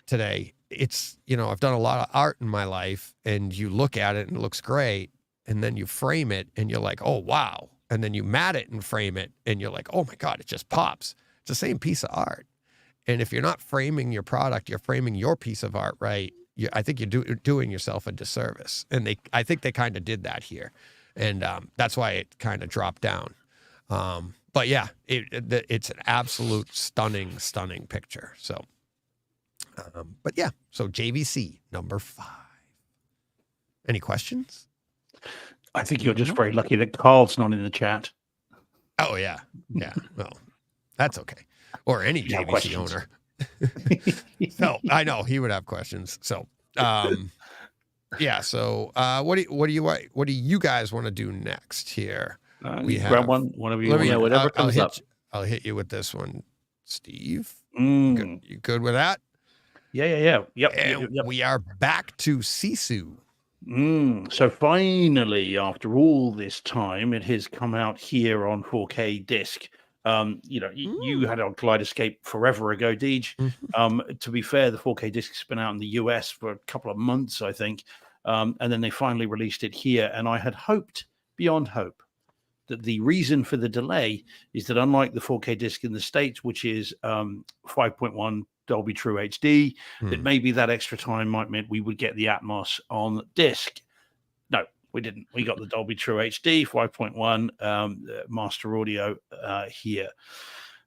today, I've done a lot of art in my life, and you look at it and it looks great. And then you frame it and you're like, oh, wow. And then you mat it and frame it and you're like, oh my God, it just pops. It's the same piece of art. And if you're not framing your product, you're framing your piece of art right. I think you're doing yourself a disservice. And I think they kind of did that here. And that's why it kind of dropped down. But yeah, it's an absolute stunning picture. So, but yeah, so JVC number 5. Any questions? I think you're just very lucky that Carl's not in the chat. Oh yeah. Well, that's okay. Or any JVC owner. So I know he would have questions. So, yeah. So, what do you guys want to do next here? We have grab one of you. Whatever comes up. I'll hit you with this one, Steve. Mm. You good with that? Yeah. Yep. We are back to Sisu. So finally, after all this time, it has come out here on 4K disc. You had on Kaleidoscope forever ago, Deej. Mm-hmm. To be fair, the 4K disc's been out in the US for a couple of months, I think. And then they finally released it here. And I had hoped, beyond hope, that the reason for the delay is that unlike the 4K disc in the States, which is 5.1 Dolby True HD, that maybe that extra time might mean we would get the Atmos on disc. No, we didn't. We got the Dolby True HD 5.1 master audio here.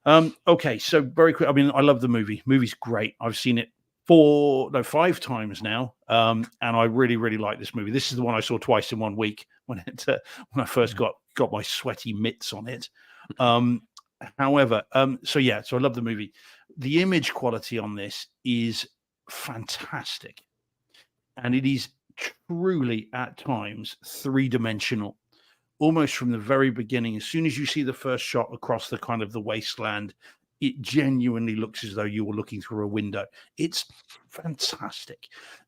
Okay, so very quick. I mean, I love the movie. Movie's great. I've seen it 5 times now, and I really, really like this movie. This is the one I saw twice in 1 week when I first got my sweaty mitts on it. However, so I love the movie. The image quality on this is fantastic, and it is truly at times 3-dimensional, almost from the very beginning. As soon as you see the first shot across the kind of the wasteland, it genuinely looks as though you were looking through a window. It's fantastic.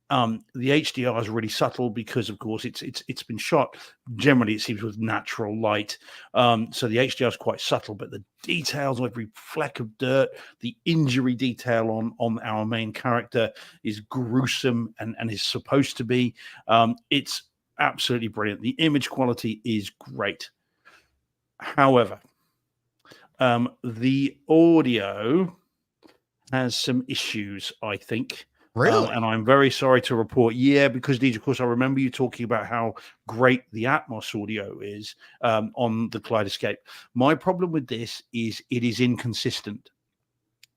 The HDR is really subtle because, of course, it's been shot. Generally, it seems with natural light, so the HDR is quite subtle. But the details, every fleck of dirt, the injury detail on our main character is gruesome and is supposed to be. It's absolutely brilliant. The image quality is great. However, the audio has some issues, I think. Really? And I'm very sorry to report, because DJ, of course, I remember you talking about how great the Atmos audio is on the Kaleidoscape. My problem with this is it is inconsistent.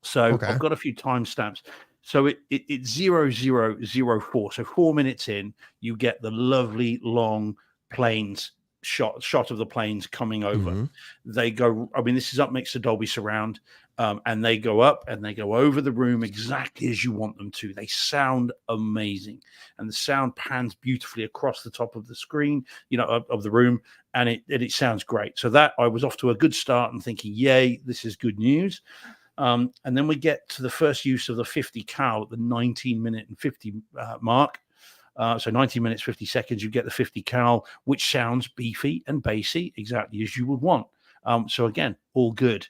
So I've got a few timestamps. So it's 0004. So 4 minutes in, you get the lovely long planes shot of the planes coming over. They go, I mean, this is up next to Dolby Surround, and they go up and they go over the room exactly as you want them to. They sound amazing, and the sound pans beautifully across the top of the screen, of the room, and it sounds great. So that I was off to a good start and thinking, yay, this is good news. And then we get to the first use of the 50 cal at the 19-minute and 50 mark. So 90 minutes, 50 seconds, you get the 50 cal, which sounds beefy and bassy, exactly as you would want. So again, all good.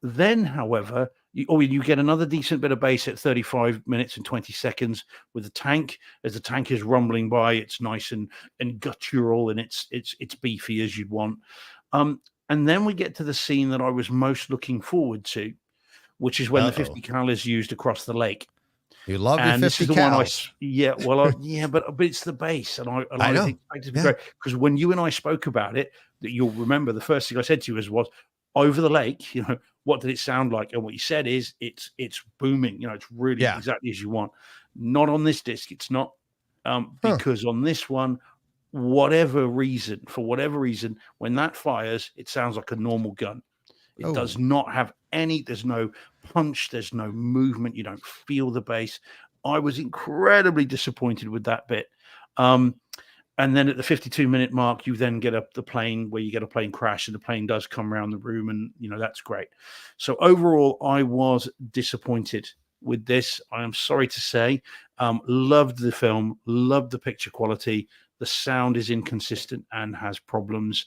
Then, however, you get another decent bit of bass at 35 minutes and 20 seconds with the tank. As the tank is rumbling by, it's nice and guttural, and it's beefy as you'd want. And then we get to the scene that I was most looking forward to, which is when the 50 cal is used across the lake. You love and the 50 this is the cows. But it's the bass, and I know. think it's great, because when you and I spoke about it, that you'll remember the first thing I said to you was over the lake. What did it sound like? And what you said is it's booming. It's really exactly as you want. Not on this disc. It's not, because on this one, for whatever reason, when that fires, it sounds like a normal gun. It does not have there's no punch, there's no movement, you don't feel the bass. I was incredibly disappointed with that bit. And then at the 52-minute mark, you then get the plane where you get a plane crash, and the plane does come around the room, and that's great. So overall, I was disappointed with this. I am sorry to say. Loved the film, loved the picture quality. The sound is inconsistent and has problems.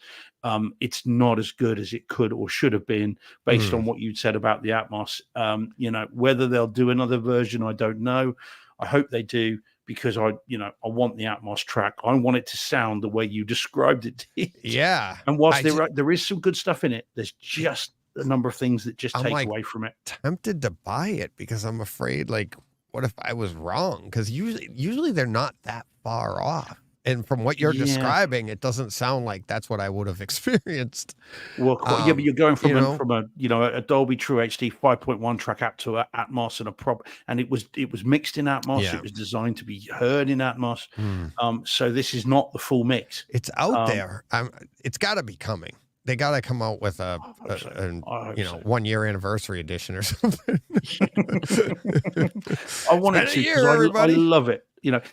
It's not as good as it could or should have been, based on what you'd said about the Atmos. Whether they'll do another version, I don't know. I hope they do, because I want the Atmos track. I want it to sound the way you described it. Yeah. And whilst there is some good stuff in it, there's just a number of things that just take away from it. Tempted to buy it because I'm afraid, what if I was wrong? Because usually they're not that far off. And from what you're describing, it doesn't sound like that's what I would have experienced. Well, but you're going from a Dolby True HD 5.1 track up to a Atmos and it was mixed in Atmos. Yeah. It was designed to be heard in Atmos. So this is not the full mix. It's out there. It's got to be coming. They got to come out with a 1 year anniversary edition or something. I want it to, because I love it.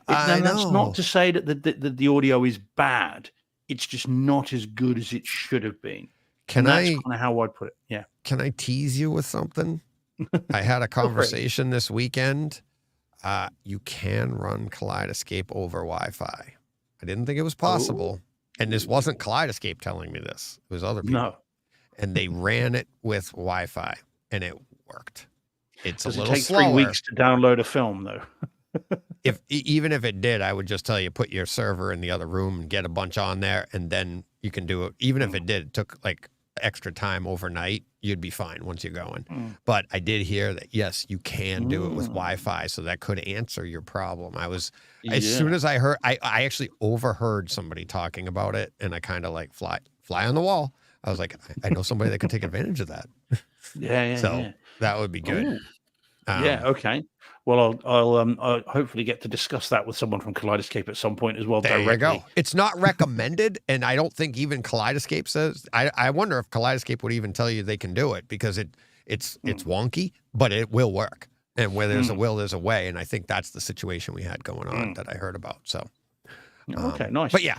That's know. not to say that the audio is bad. It's just not as good as it should have been. That's kind of how I'd put it. Yeah. Can I tease you with something? I had a conversation this weekend. You can run Kaleidoscape over Wi-Fi. I didn't think it was possible. And this wasn't Kaleidoscape telling me this. It was other people. No. And they ran it with Wi-Fi, and it worked. Does it little take slower. 3 weeks to download a film, though? Even if it did, I would just tell you, put your server in the other room and get a bunch on there, and then you can do it. Even if it took like extra time overnight, you'd be fine once you're going. But I did hear that, yes, you can do it with Wi-Fi. So that could answer your problem. As soon as I heard, I actually overheard somebody talking about it, and I kind of like fly on the wall. I was like, I know somebody that could take advantage of that. So that would be good. Okay. Well, I'll hopefully get to discuss that with someone from Kaleidoscape at some point as well. There you go. It's not recommended, and I don't think even Kaleidoscape says. I wonder if Kaleidoscape would even tell you they can do it, because it's wonky, but it will work. And where there's a will, there's a way. And I think that's the situation we had going on that I heard about. So okay, nice. But yeah.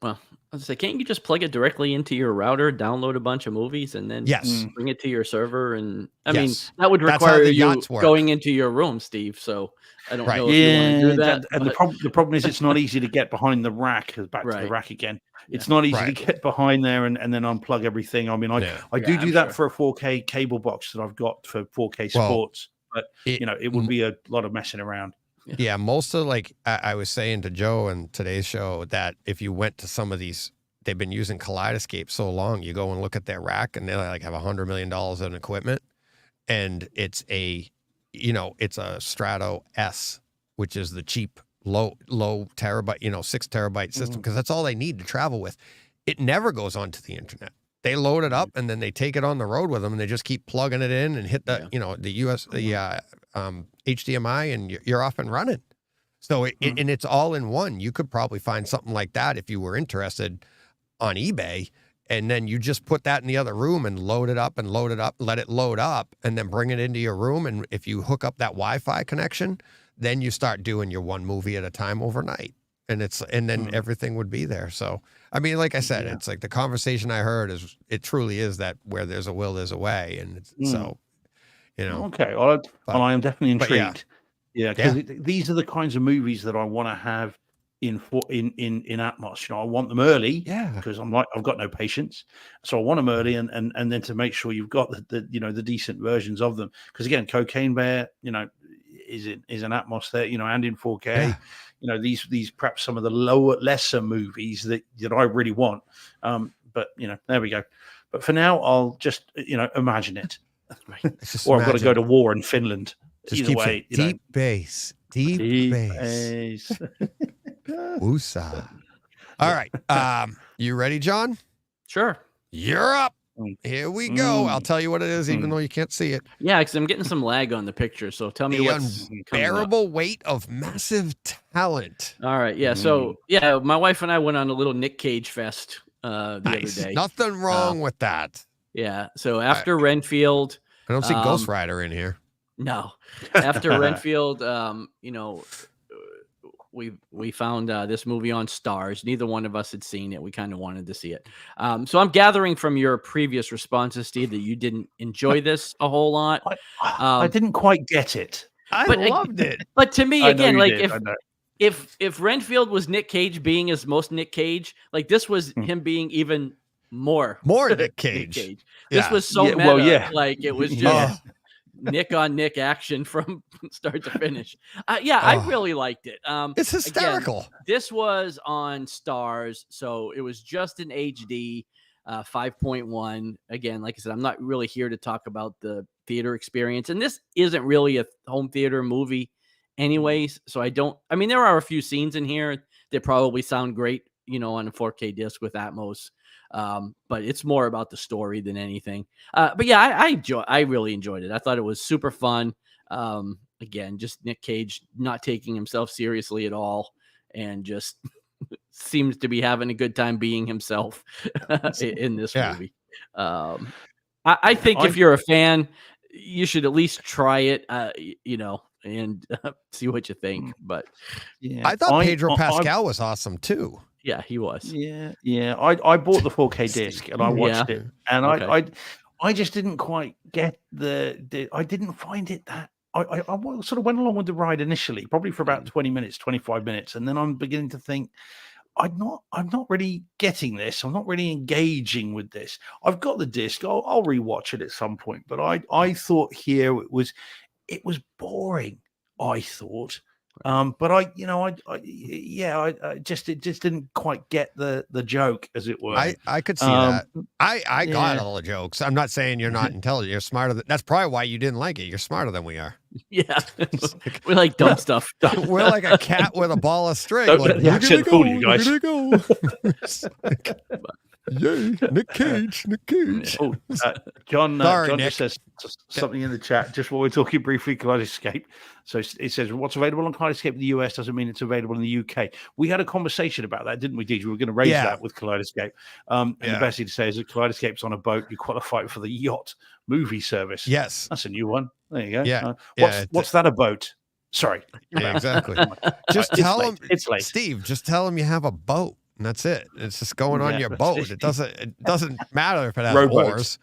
Well, I was say, can't you just plug it directly into your router, download a bunch of movies, and then bring it to your server? And I mean, that would require you going into your room, Steve. So I don't know if you want to do that. And the problem is, it's not easy to get behind the rack. Back to the rack again. It's not easy to get behind there and then unplug everything. I mean, I do that for a 4K cable box that I've got for 4K sports, but it would be a lot of messing around. Yeah, most of, like I was saying to Joe in today's show, that if you went to some of these, they've been using Kaleidoscape so long, you go and look at their rack and they like have $100 million in equipment, and it's a Strato S, which is the cheap low terabyte, 6 terabyte system, because that's all they need to travel with. It never goes onto the internet. They load it up and then they take it on the road with them, and they just keep plugging it in and hit the HDMI, and you're off and running. So and it's all in one. You could probably find something like that if you were interested on eBay, and then you just put that in the other room and load it up, let it load up, and then bring it into your room. And if you hook up that Wi-Fi connection, then you start doing your one movie at a time overnight, and then everything would be there. So I mean, like I said, it's like the conversation I heard it truly is that where there's a will, there's a way, and so. Okay. Well, I am definitely intrigued. Because these are the kinds of movies that I want to have in Atmos. I want them early. Because I've got no patience, so I want them early, and then to make sure you've got the decent versions of them. Because again, Cocaine Bear, is an Atmos there, and in 4K. These perhaps some of the lesser movies that I really want. But there we go. But for now, I'll just imagine it. Or I've got to go to war in Finland. Just Either way, deep bass. Woosah. All right. You ready, John? Sure. You're up. Here we go. I'll tell you what it is, even though you can't see it. Yeah, because I'm getting some lag on the picture. So tell me what's unbearable weight of massive talent. All right. Yeah. So my wife and I went on a little Nick Cage fest the other day. Nothing wrong with that. Yeah. So after Renfield, I don't see Ghost Rider in here. No. After Renfield, we found this movie on Stars. Neither one of us had seen it. We kind of wanted to see it. So I'm gathering from your previous responses, Steve, that you didn't enjoy this a whole lot. I didn't quite get it. I loved it. But to me, again, like if Renfield was Nick Cage being his most Nick Cage, like this was him being even more Nick Cage. Nick Cage. This was so meta. Like it was just Nick on Nick action from start to finish. I really liked it. It's hysterical. Again, this was on Stars, so it was just an HD 5.1. Again, like I said, I'm not really here to talk about the theater experience, and this isn't really a home theater movie anyways. So I mean, there are a few scenes in here that probably sound great, on a 4K disc with Atmos. But it's more about the story than anything. But yeah, I really enjoyed it. I thought it was super fun. Again, just Nick Cage not taking himself seriously at all, and just seems to be having a good time being himself in this movie. I think if you're a fan, you should at least try it, and see what you think. But I thought Pedro Pascal was awesome too. Yeah, he was. Yeah. I bought the 4K disc and I watched it, and I just didn't quite get I didn't find it that. I sort of went along with the ride initially, probably for about 20 minutes, 25 minutes, and then I'm beginning to think I'm not really getting this. I'm not really engaging with this. I've got the disc. I'll rewatch it at some point, but I thought here it was boring. I thought. But I just didn't quite get the joke, as it were. I could see that. I got yeah. all the jokes. I'm not saying you're not intelligent. You're smarter than, that's probably why you didn't like it. You're smarter than we are. Yeah, we like dumb stuff. We're like a cat with a ball of string. Don't Like, let the accent fool you guys. We're gonna go. Yay, Nick Cage. Oh, John Sorry, Nick. just says something in the chat just while we're talking briefly Kaleidoscape. So it says what's available on Kaleidoscape in the US doesn't mean it's available in the UK. We had a conversation about that, didn't we, DJ? We were going to raise that with Kaleidoscape. And the best thing to say is that Kaleidoscape's on a boat. You qualify for the yacht movie service. Yes, that's a new one. There you go. Yeah. What's that about? Sorry. Yeah, exactly. Just tell him. It's late. Steve, just tell him you have a boat. And that's it. It's just going on your boat. It doesn't matter if it has oars.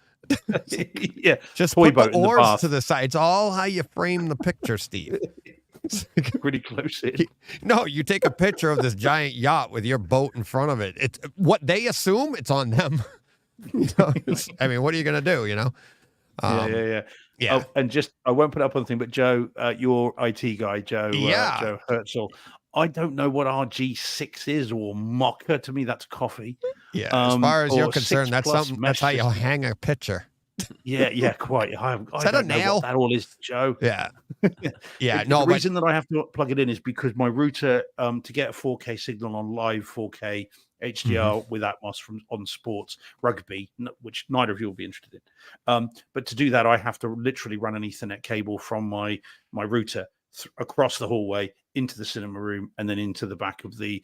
Yeah, just toy put boat the in the oars bath. to the side. It's all how you frame the picture, Steve. Pretty close in. No, you take a picture of this giant yacht with your boat in front of it. It's what they assume. It's on them. I mean, what are you gonna do? Yeah. Yeah. Oh, and just I won't put up on the thing, but Joe, your IT guy, Joe Herzl. I don't know what RG6 is or mocha. To me, that's coffee. Yeah, as far as you're 6 concerned, that's plus something. That's how you system. hang a picture. Yeah, quite. I that don't a know nail? what that all is, Joe. Yeah. Yeah. The reason that I have to plug it in is because my router, to get a 4K signal on live 4K HDR with Atmos on sports rugby, which neither of you will be interested in. But to do that, I have to literally run an Ethernet cable from my router across the hallway into the cinema room and then into the back of the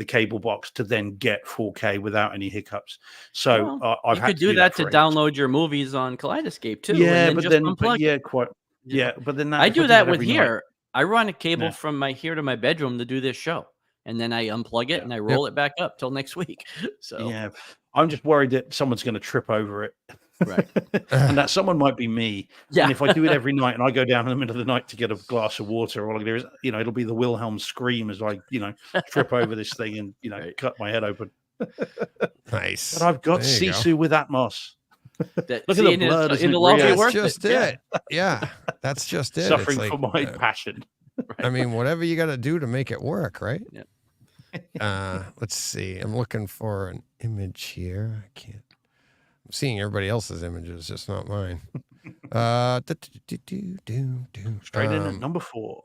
cable box to then get 4K without any hiccups. So I've had to do that to download your movies on Kaleidoscape too. Yeah, and then but then I do that with here. I run a cable from my here to my bedroom to do this show, and then I unplug it and I roll it back up till next week. So yeah, I'm just worried that someone's going to trip over it. Right. And that someone might be me. Yeah. And if I do it every night and I go down in the middle of the night to get a glass of water, all I do is, it'll be the Wilhelm scream as I, trip over this thing and, cut my head open. Nice. But I've got Sisu with Atmos. Look at the blood. That's just it. Yeah. That's just it. Suffering for my passion. I mean, whatever you got to do to make it work, right? Yeah. Let's see. I'm looking for an image here. I can't. I'm seeing everybody else's images, just not mine. Straight in at number 4.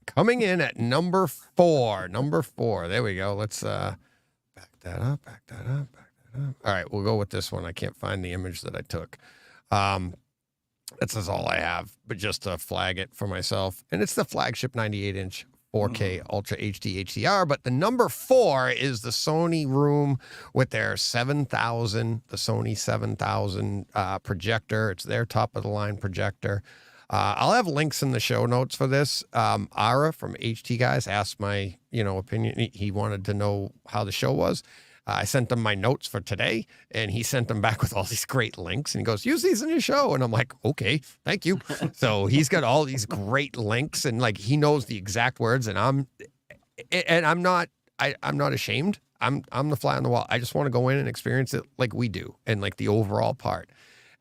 Coming in at number 4. Number 4. There we go. Let's back that up. All right, we'll go with this one. I can't find the image that I took. This is all I have, but just to flag it for myself. And it's the flagship 98-inch 4K Ultra HD HDR. But the number 4 is the Sony room with their 7000, the Sony 7000 projector. It's their top of the line projector. I'll have links in the show notes for this. Ara from HT Guys asked my, opinion. He wanted to know how the show was. I sent him my notes for today, and he sent them back with all these great links. And he goes, use these in your show. And I'm like, okay, thank you. So he's got all these great links, and like he knows the exact words. And I'm not ashamed. I'm the fly on the wall. I just want to go in and experience it like we do, and like the overall part.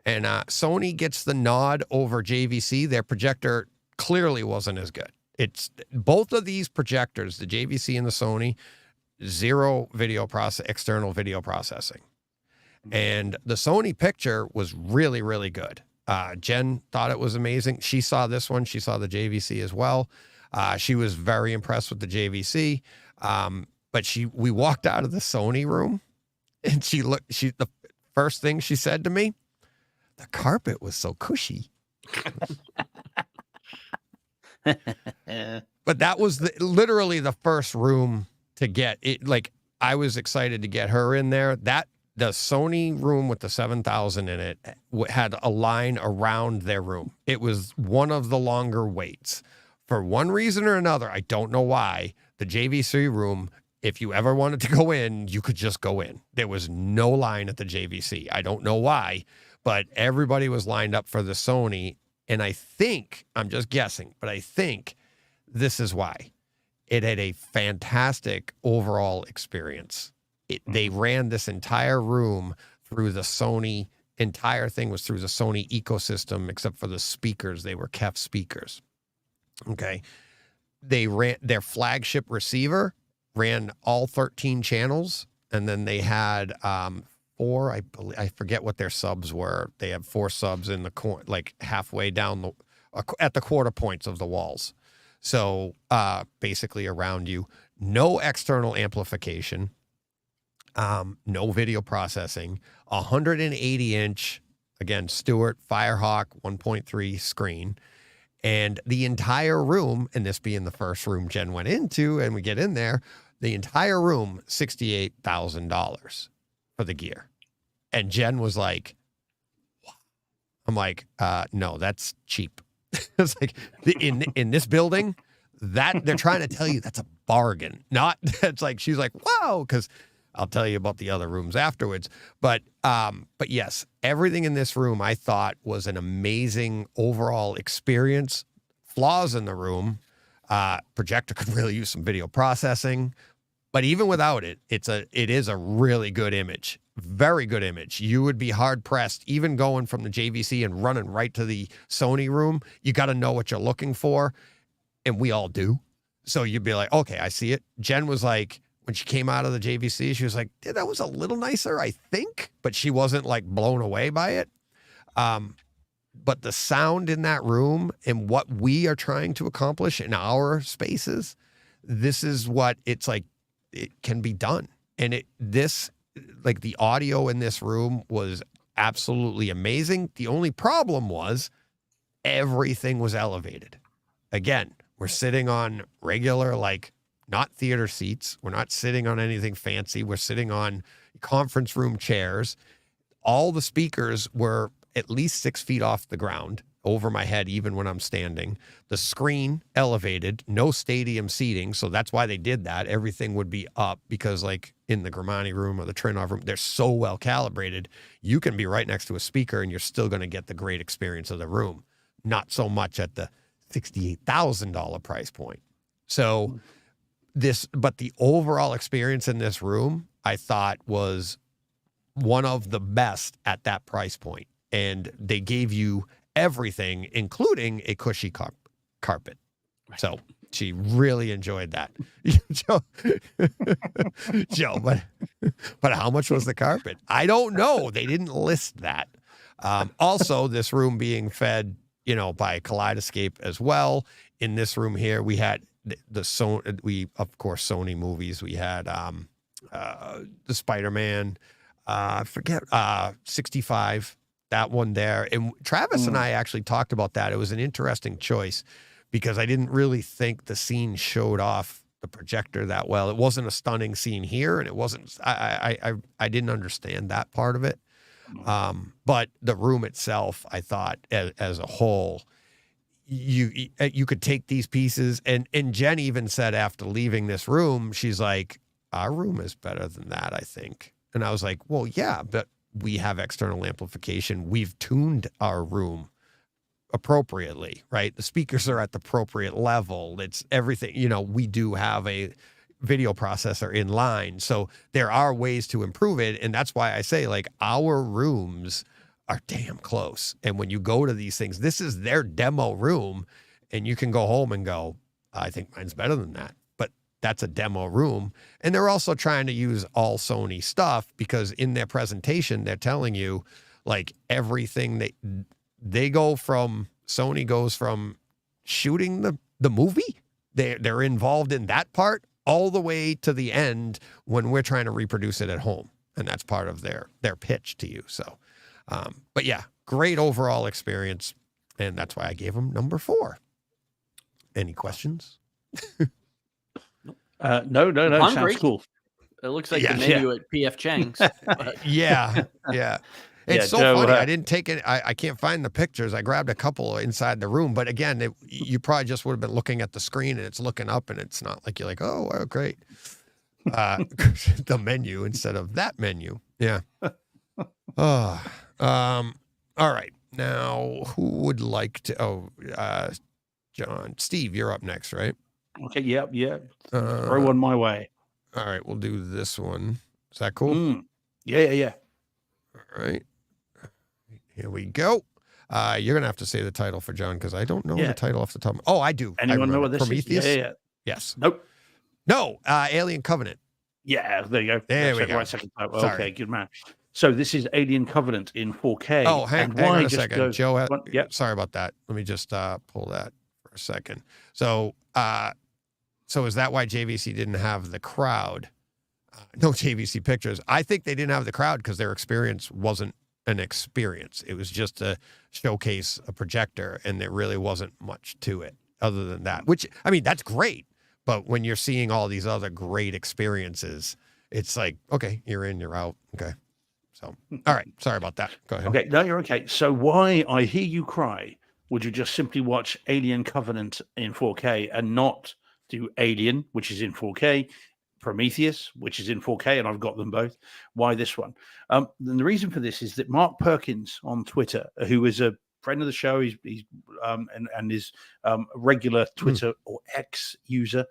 And Sony gets the nod over JVC. Their projector clearly wasn't as good. It's both of these projectors, the JVC and the Sony, zero external video processing. And the Sony picture was really, really good. Jen thought it was amazing. She saw this one. She saw the JVC as well. She was very impressed with the JVC. But we walked out of the Sony room and the first thing she said to me, the carpet was so cushy. But that was literally the first room to get it. Like, I was excited to get her in there. The Sony room with the 7000 in it had a line around their room. It was one of the longer waits. For one reason or another, I don't know why, the JVC room, if you ever wanted to go in, you could just go in. There was no line at the JVC. I don't know why, but everybody was lined up for the Sony. And I think, I'm just guessing, but I think this is why. It had a fantastic overall experience. They ran this entire room through the Sony, entire thing was through the Sony ecosystem, except for the speakers. They were KEF speakers. Okay. they ran their flagship receiver, ran all 13 channels, and then they had 4, I forget what their subs were. They have 4 subs in the like halfway down at the quarter points of the walls. So basically around you, no external amplification, no video processing, 180-inch, again, Stewart Firehawk 1.3 screen. And the entire room, and this being the first room Jen went into, and we get in there, the entire room, $68,000 for the gear. And Jen was like, what? I'm like, no, that's cheap. It's like, in this building, that they're trying to tell you that's a bargain. Not, it's like, she's like, wow, because I'll tell you about the other rooms afterwards. But yes, everything in this room I thought was an amazing overall experience. Flaws in the room, projector could really use some video processing, but even without it, it is a really good image, very good image. You would be hard pressed, even going from the JVC and running right to the Sony room. You got to know what you're looking for, and we all do. So you'd be like, okay, I see it. Jen was like, when she came out of the JVC, she was like, yeah, that was a little nicer, I think, but she wasn't like blown away by it. But the sound in that room and what we are trying to accomplish in our spaces, this is what it's like, it can be done. And like the audio in this room was absolutely amazing. The only problem was everything was elevated. Again, we're sitting on regular, like, not theater seats. We're not sitting on anything fancy. We're sitting on conference room chairs. All the speakers were at least 6 feet off the ground, over my head, even when I'm standing. The screen elevated, no stadium seating. So that's why they did that. Everything would be up because, like, in the Grimani room or the Trinov room, they're so well calibrated. You can be right next to a speaker and you're still going to get the great experience of the room. Not so much at the $68,000 price point. So but the overall experience in this room, I thought, was one of the best at that price point. And they gave you everything, including a cushy carpet. So she really enjoyed that. Joe, but how much was the carpet? I don't know. They didn't list that. Also, this room being fed, by Kaleidoscape as well. In this room here, we had of course, Sony movies. We had the Spider-Man, I forget, 65, that one there. And Travis and I actually talked about that. It was an interesting choice because I didn't really think the scene showed off the projector that well. It wasn't a stunning scene here, and it wasn't, I didn't understand that part of it. But the room itself, I thought, as a whole, you could take these pieces, and Jen even said after leaving this room, she's like, our room is better than that, I think. And I was like, well, yeah, but we have external amplification. We've tuned our room appropriately, right? The speakers are at the appropriate level. It's everything, we do have a video processor in line. So there are ways to improve it. And that's why I say, like, our rooms are damn close. And when you go to these things, this is their demo room, and you can go home and go, I think mine's better than that. But that's a demo room. And they're also trying to use all Sony stuff because in their presentation, they're telling you, like, everything Sony goes from shooting the movie. They're involved in that part all the way to the end when we're trying to reproduce it at home. And that's part of their pitch to you. So, but yeah, great overall experience. And that's why I gave them number 4. Any questions? No. Sounds cool. It looks like the menu at PF Chang's. Yeah. It's so funny. I didn't take it. I can't find the pictures. I grabbed a couple inside the room, but again, you probably just would have been looking at the screen and it's looking up, and it's not like you're like, oh, wow, great. The menu instead of that menu. Yeah. All right. Now, who would like to? John, Steve, you're up next, right? Okay. Yep. Throw one my way. All right. We'll do this one. Is that cool? Yeah. All right. Here we go. You're gonna have to say the title for John because I don't know Yeah. the title off the top. Oh, I do. Anyone know what this Prometheus? is? Yeah. Yes. Nope. No. Alien Covenant. Yeah, there you go. There we go. Right second time. Sorry. Okay, good man. So this is Alien Covenant in 4K. Oh, hang on a second. Goes, Joe, yeah. sorry about that. Let me just pull that for a second. So, is that why JVC didn't have the crowd? No JVC pictures. I think they didn't have the crowd because their experience wasn't an experience. It was just a showcase, a projector, and there really wasn't much to it other than that, which, I mean, that's great. But when you're seeing all these other great experiences, it's like, okay, you're in, you're out. Okay. So, all right. Sorry about that. Go ahead. Okay, no, you're okay. So why I Hear You Cry, would you just simply watch Alien Covenant in 4K and not do Alien, which is in 4K, Prometheus, which is in 4K, and I've got them both? Why this one? And the reason for this is that Mark Perkins on Twitter, who is a friend of the show, he's and is a regular Twitter or X user.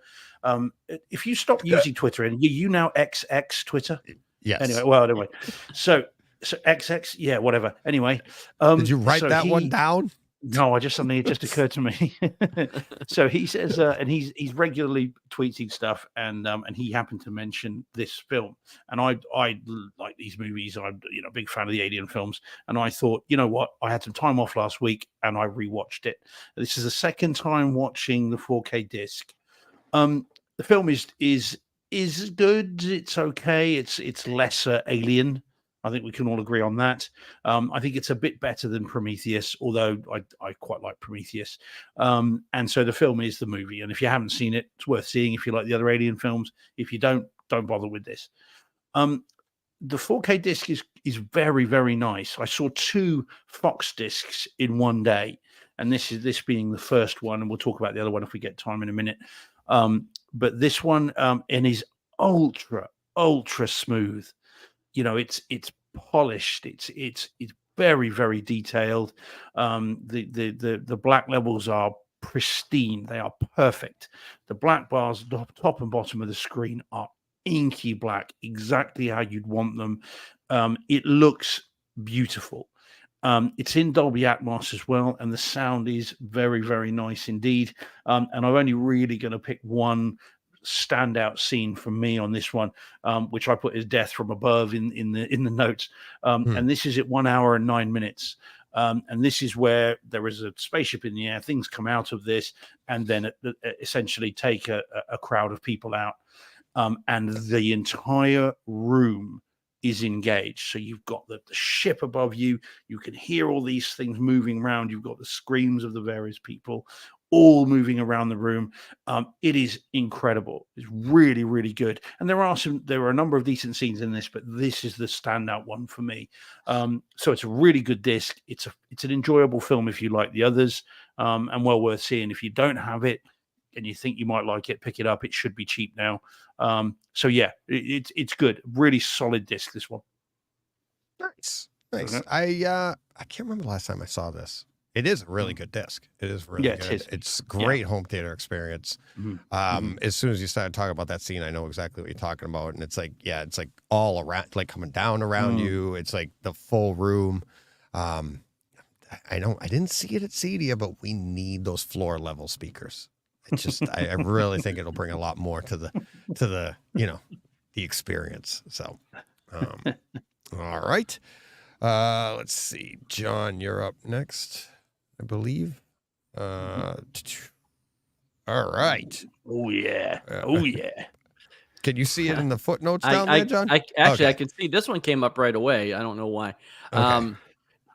If you stop using Twitter and you now XX Twitter. Yes. Anyway, so XX, yeah, whatever. Anyway, did you write that one down? No, it just occurred to me. So he says, and he's regularly tweeting stuff, and he happened to mention this film, and I like these movies. I'm a big fan of the Alien films, and I thought, you know what, I had some time off last week, and I rewatched it. This is the second time watching the 4K disc. The film is good. It's okay. It's lesser Alien. I think we can all agree on that. I think it's a bit better than Prometheus, although I quite like Prometheus. And so the film is the movie. And if you haven't seen it, it's worth seeing if you like the other Alien films. If you don't bother with this. The 4K disc is very, very nice. I saw 2 Fox discs in one day, and this being the first one, and we'll talk about the other one if we get time in a minute. But this one and is ultra smooth. It's polished. It's very, very detailed. The black levels are pristine. They are perfect. The black bars, top and bottom of the screen, are inky black, exactly how you'd want them. It looks beautiful. It's in Dolby Atmos as well, and the sound is very, very nice indeed. And I'm only really going to pick one standout scene from me on this one, which I put as Death from Above in the notes. And this is at 1 hour and 9 minutes. And this is where there is a spaceship in the air. Things come out of this, and then essentially take a crowd of people out. And the entire room is engaged. So you've got the ship above you. You can hear all these things moving around. You've got the screams of the various people all moving around the room. It is incredible. It's really, really good. And there are a number of decent scenes in this, but this is the standout one for me. So it's a really good disc. It's an enjoyable film if you like the others, and well worth seeing. If you don't have it and you think you might like it, pick it up. It should be cheap now. So yeah, it's good. Really solid disc, this one. Nice. I can't remember the last time I saw this. It is a really good disc. It is really good. It's great home theater experience. As soon as you started talking about that scene, I know exactly what you're talking about. And it's like, it's like all around, like coming down around you. It's like the full room. I didn't see it at CEDIA, but we need those floor level speakers. It's just, I really think it'll bring a lot more to the the experience. So, all right. Let's see, John, you're up next, I believe. All right. Oh yeah. Can you see it in the footnotes down there, John? I can see this one came up right away. I don't know why. Okay.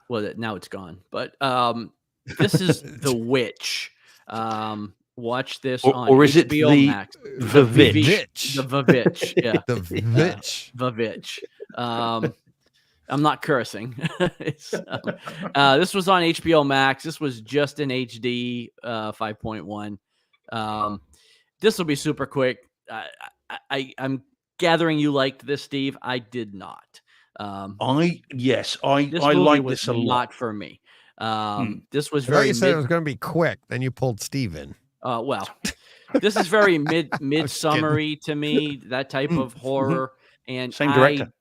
Well, now it's gone. But this is The Witch. Watch this on or is HBO it the Max. The Vitch? The Vavitch, yeah. The Vitch. Vavitch. I'm not cursing. This was on HBO Max. This was just in HD 5.1. This will be super quick. I'm gathering you liked this, Steve. I did not. I like this a lot. Not for me. This was I thought very. you said it was going to be quick. Then you pulled Steve in. Well, this is very midsummery to me. That type of horror, and same director.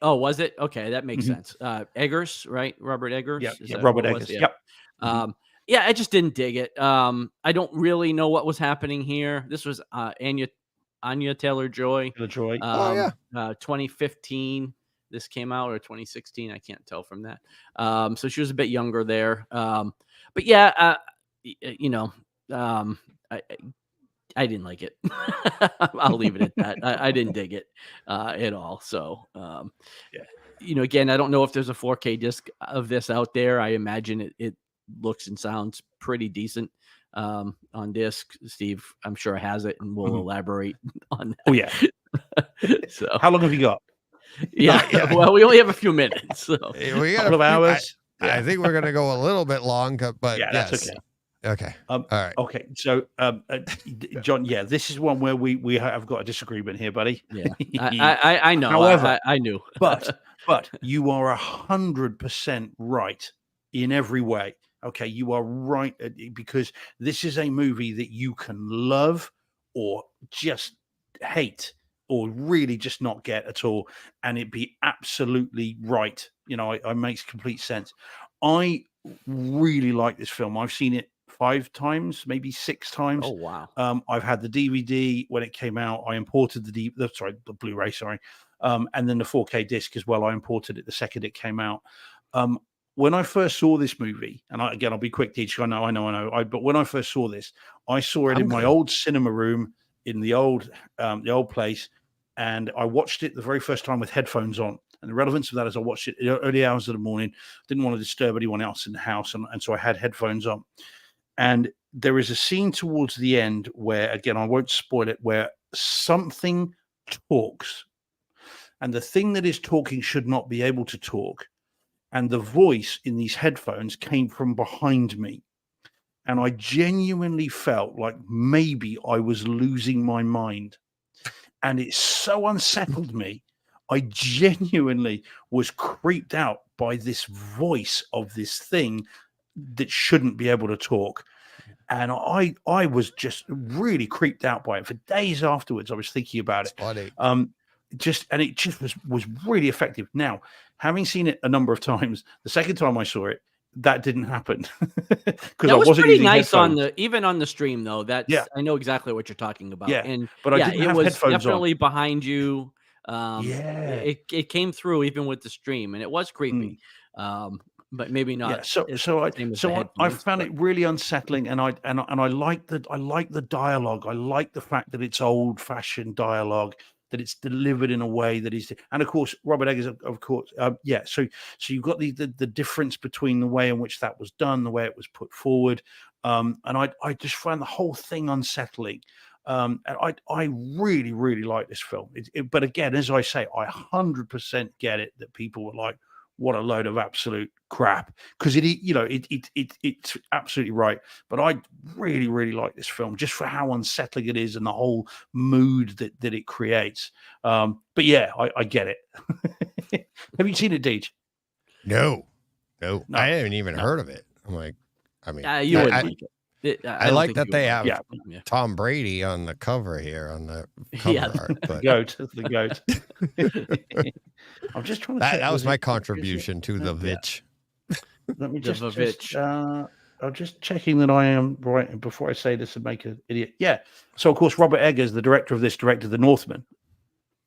Oh, was it? Okay, that makes Mhm. sense. Eggers, right? Robert Eggers. Yeah, Is yeah, that Robert what it was? Eggers. Yeah. Yep. Mhm. Yeah, I just didn't dig it. I don't really know what was happening here. This was Anya Taylor-Joy, The Joy. Oh yeah. 2015. This came out, or 2016. I can't tell from that. So she was a bit younger there. But yeah, you know, I didn't like it. I'll leave it at that. I didn't dig it at all. So, Yeah. you know, again, I don't know if there's a 4K disc of this out there. I imagine it looks and sounds pretty decent on disc. Steve, I'm sure has it, and we'll Mhm. elaborate on Oh yeah. that. So, How long have you got? yeah. Yeah. Well, we only have a few minutes. So, We got Couple of hours. I think we're gonna go a little bit long, but Yeah, that's yes. okay. Okay. All right. Okay. So, John, yeah, this is one where we have got a disagreement here, buddy. yeah, I know. However, I knew. but you are 100% right in every way. Okay, you are right because this is a movie that you can love or just hate or really just not get at all, and it'd be absolutely right. You know, it makes complete sense. I really like this film. I've seen it 5 times, maybe 6 times. Oh wow. I've had the DVD when it came out. I imported the Blu-ray, sorry, and then the 4K disc as well. I imported it the second it came out. When I first saw this movie, and I'll be quick, Teach. I know. But when I first saw this, I saw it I'm in my good. old cinema room in the old place, and I watched it the very first time with headphones on. And the relevance of that is I watched it in the early hours of the morning. Didn't want to disturb anyone else in the house, and so I had headphones on. And there is a scene towards the end where, again, I won't spoil it, where something talks. And the thing that is talking should not be able to talk. And the voice in these headphones came from behind me. And I genuinely felt like maybe I was losing my mind. And it so unsettled me. I genuinely was creeped out by this voice of this thing that shouldn't be able to talk. And I was just really creeped out by it for days afterwards. I was thinking about it. Funny. It just was really effective. Now, having seen it a number of times, the second time I saw it, that didn't happen because That I was wasn't pretty using nice headphones. even on the stream though. Yeah. I know exactly what you're talking about. Yeah, And but I yeah, didn't it have was headphones on. definitely behind you. Yeah. It came through even with the stream, and it was creepy. But maybe not. Yeah, so as so I same as so the I, I headphones, found but- it really unsettling, and I like the dialogue. I like the fact that it's old fashioned dialogue, that it's delivered in a way that is, and of course Robert Eggers, of course, yeah. So you've got the difference between the way in which that was done, the way it was put forward, and I just found the whole thing unsettling. And I really like this film. But again, as I say, I 100% get it that people were like, what a load of absolute crap, because it's absolutely right. But I really like this film just for how unsettling it is and the whole mood that it creates. But yeah, I get it. Have you seen it, Deej? No. No. I haven't even heard of it. I'm like, I mean, you wouldn't I like it. I don't like think that you they would have like it. Yeah. Tom Brady on the cover here on the cover Yeah. art. But The goat. I'm just trying to. check, that was my it- contribution to the Yeah. Vitch. Let me The just Vavitch. I'm just checking that I am right before I say this and make an idiot. Yeah. So of course Robert Eggers, the director of this, directed The Northman.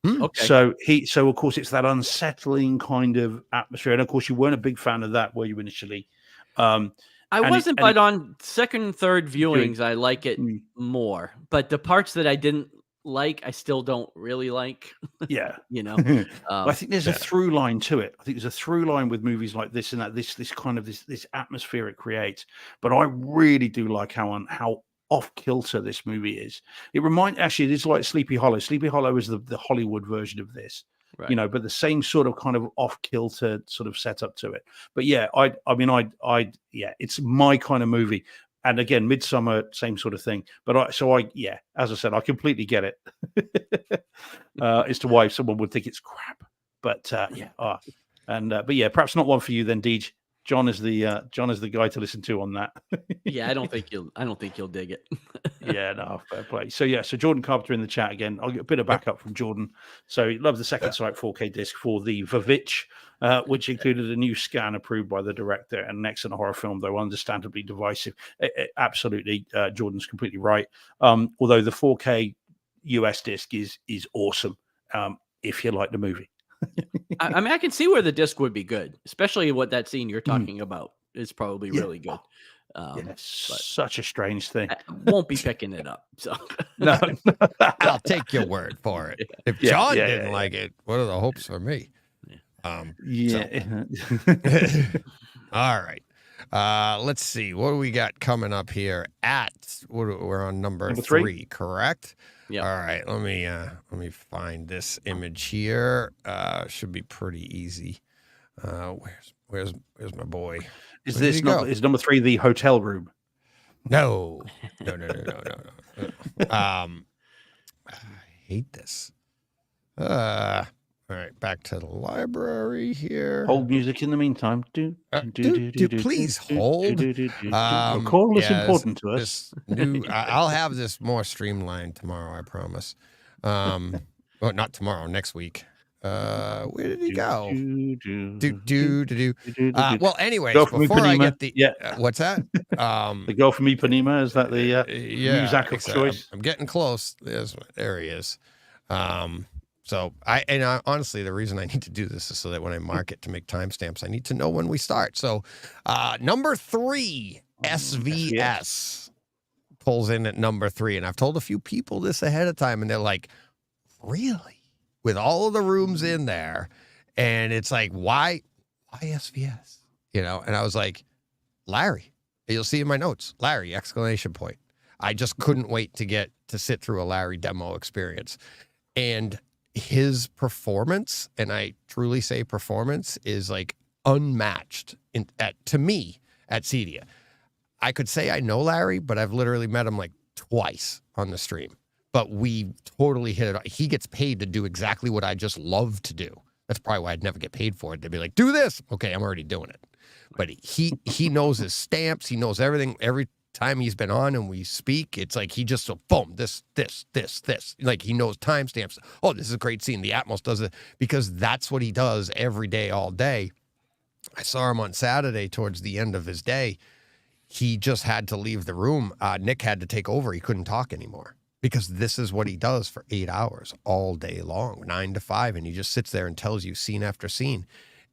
Okay. So of course it's that unsettling kind of atmosphere, and of course you weren't a big fan of that, were you initially? I and wasn't, but on second, third Viewing. viewings, I like it more. But the parts that I didn't like, I still don't really like. Yeah. You know, Well, I think there's a through line to it. I think there's a through line with movies like this, and that this kind of this atmosphere it creates. But I really do like how off kilter this movie is. It is like Sleepy Hollow. Sleepy Hollow is the Hollywood version of this. right. You know, but the same sort of kind of off kilter sort of setup to it. But yeah, I it's my kind of movie. And again, Midsummer, same sort of thing. But as I said, I completely get it as to why someone would think it's crap. But but yeah, perhaps not one for you then, Deej. John is the guy to listen to on that. Yeah, I don't think you'll dig it. Yeah, no, fair play. So Jordan Carpenter in the chat again. I'll get a bit of backup from Jordan. So he loves the second sight 4K disc for the Vavitch, which included a new scan approved by the director and an excellent horror film, though understandably divisive. Absolutely, Jordan's completely right. Although the 4K US disc is awesome if you like the movie. I mean, I can see where the disc would be good, especially what that scene you're talking about is probably really good. Such a strange thing. I won't be picking it up. So No, I'll take your word for it. If John didn't like it, what are the hopes for me? Yeah. All right. Let's see. What do we got coming up here? We're on number three, correct? Yeah. All right. Let me find this image here. Should be pretty easy. Where's my boy? Is number 3 the hotel room? No. I hate this. All right, back to the library here. Hold music in the meantime. Please hold. The call is important to us. I'll have this more streamlined tomorrow, I promise. Well, not tomorrow, next week. Where did he go? Well, anyways, before I get the what's that? The Girl from Ipanema, is that the Muzak of choice? I'm getting close. There he is. So honestly, the reason I need to do this is so that when I mark it to make timestamps, I need to know when we start. So, number 3, SVS pulls in at number 3, and I've told a few people this ahead of time, and they're like, "Really?" With all of the rooms in there, and it's like, why SVS? And I was like, Larry. You'll see in my notes, Larry! ! I just couldn't wait to sit through a Larry demo experience, and his performance, and I truly say performance, is like unmatched to me at CEDIA. I could say I know Larry, but I've literally met him like twice on the stream. But we totally hit it. He gets paid to do exactly what I just love to do. That's probably why I'd never get paid for it. They'd be like, do this. Okay, I'm already doing it. But he knows his stamps. He knows everything. Every time he's been on and we speak, it's like he just boom, this. Like he knows timestamps. Oh, this is a great scene. The Atmos does it because that's what he does every day, all day. I saw him on Saturday towards the end of his day. He just had to leave the room. Nick had to take over. He couldn't talk anymore. Because this is what he does for 8 hours all day long, 9 to 5. And he just sits there and tells you scene after scene.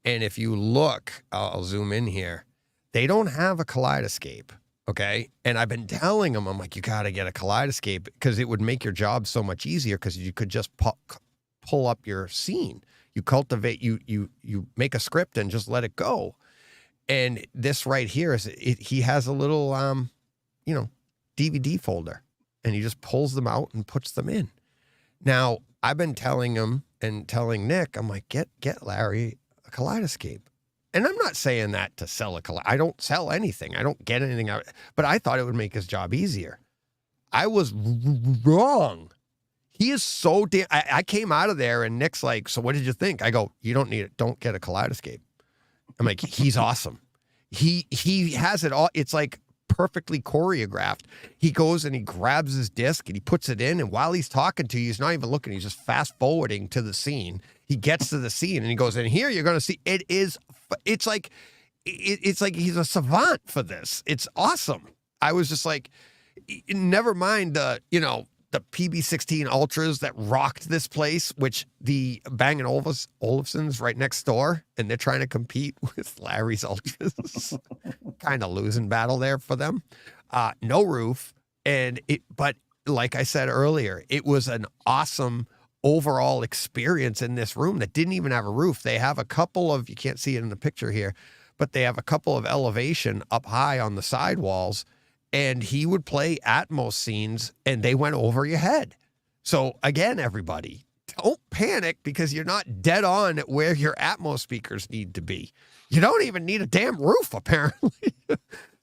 And if you look, I'll zoom in here. They don't have a kaleidoscope, okay? And I've been telling them, I'm like, you got to get a kaleidoscope because it would make your job so much easier because you could just pull up your scene. You cultivate, you make a script and just let it go. And this right here he has a little, DVD folder. And he just pulls them out and puts them in. Now, I've been telling him and telling Nick, I'm like, get Larry a kaleidoscope. And I'm not saying that to sell a kaleidoscope. I don't sell anything. I don't get anything out. But I thought it would make his job easier. I was wrong. He is so damn... I came out of there and Nick's like, so what did you think? I go, you don't need it. Don't get a kaleidoscope. I'm like, he's awesome. He has it all. It's like perfectly choreographed. He goes and he grabs his disc and he puts it in, and while he's talking to you, he's not even looking, he's just fast forwarding to the scene. He gets to the scene and he goes, and here you're going to see it's like he's a savant for this. It's awesome. I was just like, never mind the PB16 Ultras that rocked this place, which the Bang & Olufsen's right next door, and they're trying to compete with Larry's Ultras. Kind of losing battle there for them. No roof. But like I said earlier, it was an awesome overall experience in this room that didn't even have a roof. They have a couple of, you can't see it in the picture here, but they have a couple of elevation up high on the side walls. And he would play Atmos scenes and they went over your head. So again, everybody, don't panic because you're not dead on at where your Atmos speakers need to be. You don't even need a damn roof, apparently.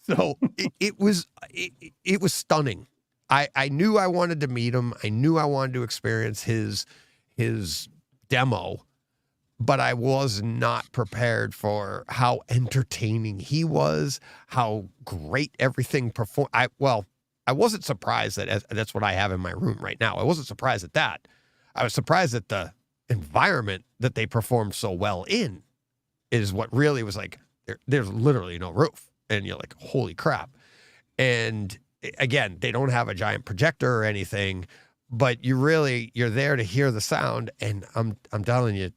So it was stunning. I knew I wanted to meet him. I knew I wanted to experience his demo. but I was not prepared for how entertaining he was, how great everything performed. I wasn't surprised that that's what I have in my room right now. I wasn't surprised at that. I was surprised at the environment that they performed so well in is what really was like, there's literally no roof. And you're like, holy crap. And again, they don't have a giant projector or anything, but you're there to hear the sound. And I'm telling you,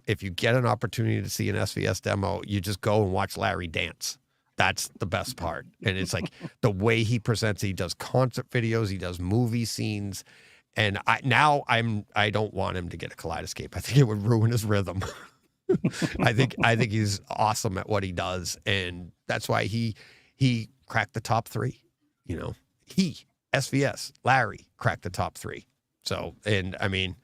if you get an opportunity to see an SVS demo, you just go and watch Larry dance. That's the best part. And it's like the way he presents, he does concert videos, he does movie scenes. And I don't want him to get a Kaleidoscape. I think it would ruin his rhythm. I think he's awesome at what he does. And that's why he cracked the top 3, SVS, Larry cracked the top 3. So, and I mean,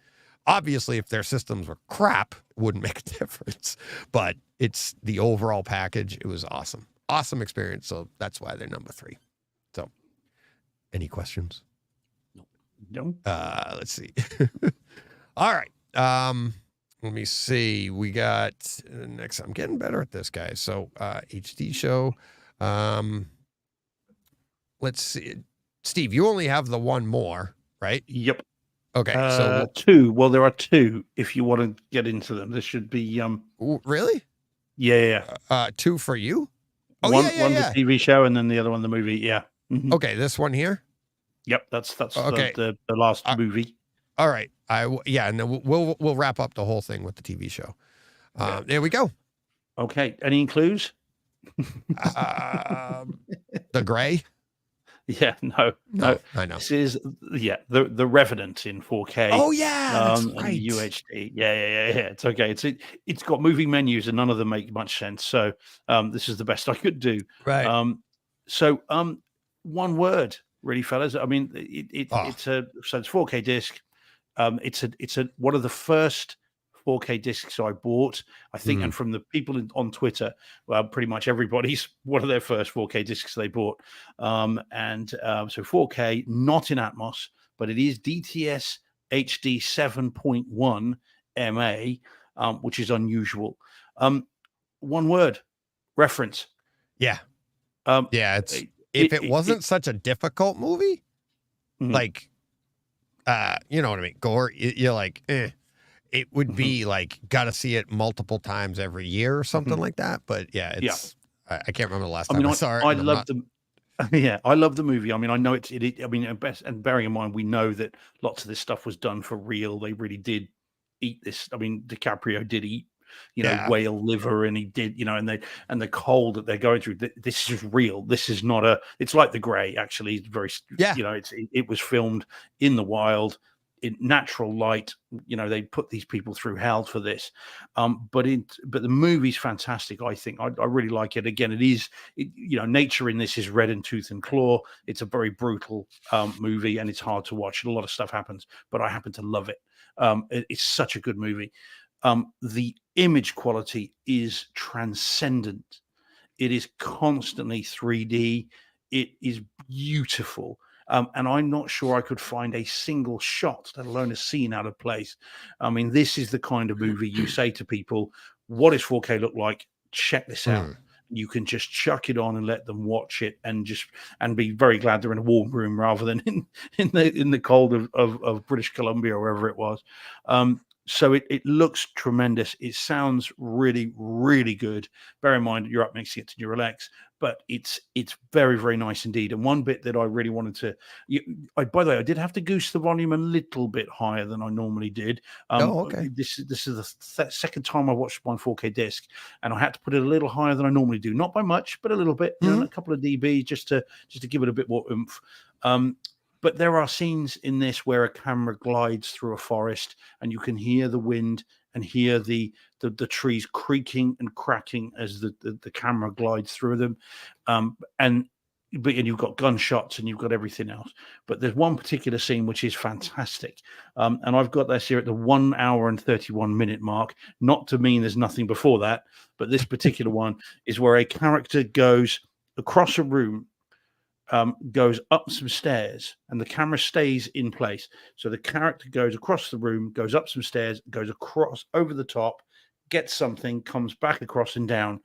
obviously if their systems were crap, it wouldn't make a difference, but it's the overall package. It was awesome. Awesome experience. So that's why they're number 3. So any questions? No. Let's see. All right. Let me see. We got next. I'm getting better at this, guys. So HD show. Let's see. Steve, you only have the one more, right? Yep. Okay. So 2. Well, there are 2 if you want to get into them. There should be really? Yeah. 2 for you? Oh, one's yeah. a TV show and then the other one the movie. Yeah. Mm-hmm. Okay, this one here? Yep, that's okay. the last movie. All right. And then we'll wrap up the whole thing with the TV show. There we go. Okay. Any clues? The Gray? Yeah, no. I know. This is the Revenant in 4K. Oh yeah, that's right. UHD. Yeah. It's okay. It's got moving menus and none of them make much sense. So this is the best I could do. Right. So one word, really, fellas. I mean, it's 4K disc. It's one of the first 4K discs I bought, I think, and from the people on Twitter, pretty much everybody's one of their first 4K discs they bought. So 4K, not in Atmos, but it is DTS HD 7.1 MA, which is unusual. One word, reference. Yeah. It's if it wasn't such a difficult movie, like, you know what I mean? Gore, you're like, it would be like, got to see it multiple times every year or something like that. But I can't remember the last time I saw it. I love them. Yeah, I love the movie. I mean, I know it. I mean, and bearing in mind, we know that lots of this stuff was done for real. They really did eat this. I mean, DiCaprio did eat, whale liver, and he did, and the cold that they're going through. This is real. This is not it's like The Grey. Actually, it's very, it was filmed in the wild, in natural light. They put these people through hell for this. But the movie's fantastic. I think I really like it. Again, nature in this is red in tooth and claw. It's a very brutal movie, and it's hard to watch. A lot of stuff happens, but I happen to love it. It's such a good movie. The image quality is transcendent. It is constantly 3D. It is beautiful. And I'm not sure I could find a single shot, let alone a scene, out of place. I mean, this is the kind of movie you say to people, what does 4K look like? Check this out. You can just chuck it on and let them watch it and be very glad they're in a warm room rather than in the cold of British Columbia or wherever it was. So it looks tremendous. It sounds really, really good. Bear in mind, you're up next to Neural X, but it's very, very nice indeed. And one bit that I really wanted to, by the way, I did have to goose the volume a little bit higher than I normally did. Okay. This is the second time I watched my 4K disc, and I had to put it a little higher than I normally do. Not by much, but a little bit, a couple of dB just to give it a bit more oomph. But there are scenes in this where a camera glides through a forest, and you can hear the wind and hear the trees creaking and cracking as the camera glides through them. And you've got gunshots and you've got everything else. But there's one particular scene which is fantastic. And I've got this here at the 1 hour and 31 minute mark, not to mean there's nothing before that, but this particular one is where a character goes across a room, goes up some stairs, and the camera stays in place. So the character goes across the room, goes up some stairs, goes across over the top, gets something, comes back across and down,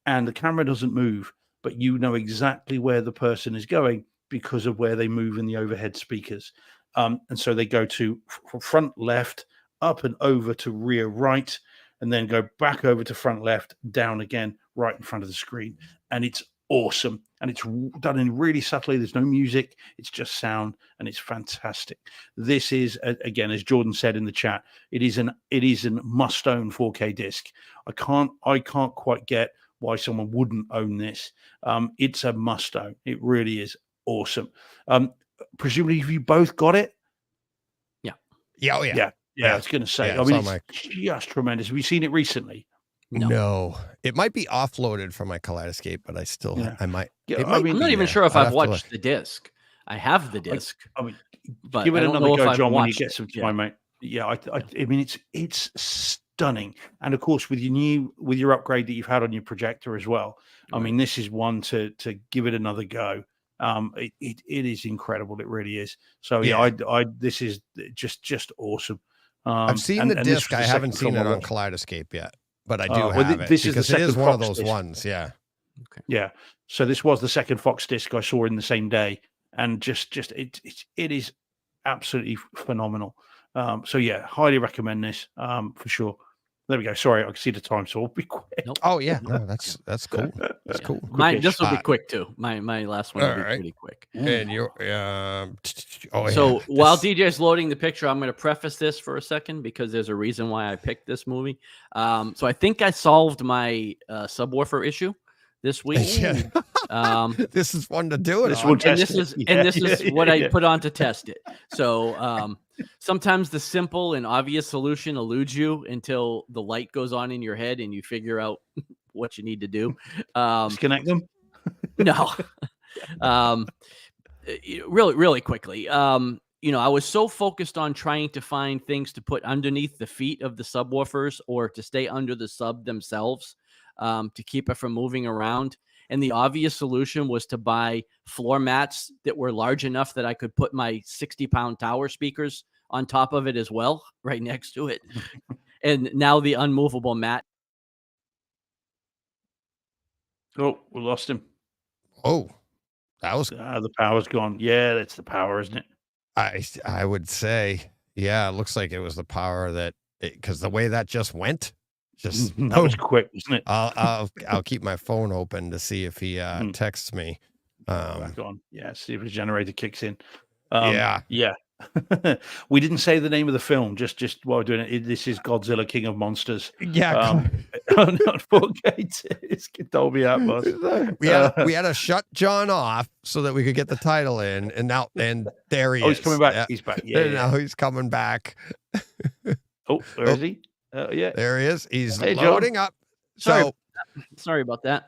and the camera doesn't move, but you know exactly where the person is going because of where they move in the overhead speakers. And so they go to front left, up and over to rear right, and then go back over to front left, down again, right in front of the screen. And it's awesome. And it's done in really subtly. There's no music. It's just sound, and it's fantastic. This is, again, as Jordan said in the chat, it is an must-own 4K disc. I can't quite get why someone wouldn't own this. It's a must-own. It really is awesome. Presumably, have you both got it? Yeah, oh yeah. I was going to say. Yeah, I mean, it's just tremendous. Have you seen it recently? No, it might be offloaded from my Kaleidoscape, but I still, I might. Yeah, I'm not even sure if I've watched the disc. I have the disc. I mean, but give it I don't another know if go, I've John, when you watched get it. some time, mate. Yeah, I mean, it's stunning, and of course, with your upgrade that you've had on your projector as well. I mean, this is one to give it another go. It is incredible. It really is. So I this is just awesome. I've seen the disc. I haven't seen it on Kaleidoscape yet, but I do have it. This is the second one of Fox those disc. ones. Yeah. Okay. Yeah. So this was the second Fox disc I saw in the same day, and just it is absolutely phenomenal. So yeah, highly recommend this for sure. There we go. Sorry, I can see the time, so I'll be quick. Nope. Oh yeah, no, that's cool. That's cool. This will be quick too. My last one will be pretty quick. And you're So while DJ's loading the picture, I'm going to preface this for a second because there's a reason why I picked this movie. So I think I solved my subwoofer issue this week. This is fun to do it. This is what I put on to test it. So sometimes the simple and obvious solution eludes you until the light goes on in your head and you figure out what you need to do. Disconnect them. No. Really quickly. I was so focused on trying to find things to put underneath the feet of the subwoofers or to stay under the sub themselves to keep it from moving around. And the obvious solution was to buy floor mats that were large enough that I could put my 60-pound tower speakers on top of it as well, right next to it. And now the unmovable mat. Oh, we lost him. Oh, that was the power's gone. Yeah, that's the power, isn't it? I would say, yeah, it looks like it was the power because the way that just went. That was quick, wasn't it? I'll keep my phone open to see if he texts me. Back on. Yeah, see if his generator kicks in. Yeah. We didn't say the name of the film just while we're doing it. This is Godzilla King of Monsters. Yeah. On 4K. It's Dolby Atmos. We had to shut John off so that we could get the title in, and there he is. He's coming back. Yeah. He's back. Yeah. Now he's coming back. Oh, where is he? Yeah, there he is. He's hey, loading up. Sorry about that.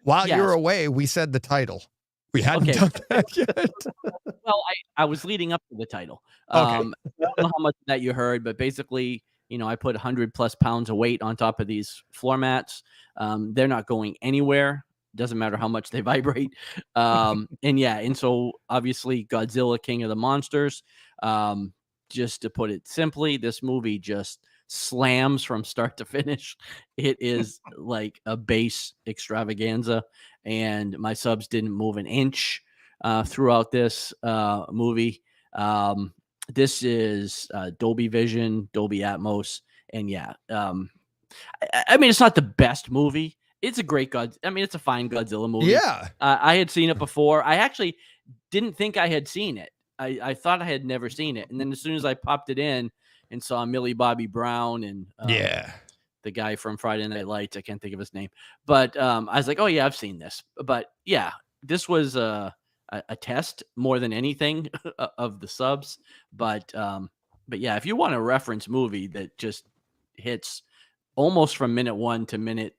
While you were away, we said the title. We hadn't done that yet. Well, I was leading up to the title. Okay. I don't know how much that you heard, but basically, I put 100+ pounds of weight on top of these floor mats. They're not going anywhere. Doesn't matter how much they vibrate. And so obviously Godzilla, King of the Monsters. Just to put it simply, this movie just slams from start to finish. It is like a bass extravaganza, and my subs didn't move an inch throughout this movie. This is Dolby Vision, Dolby Atmos, and I mean, it's not the best movie. It's a great it's a fine Godzilla movie. Yeah. I had seen it before. I actually didn't think I had seen it. I thought I had never seen it, and then as soon as I popped it in and saw Millie Bobby Brown and the guy from Friday Night Lights, I can't think of his name, but I was like, oh yeah, I've seen this. But yeah, this was a test more than anything of the subs. But yeah, if you want a reference movie that just hits almost from minute 1 to minute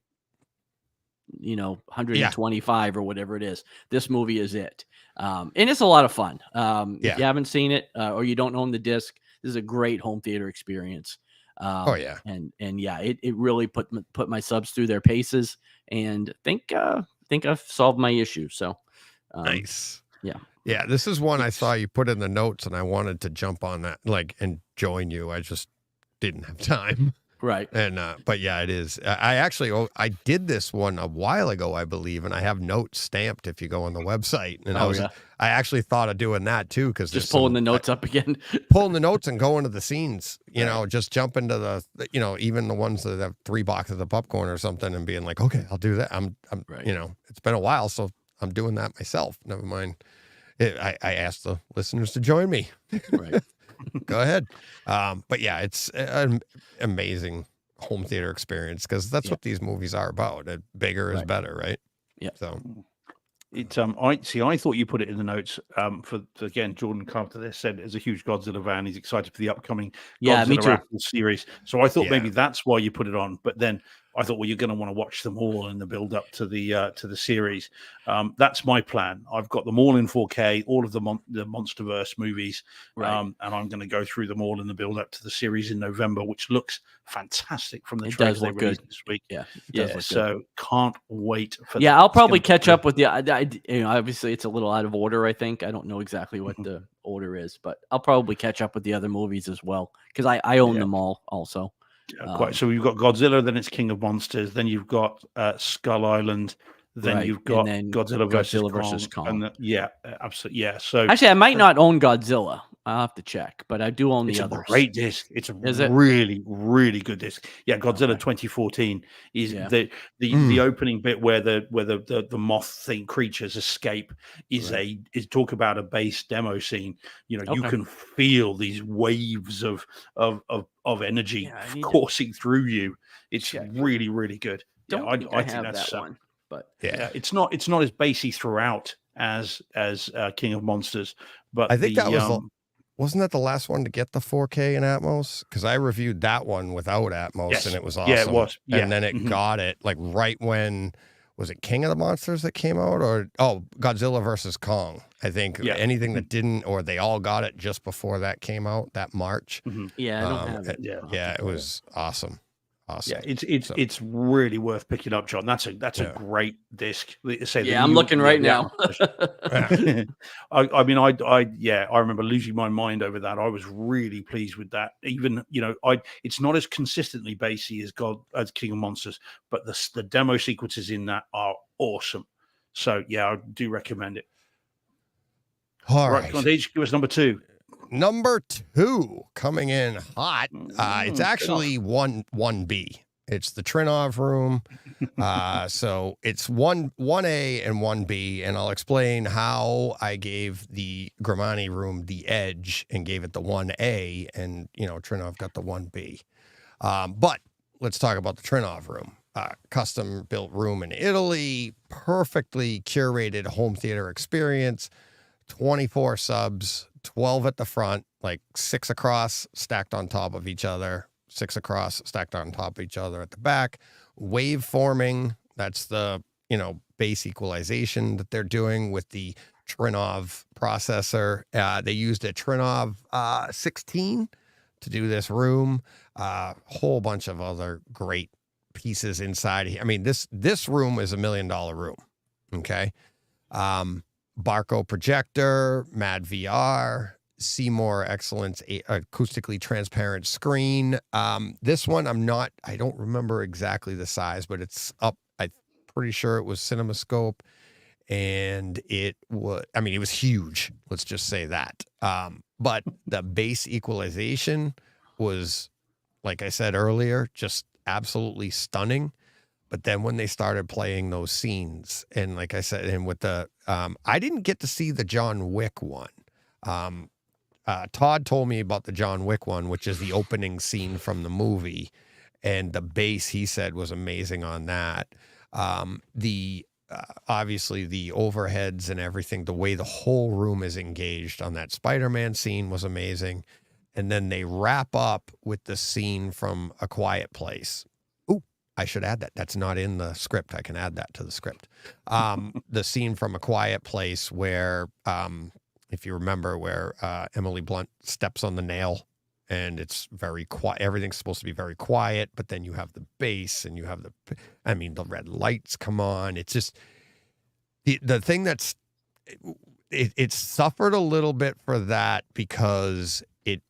125 or whatever it is, this movie is it. And it's a lot of fun. If you haven't seen it or you don't own the disc, this is a great home theater experience. And it really put my subs through their paces, and think I've solved my issue. So nice. Yeah. This is one I saw you put in the notes, and I wanted to jump on that and join you. I just didn't have time. Right. And but yeah, it is. I actually I did this one a while ago, I believe, and I have notes stamped if you go on the website. And I actually thought of doing that too, because just pulling the notes up again. Pulling the notes and going to the scenes, you know, just jump into the, you know, even the ones that have 3 boxes of popcorn or something, and being like, okay, I'll do that. I'm Right. you know, it's been a while, so I'm doing that myself. Never mind. I asked the listeners to join me. Right. Go ahead. But yeah, it's an amazing home theater experience, because that's what these movies are about. Bigger is better, right? Yeah. So It's I thought you put it in the notes. For again, Jordan Carter there said as a huge Godzilla fan, he's excited for the upcoming Yeah, me Godzilla too. Apple series. So I thought Yeah. maybe that's why you put it on. But then I thought, well, you're going to want to watch them all in the build up to the series. That's my plan. I've got them all in 4K, all of the MonsterVerse movies, Right. and I'm going to go through them all in the build up to the series in November, which looks fantastic from the It trailers does they look released good. this week. Yeah. It Yeah, does look good. so can't wait for Yeah, that. I'll It's probably gonna catch be- up with you. You know, obviously it's a little out of order, I think. I don't know exactly what the order is, but I'll probably catch up with the other movies as well, because I own them all also. Quite. So you've got Godzilla, then it's King of Monsters, then you've got Skull Island, then Right, you've and got then Godzilla versus Kong, Kong. and absolutely, yeah. So Actually, I might not own Godzilla. I'll have to check, but I do own it's the a others. great disc. It's a Is it? really, really good disc. Yeah, Godzilla Okay. 2014 is Yeah. the opening bit where the moth thing creatures escape is Right. is talk about a base demo scene. You know, you Okay. can feel these waves of energy Yeah, I need to coursing through you. It's check. really, really good. Don't Yeah, think I I think have that's that one, but yeah, it's not as bassy throughout as King of Monsters, but I think that was wasn't that the last one to get the 4K in Atmos? Because I reviewed that one without Atmos, Yes. and it was awesome. Yeah, it was. Yeah. And then it got it like right when, was it King of the Monsters that came out, or Godzilla versus Kong? I think anything that didn't, or they all got it just before that came out that March. yeah, I don't have it. Yeah. It was awesome. Yeah, it's really worth picking up, John. That's a great disc. I'm looking right now. I mean, I remember losing my mind over that. I was really pleased with that. Even it's not as consistently bassy as King of Monsters, but the demo sequences in that are awesome. So yeah, I do recommend it. All Right, right. come on, Dave, give us number 2. Number 2 coming in hot. It's actually 1B. It's the Trinov room. So it's 1A and 1B, and I'll explain how I gave the Grimani room the edge and gave it the 1A, and Trinov got the 1B. But let's talk about the Trinov room. Custom built room in Italy, perfectly curated home theater experience, 24 subs, 12 at the front, like 6 across, stacked on top of each other, 6 across, stacked on top of each other at the back. Wave forming, that's the, base equalization that they're doing with the Trinov processor. They used a Trinov 16 to do this room. Whole bunch of other great pieces inside here. I mean, this room is $1 million room. Okay. Barco projector, Mad VR, Seymour Excellence acoustically transparent screen. This one I don't remember exactly the size, but it's up. I'm pretty sure it was CinemaScope, and it was huge. Let's just say that. But the bass equalization was, like I said earlier, just absolutely stunning. But then when they started playing those scenes, and like I said, and with the, I didn't get to see the John Wick one. Todd told me about the John Wick one, which is the opening scene from the movie, and the bass, he said, was amazing on that. Obviously the overheads and everything, the way the whole room is engaged on that Spider-Man scene was amazing. And then they wrap up with the scene from A Quiet Place. I should add that. That's not in the script. I can add that to the script. The scene from A Quiet Place where, if you remember, where Emily Blunt steps on the nail and it's very quiet. Everything's supposed to be very quiet, but then you have the bass and you have the red lights come on. It's just the thing that's, it suffered a little bit for that because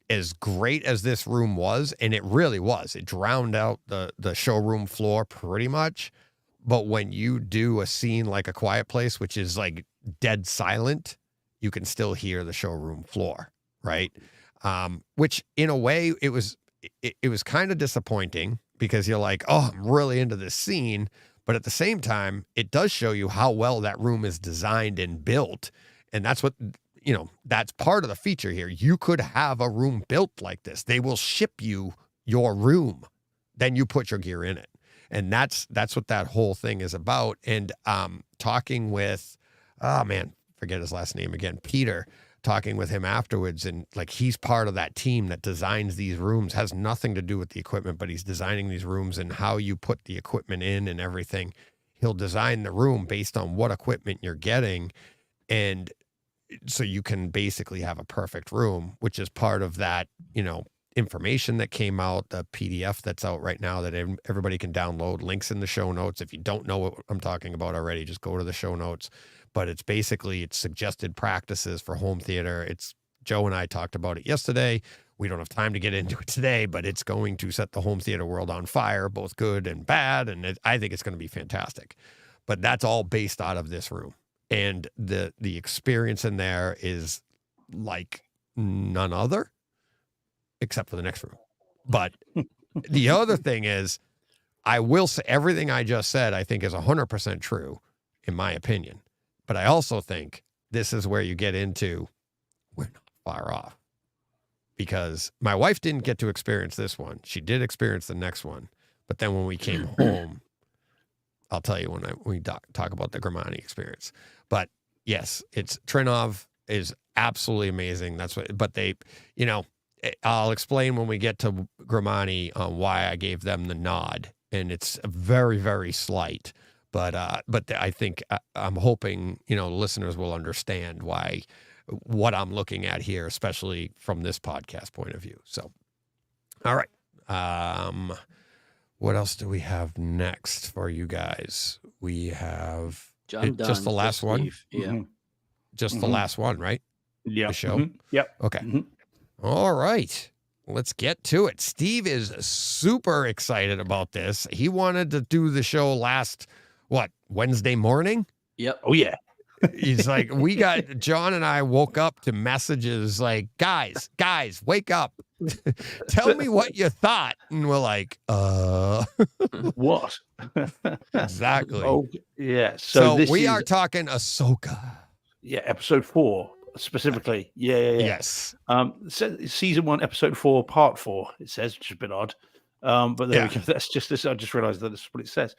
as great as this room was, and it really was, it drowned out the showroom floor pretty much. But when you do a scene like A Quiet Place, which is like dead silent, you can still hear the showroom floor, right? Which in a way it was kind of disappointing, because you're like, oh, I'm really into this scene. But at the same time, it does show you how well that room is designed and built. And that's what, that's part of the feature here. You could have a room built like this. They will ship you your room. Then you put your gear in it. And that's what that whole thing is about. And talking with, forget his last name again, Peter, talking with him afterwards, and like, he's part of that team that designs these rooms, has nothing to do with the equipment, but he's designing these rooms and how you put the equipment in and everything. He'll design the room based on what equipment you're getting. And so you can basically have a perfect room, which is part of that, information that came out, the PDF that's out right now that everybody can download. Links in the show notes. If you don't know what I'm talking about already, just go to the show notes. But it's suggested practices for home theater. Joe and I talked about it yesterday. We don't have time to get into it today, but it's going to set the home theater world on fire, both good and bad. And I think it's going to be fantastic. But that's all based out of this room. And the experience in there is like none other, except for the next room. But the other thing is, I will say everything I just said, I think is 100% true, in my opinion. But I also think this is where you get into, we're not far off. Because my wife didn't get to experience this one. She did experience the next one. But then when we came home, I'll tell you when we talk about the Grimani experience. But yes, Trinov is absolutely amazing. That's what, but they, I'll explain when we get to Grimani why I gave them the nod. And it's very, very slight. But I think I'm hoping, listeners will understand what I'm looking at here, especially from this podcast point of view. So, all right. What else do we have next for you guys? We have just the last one. Yeah. Mm-hmm. Just the last one, right? Yeah. The show. Mm-hmm. Yep. Okay. Mm-hmm. All right. Let's get to it. Steve is super excited about this. He wanted to do the show last, Wednesday morning? Yep. Oh, yeah. He's like, John and I woke up to messages like, guys, wake up. Tell me what you thought. And we're like, What? Exactly. Oh, yeah. So we are talking Ahsoka. Yeah, episode 4 specifically. Yeah. Yes. Season 1, episode 4, part 4. It says, which is a bit odd. But there we go. That's just this. I just realized that that's what it says.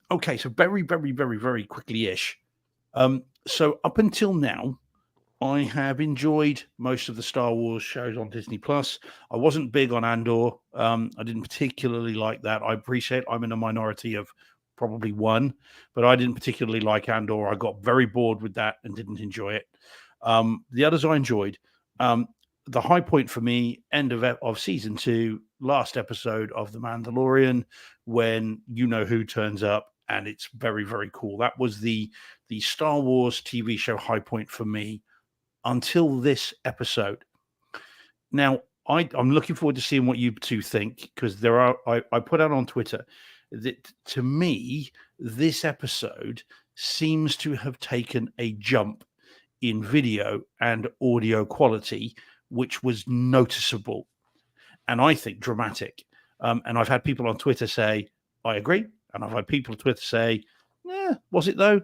Okay, so very, very, very, very quickly-ish. So up until now, I have enjoyed most of the Star Wars shows on Disney Plus. I wasn't big on Andor. I didn't particularly like that. I appreciate I'm in a minority of probably one, but I didn't particularly like Andor. I got very bored with that and didn't enjoy it. The others I enjoyed. The high point for me, end of season 2, last episode of The Mandalorian, when who turns up, and it's very, very cool. That was the Star Wars TV show high point for me until this episode. Now, I'm looking forward to seeing what you two think, because I put out on Twitter that to me, this episode seems to have taken a jump in video and audio quality, which was noticeable and I think dramatic. And I've had people on Twitter say, I agree. And I've had people on Twitter say, was it though?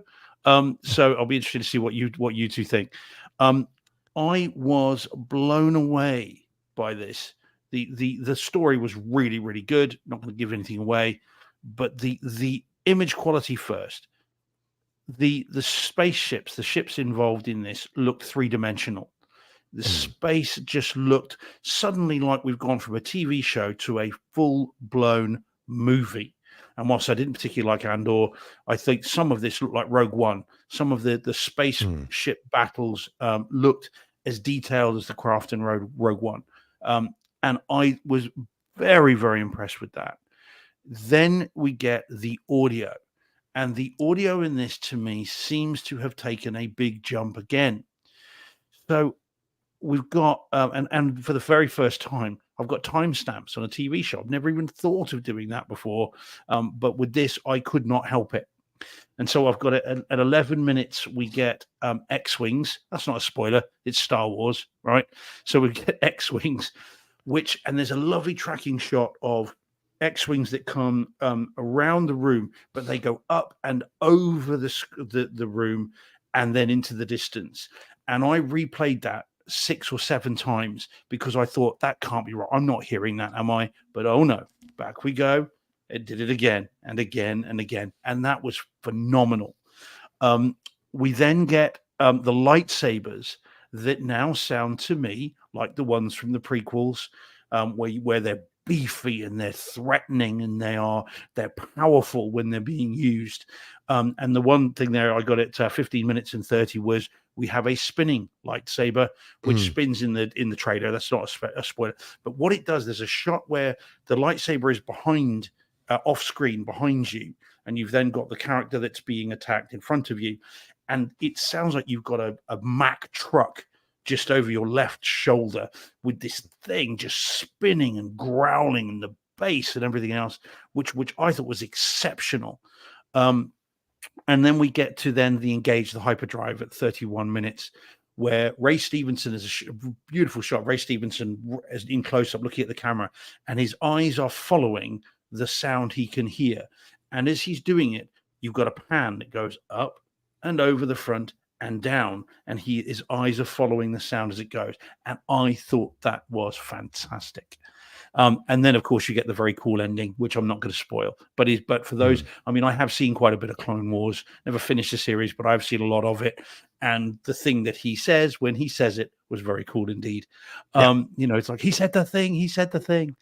So I'll be interested to see what you two think. I was blown away by this. The story was really, really good. Not going to give anything away, but the image quality first. The spaceships, the ships involved in this looked 3-dimensional. The space just looked suddenly like we've gone from a TV show to a full-blown movie. And whilst I didn't particularly like Andor, I think some of this looked like Rogue One. Some of the spaceship battles looked as detailed as the craft in Rogue One. And I was very, very impressed with that. Then we get the audio. And the audio in this, to me, seems to have taken a big jump again. So we've got and for the very first time, I've got timestamps on a TV show. I've never even thought of doing that before, but with this, I could not help it. And so I've got it at 11 minutes. We get X-wings. That's not a spoiler. It's Star Wars, right? So we get X-wings, and there's a lovely tracking shot of X-wings that come around the room, but they go up and over the room and then into the distance. And I replayed that 6 or 7 times because I thought that can't be right. I'm not hearing that, am I? But oh no, back we go. It did it again and again and again, and that was phenomenal. We then get the lightsabers that now sound to me like the ones from the prequels, where they're beefy and they're threatening and they're powerful when they're being used. And the one thing there I got at 15 minutes and 30 was we have a spinning lightsaber which spins in the trailer. That's not a spoiler, but what it does, there's a shot where the lightsaber is behind off screen behind you, and you've then got the character that's being attacked in front of you, and it sounds like you've got a Mack truck just over your left shoulder with this thing just spinning and growling and the bass and everything else, which I thought was exceptional. And then we get to the engage the hyperdrive at 31 minutes, where Ray Stevenson is a beautiful shot. Ray Stevenson is in close up looking at the camera, and his eyes are following the sound he can hear. And as he's doing it, you've got a pan that goes up and over the front and down, and his eyes are following the sound as it goes. And I thought that was fantastic. And then, of course, you get the very cool ending, which I'm not going to spoil. But for those, I mean, I have seen quite a bit of Clone Wars. Never finished the series, but I've seen a lot of it. And the thing that he says when he says it was very cool indeed. It's like he said the thing.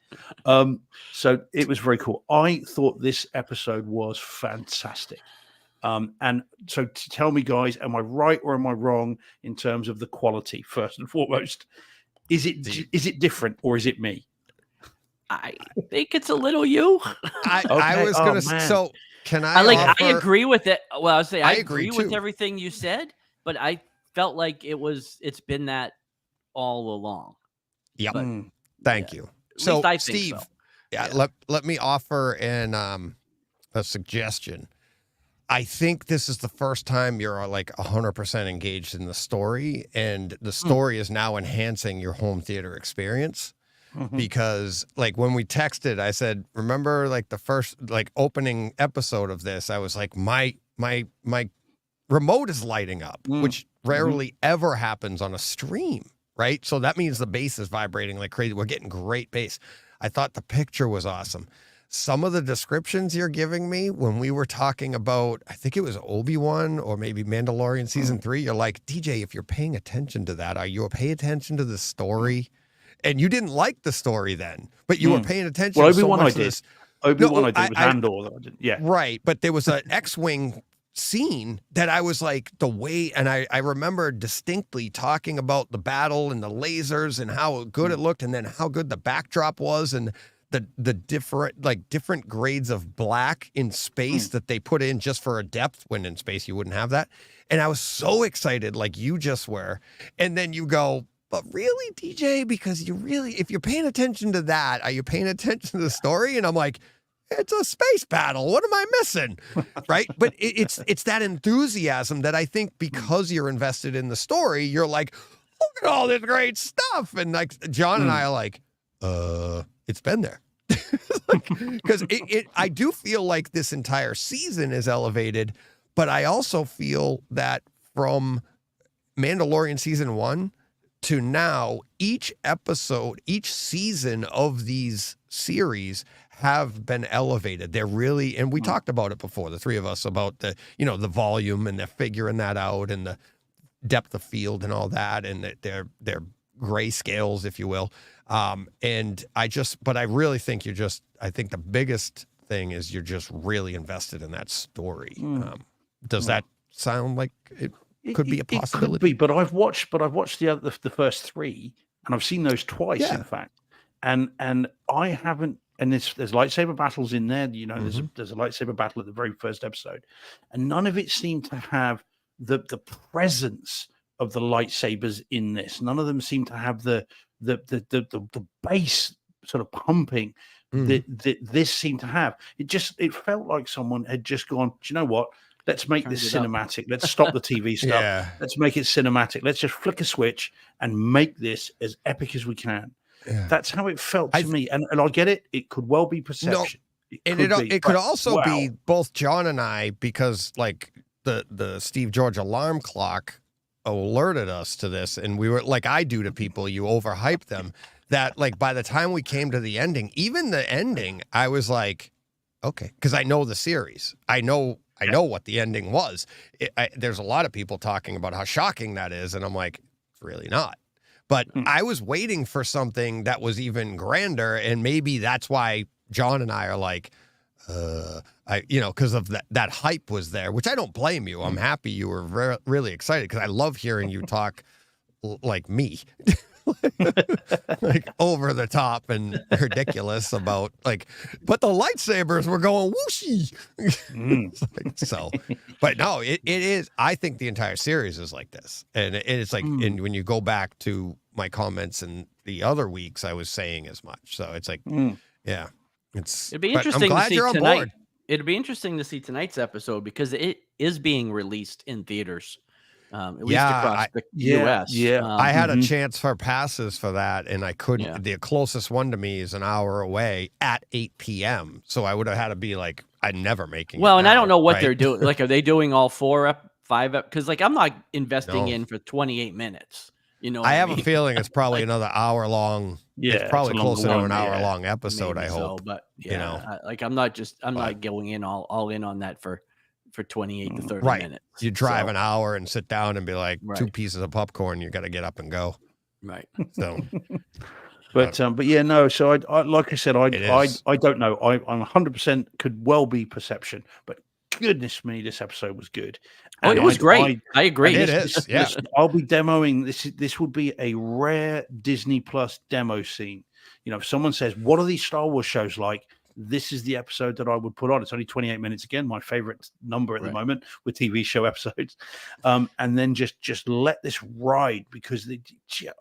So it was very cool. I thought this episode was fantastic. And so tell me, guys, am I right or am I wrong in terms of the quality? First and foremost, is it different or is it me? I think it's a little you. I was going to. So can I? I agree with it. Well, I was saying I agree with too. everything you said, but I felt like it's been that all along. Yep. Thank you. So Steve, let me offer a suggestion. I think this is the first time you're like 100% engaged in the story, and the story is now enhancing your home theater experience. Because like when we texted, I said, remember like the first like opening episode of this, I was like, my remote is lighting up, which rarely ever happens on a stream, right? So that means the bass is vibrating like crazy. We're getting great bass. I thought the picture was awesome. Some of the descriptions you're giving me when we were talking about, I think it was Obi-Wan or maybe Mandalorian season 3, you're like, DJ, if you're paying attention to that, are you paying attention to the story? And you didn't like the story then, but you were paying attention. Well, so Obi-Wan much I did. Obi-Wan I did with Andor. Yeah. Right. But there was an X-Wing scene that I was like the way, and I remember distinctly talking about the battle and the lasers and how good it looked and then how good the backdrop was and the different grades of black in space that they put in just for a depth when in space you wouldn't have that. And I was so excited like you just were. And then you go, but really, DJ, because if you're paying attention to that, are you paying attention to the story? And I'm like, it's a space battle. What am I missing? Right. But it's that enthusiasm that I think because you're invested in the story, you're like, look at all this great stuff. And like John and I are like, it's been there. Because I do feel like this entire season is elevated, but I also feel that from Mandalorian season 1 to now, each episode, each season of these series have been elevated. They're really, and we talked about it before, the three of us, about the volume, and they're figuring that out, and the depth of field and all that, and their gray scales, if you will. But I really think I think the biggest thing is you're just really invested in that story. Does that sound like it? Could be a possibility. It could be, but I've watched the first 3, and I've seen those twice, in fact. And I haven't. And there's lightsaber battles in there. There's a lightsaber battle at the very first episode, and none of it seemed to have the presence of the lightsabers in this. None of them seem to have the bass sort of pumping that this seemed to have. It felt like someone had just gone, do you know what? Let's make this cinematic. Let's stop the TV stuff. Yeah. Let's make it cinematic. Let's just flick a switch and make this as epic as we can. Yeah. That's how it felt to me. And I get it. It could well be perception. It could also be both John and I, because like the Steve George alarm clock alerted us to this, and we were like, I do to people, you overhype them, that like by the time we came to the ending, even the ending, I was like, okay, because I know the series. I know what the ending was. There's a lot of people talking about how shocking that is, and I'm like, it's really not. But I was waiting for something that was even grander, and maybe that's why John and I are like, because of that hype was there, which I don't blame you. I'm happy you were really excited, because I love hearing you talk like me. Like over the top and ridiculous about like, but the lightsabers were going whooshy. So, but no, it is. I think the entire series is like this, and it's like, and when you go back to my comments in the other weeks, I was saying as much. So it's like, yeah, it'd be interesting. I'm glad to see you're on tonight. board. It'd be interesting to see tonight's episode, because it is being released in theaters. At least across the U.S. I had a chance for passes for that, and I couldn't. Yeah. The closest one to me is an hour away at 8 p.m. So I would have had to be like, I'm never making. Well, it and now, I don't know what right? they're doing. Like, are they doing all 5 because like I'm not investing in for 28 minutes. You know, I have a feeling it's probably another hour long. Yeah, it's probably closer to an hour long episode. Maybe I hope. so, but you know, I'm not going in all in on that for 28 to 30 minutes. You drive an hour and sit down and be like, 2 pieces of popcorn, you got to get up and go. Right. So, but yeah, no. So I like I said, I don't know. I'm 100% could well be perception, but goodness me, this episode was good. Oh, it was great. I agree. It is. Yeah. I'll be demoing this. This would be a rare Disney Plus demo scene. You know, if someone says, "What are these Star Wars shows like?" This is the episode that I would put on. It's only 28 minutes again, my favorite number at the moment with TV show episodes. And then just let this ride, because it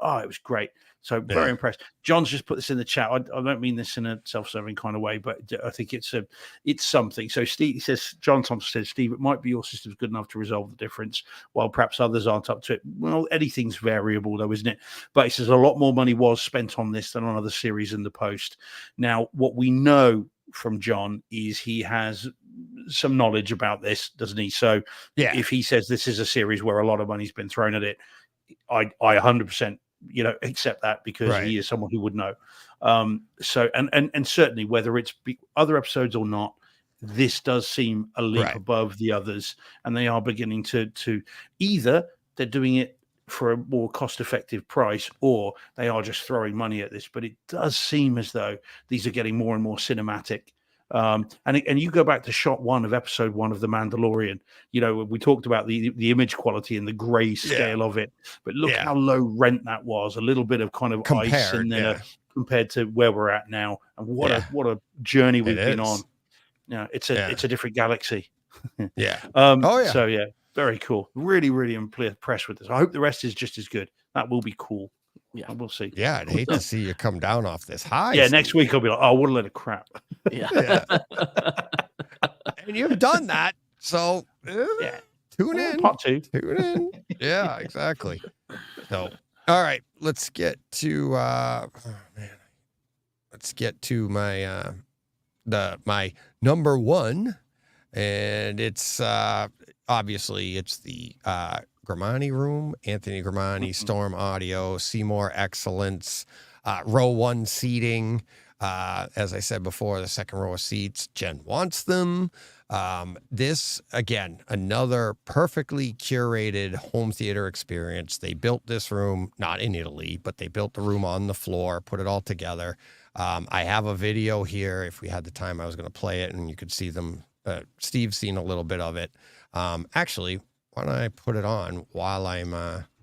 was great. So very impressed. John's just put this in the chat. I don't mean this in a self-serving kind of way, but I think it's something. So Steve says, John Thompson says, Steve, it might be your system's good enough to resolve the difference, while perhaps others aren't up to it. Well, anything's variable though, isn't it? But he says a lot more money was spent on this than on other series in the post. Now, what we know from John is he has some knowledge about this, doesn't he? So if he says this is a series where a lot of money's been thrown at it, I 100% accept that, because he is someone who would know. So and certainly whether it's other episodes or not, this does seem a leap above the others, and they are beginning to either they're doing it for a more cost-effective price, or they are just throwing money at this. But it does seem as though these are getting more and more cinematic. And you go back to shot 1 of episode 1 of The Mandalorian. You know, we talked about the image quality and the gray scale of it, but look how low rent that was. A little bit of kind of ice in there compared to where we're at now, and what a journey we've been on. Yeah, it's a different galaxy. So yeah, very cool. Really, really impressed with this. I hope the rest is just as good. That will be cool. Yeah, we'll see. Yeah, I'd hate to see you come down off this high. Yeah, next week I'll be like, oh, what a load of crap. Yeah. And you've done that. So tune in. Part 2. Tune in. Yeah, exactly. So, all right, let's get to my my number 1, and it's obviously it's the Grimani room, Anthony Grimani, Storm Audio, Seymour Excellence, row 1 seating. As I said before, the second row of seats, Jen wants them. This, again, another perfectly curated home theater experience. They built this room, not in Italy, but they built the room on the floor, put it all together. I have a video here. If we had the time, I was going to play it, and you could see them. Steve's seen a little bit of it. Actually, why don't I put it on while I'm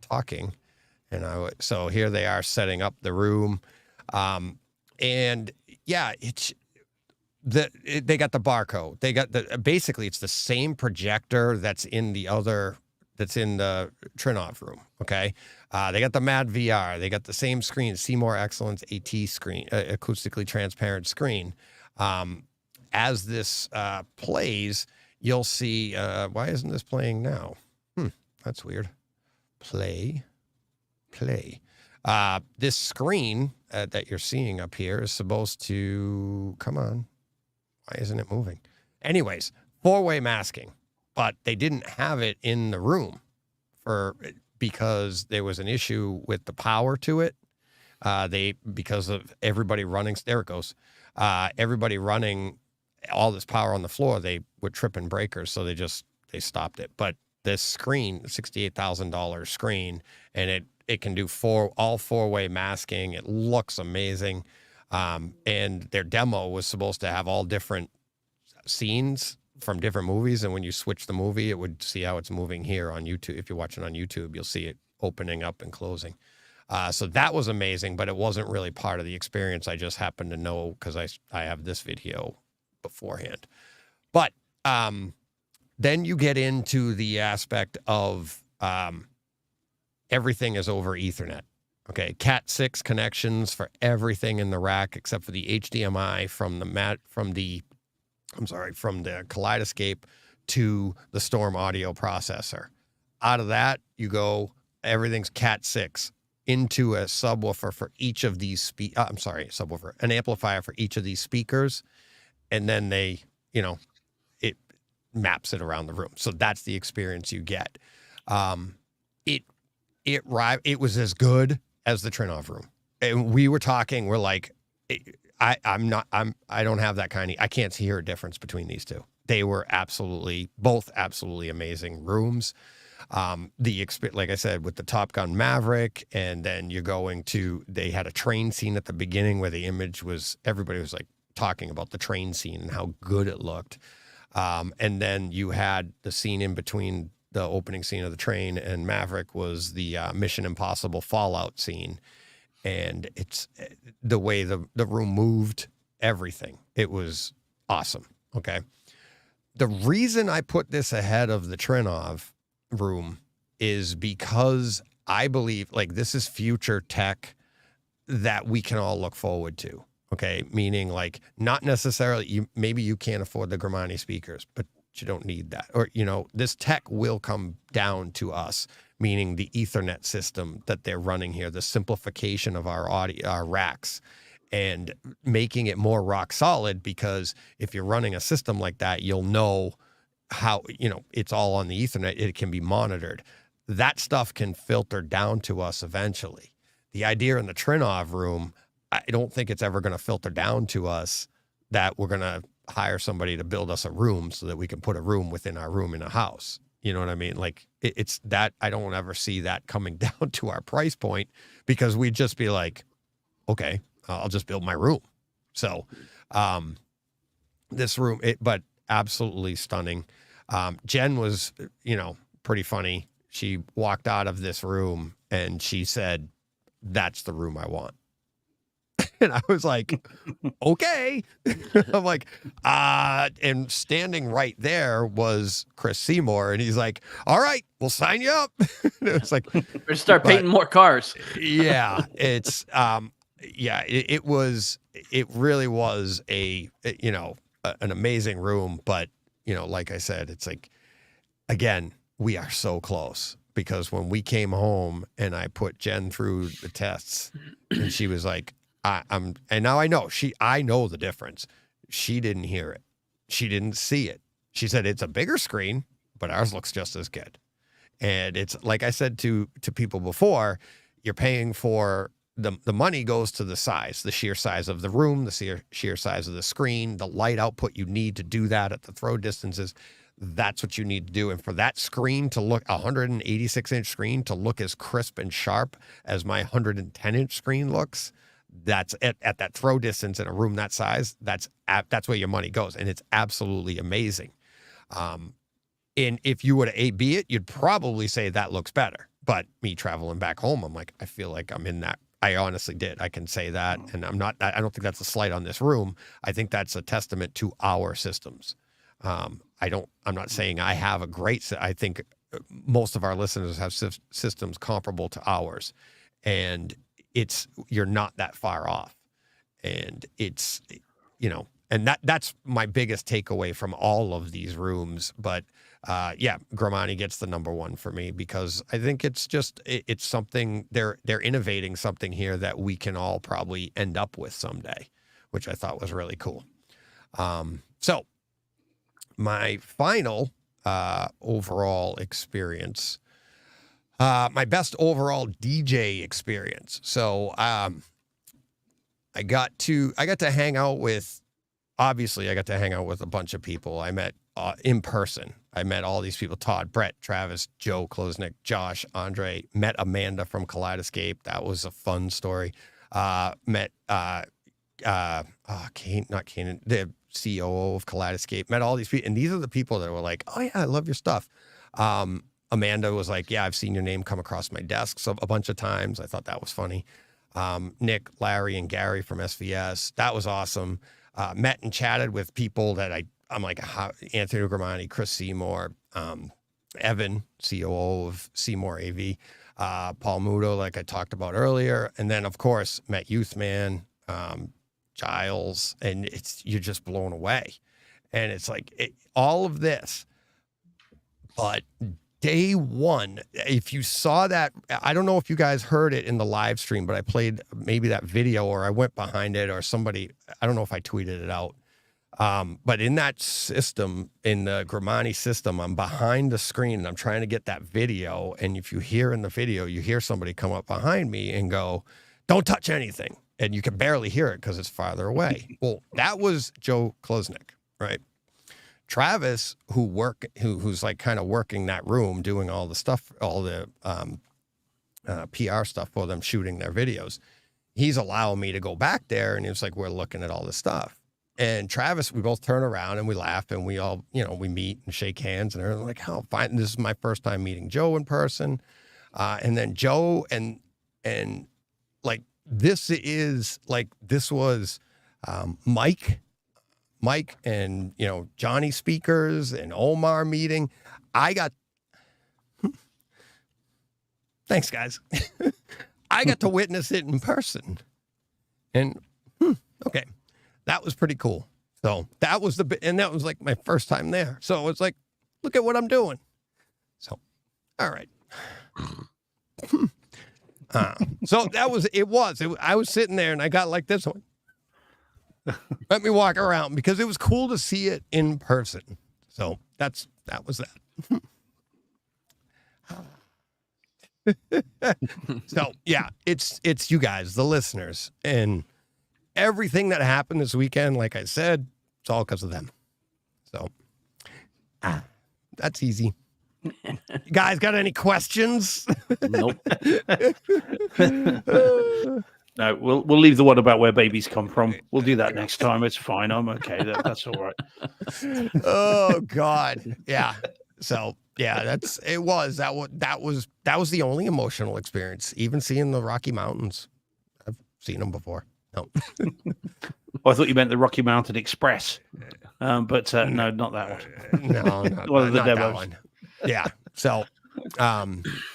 talking? And so here they are setting up the room. And yeah, they got the barcode. They got basically it's the same projector that's in the other that's in the Trinov room. Okay. They got the Mad VR. They got the same screen, Seymour Excellence AT screen, acoustically transparent screen. As this plays, you'll see, why isn't this playing now? That's weird. Play. This screen that you're seeing up here is supposed to, come on. Why isn't it moving? Anyways, 4-way masking, but they didn't have it in the room because there was an issue with the power to it. Because of everybody running, there it goes. Everybody running all this power on the floor, they were tripping breakers, so they stopped it. But this screen, $68,000 screen, and it can do all 4-way masking. It looks amazing. And their demo was supposed to have all different scenes from different movies. And when you switch the movie, it would see how it's moving here on YouTube. If you're watching on YouTube, you'll see it opening up and closing. So that was amazing, but it wasn't really part of the experience. I just happened to know because I have this video beforehand. But then you get into the aspect of everything is over Ethernet. Okay, Cat 6 connections for everything in the rack except for the HDMI from the Kaleidoscape to the Storm audio processor. Out of that, you go, everything's Cat 6 into a subwoofer for each of these an amplifier for each of these speakers, and then it maps it around the room. So that's the experience you get. It was as good as the Trinov room. And we were talking, we're like, I don't have that kind of, I can't hear a difference between these two. They were both absolutely amazing rooms. Like I said, with the Top Gun Maverick, and then they had a train scene at the beginning where the image was, everybody was like talking about the train scene and how good it looked. And then you had the scene in between the opening scene of the train and Maverick was the Mission Impossible Fallout scene. And it's the way the room moved, everything. It was awesome. Okay. The reason I put this ahead of the Trinov room is because I believe like this is future tech that we can all look forward to. Okay. Meaning like not necessarily maybe you can't afford the Grimani speakers, but you don't need that. Or, this tech will come down to us, meaning the Ethernet system that they're running here, the simplification of our audio, our racks, and making it more rock solid, because if you're running a system like that, you'll know how, it's all on the Ethernet. It can be monitored. That stuff can filter down to us eventually. The idea in the Trinov room, I don't think it's ever going to filter down to us that we're going to hire somebody to build us a room so that we can put a room within our room in a house. You know what I mean? Like it's that I don't ever see that coming down to our price point, because we'd just be like, okay, I'll just build my room. So, this room, but absolutely stunning. Jen was, pretty funny. She walked out of this room and she said, "That's the room I want." And I was like, okay. I'm like, and standing right there was Chris Seymour. And he's like, all right, we'll sign you up. It's like, we're start painting more cars. Yeah. It's, it really was an amazing room. But, like I said, it's like, again, we are so close, because when we came home and I put Jen through the tests and she was like, and now I know the difference. She didn't hear it. She didn't see it. She said, it's a bigger screen, but ours looks just as good. And it's like I said to people before, you're paying for the money goes to the size, the sheer size of the room, the sheer size of the screen, the light output you need to do that at the throw distances. That's what you need to do. And for that screen to look, 186-inch screen to look as crisp and sharp as my 110-inch screen looks, that's at that throw distance in a room that size, that's where your money goes. And it's absolutely amazing. And if you were to A/B it, you'd probably say that looks better. But me traveling back home, I'm like, I feel like I'm in that. I honestly did. I can say that. And I don't think that's a slight on this room. I think that's a testament to our systems. I'm not saying I have a great, I think most of our listeners have systems comparable to ours, and you're not that far off, and it's, and that's my biggest takeaway from all of these rooms. But yeah, Gramani gets the number one for me, because I think it's something they're innovating something here that we can all probably end up with someday, which I thought was really cool. So my final overall experience, my best overall DJ experience. So I got to hang out with, obviously I got to hang out with a bunch of people I met in person. I met all these people: Todd, Brett, Travis, Joe Klosnick, Josh, Andre. Met Amanda from Kaleidoscape. That was a fun story. Met Kane, not Kane, the COO of Kaleidoscape. Met all these people, and these are the people that were like, "Oh yeah, I love your stuff." Amanda was like, "Yeah, I've seen your name come across my desk a bunch of times." I thought that was funny. Nick, Larry, and Gary from SVS. That was awesome. Met and chatted with people that I'm like, Anthony Gramani, Chris Seymour, Evan, COO of Seymour AV, Paul Muto, like I talked about earlier. And then, of course, met Youthman, Giles, and you're just blown away. And it's like all of this. But day one, if you saw that, I don't know if you guys heard it in the live stream, but I played maybe that video, or I went behind it, or somebody, I don't know if I tweeted it out. But in that system, in the Gramani system, I'm behind the screen and I'm trying to get that video. And if you hear in the video, you hear somebody come up behind me and go, "Don't touch anything." And you can barely hear it because it's farther away. Well, that was Joe Klosnick, right? Travis, who's like kind of working that room, doing all the stuff, all the PR stuff for them, shooting their videos. He's allowing me to go back there, and he was like, "We're looking at all this stuff." And Travis, we both turn around and we laugh, and we all, we meet and shake hands, and they're like, "Oh, fine." This is my first time meeting Joe in person. And then Joe and like, this was Mike and, Johnny Speakers and Omar meeting. Thanks guys. I got to witness it in person, and okay. That was pretty cool. So that was and that was like my first time there. So it's like, look at what I'm doing. So, all right. So I was sitting there and I got like this one. Let me walk around, because it was cool to see it in person. So that was that. So yeah, it's you guys, the listeners, and everything that happened this weekend, like I said, it's all because of them. So that's easy. You guys got any questions? Nope. No, we'll leave the one about where babies come from. We'll do that next time. It's fine. I'm okay. That's all right. Oh God, yeah. So yeah, that was the only emotional experience. Even seeing the Rocky Mountains, I've seen them before. No. I thought you meant the Rocky Mountain Express, but no, not that one. No, One of the not demos. that one. Yeah. So,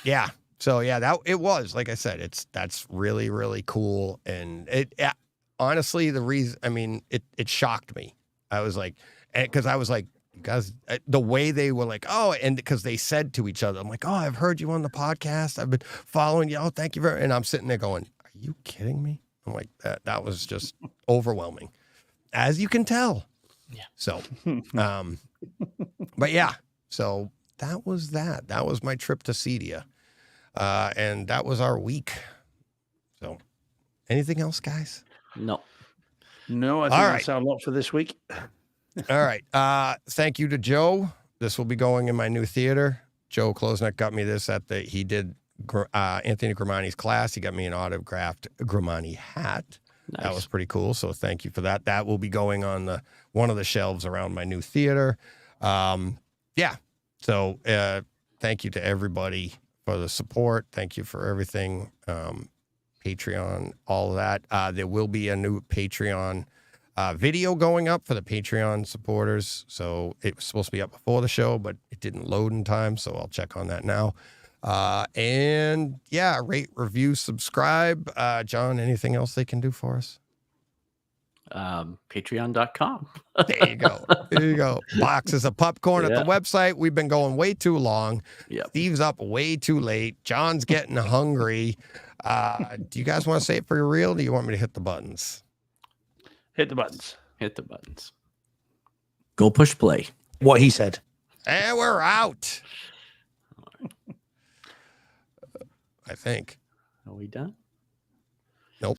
yeah. So yeah, that it was, like I said, that's really, really cool. And honestly, the reason, I mean, it shocked me. I was like, because I was like, guys, the way they were like, oh, and because they said to each other, I'm like, "Oh, I've heard you on the podcast. I've been following you. Oh, thank you very." And I'm sitting there going, "Are you kidding me?" I'm like, that was just overwhelming, as you can tell. Yeah. So, but yeah, so that was that. That was my trip to CEDIA. And that was our week. So, anything else, guys? No. No, I think that's our lot for this week. All right. Thank you to Joe. This will be going in my new theater. Joe Klosnick got me this he did Anthony Gramani's class. He got me an autographed Gramani hat. Nice. That was pretty cool. So thank you for that. That will be going on one of the shelves around my new theater. Yeah. So thank you to everybody for the support. Thank you for everything. Patreon, all of that. There will be a new Patreon video going up for the Patreon supporters. So it was supposed to be up before the show, but it didn't load in time. So I'll check on that now. And yeah, rate, review, subscribe. John, anything else they can do for us? Patreon.com. There you go. There you go. Boxes of popcorn at the website. We've been going way too long. Yep. Steve's up way too late. John's getting hungry. Do you guys want to say it for real? Or do you want me to hit the buttons? Hit the buttons. Hit the buttons. Go push play. What he said. And we're out. I think. Are we done?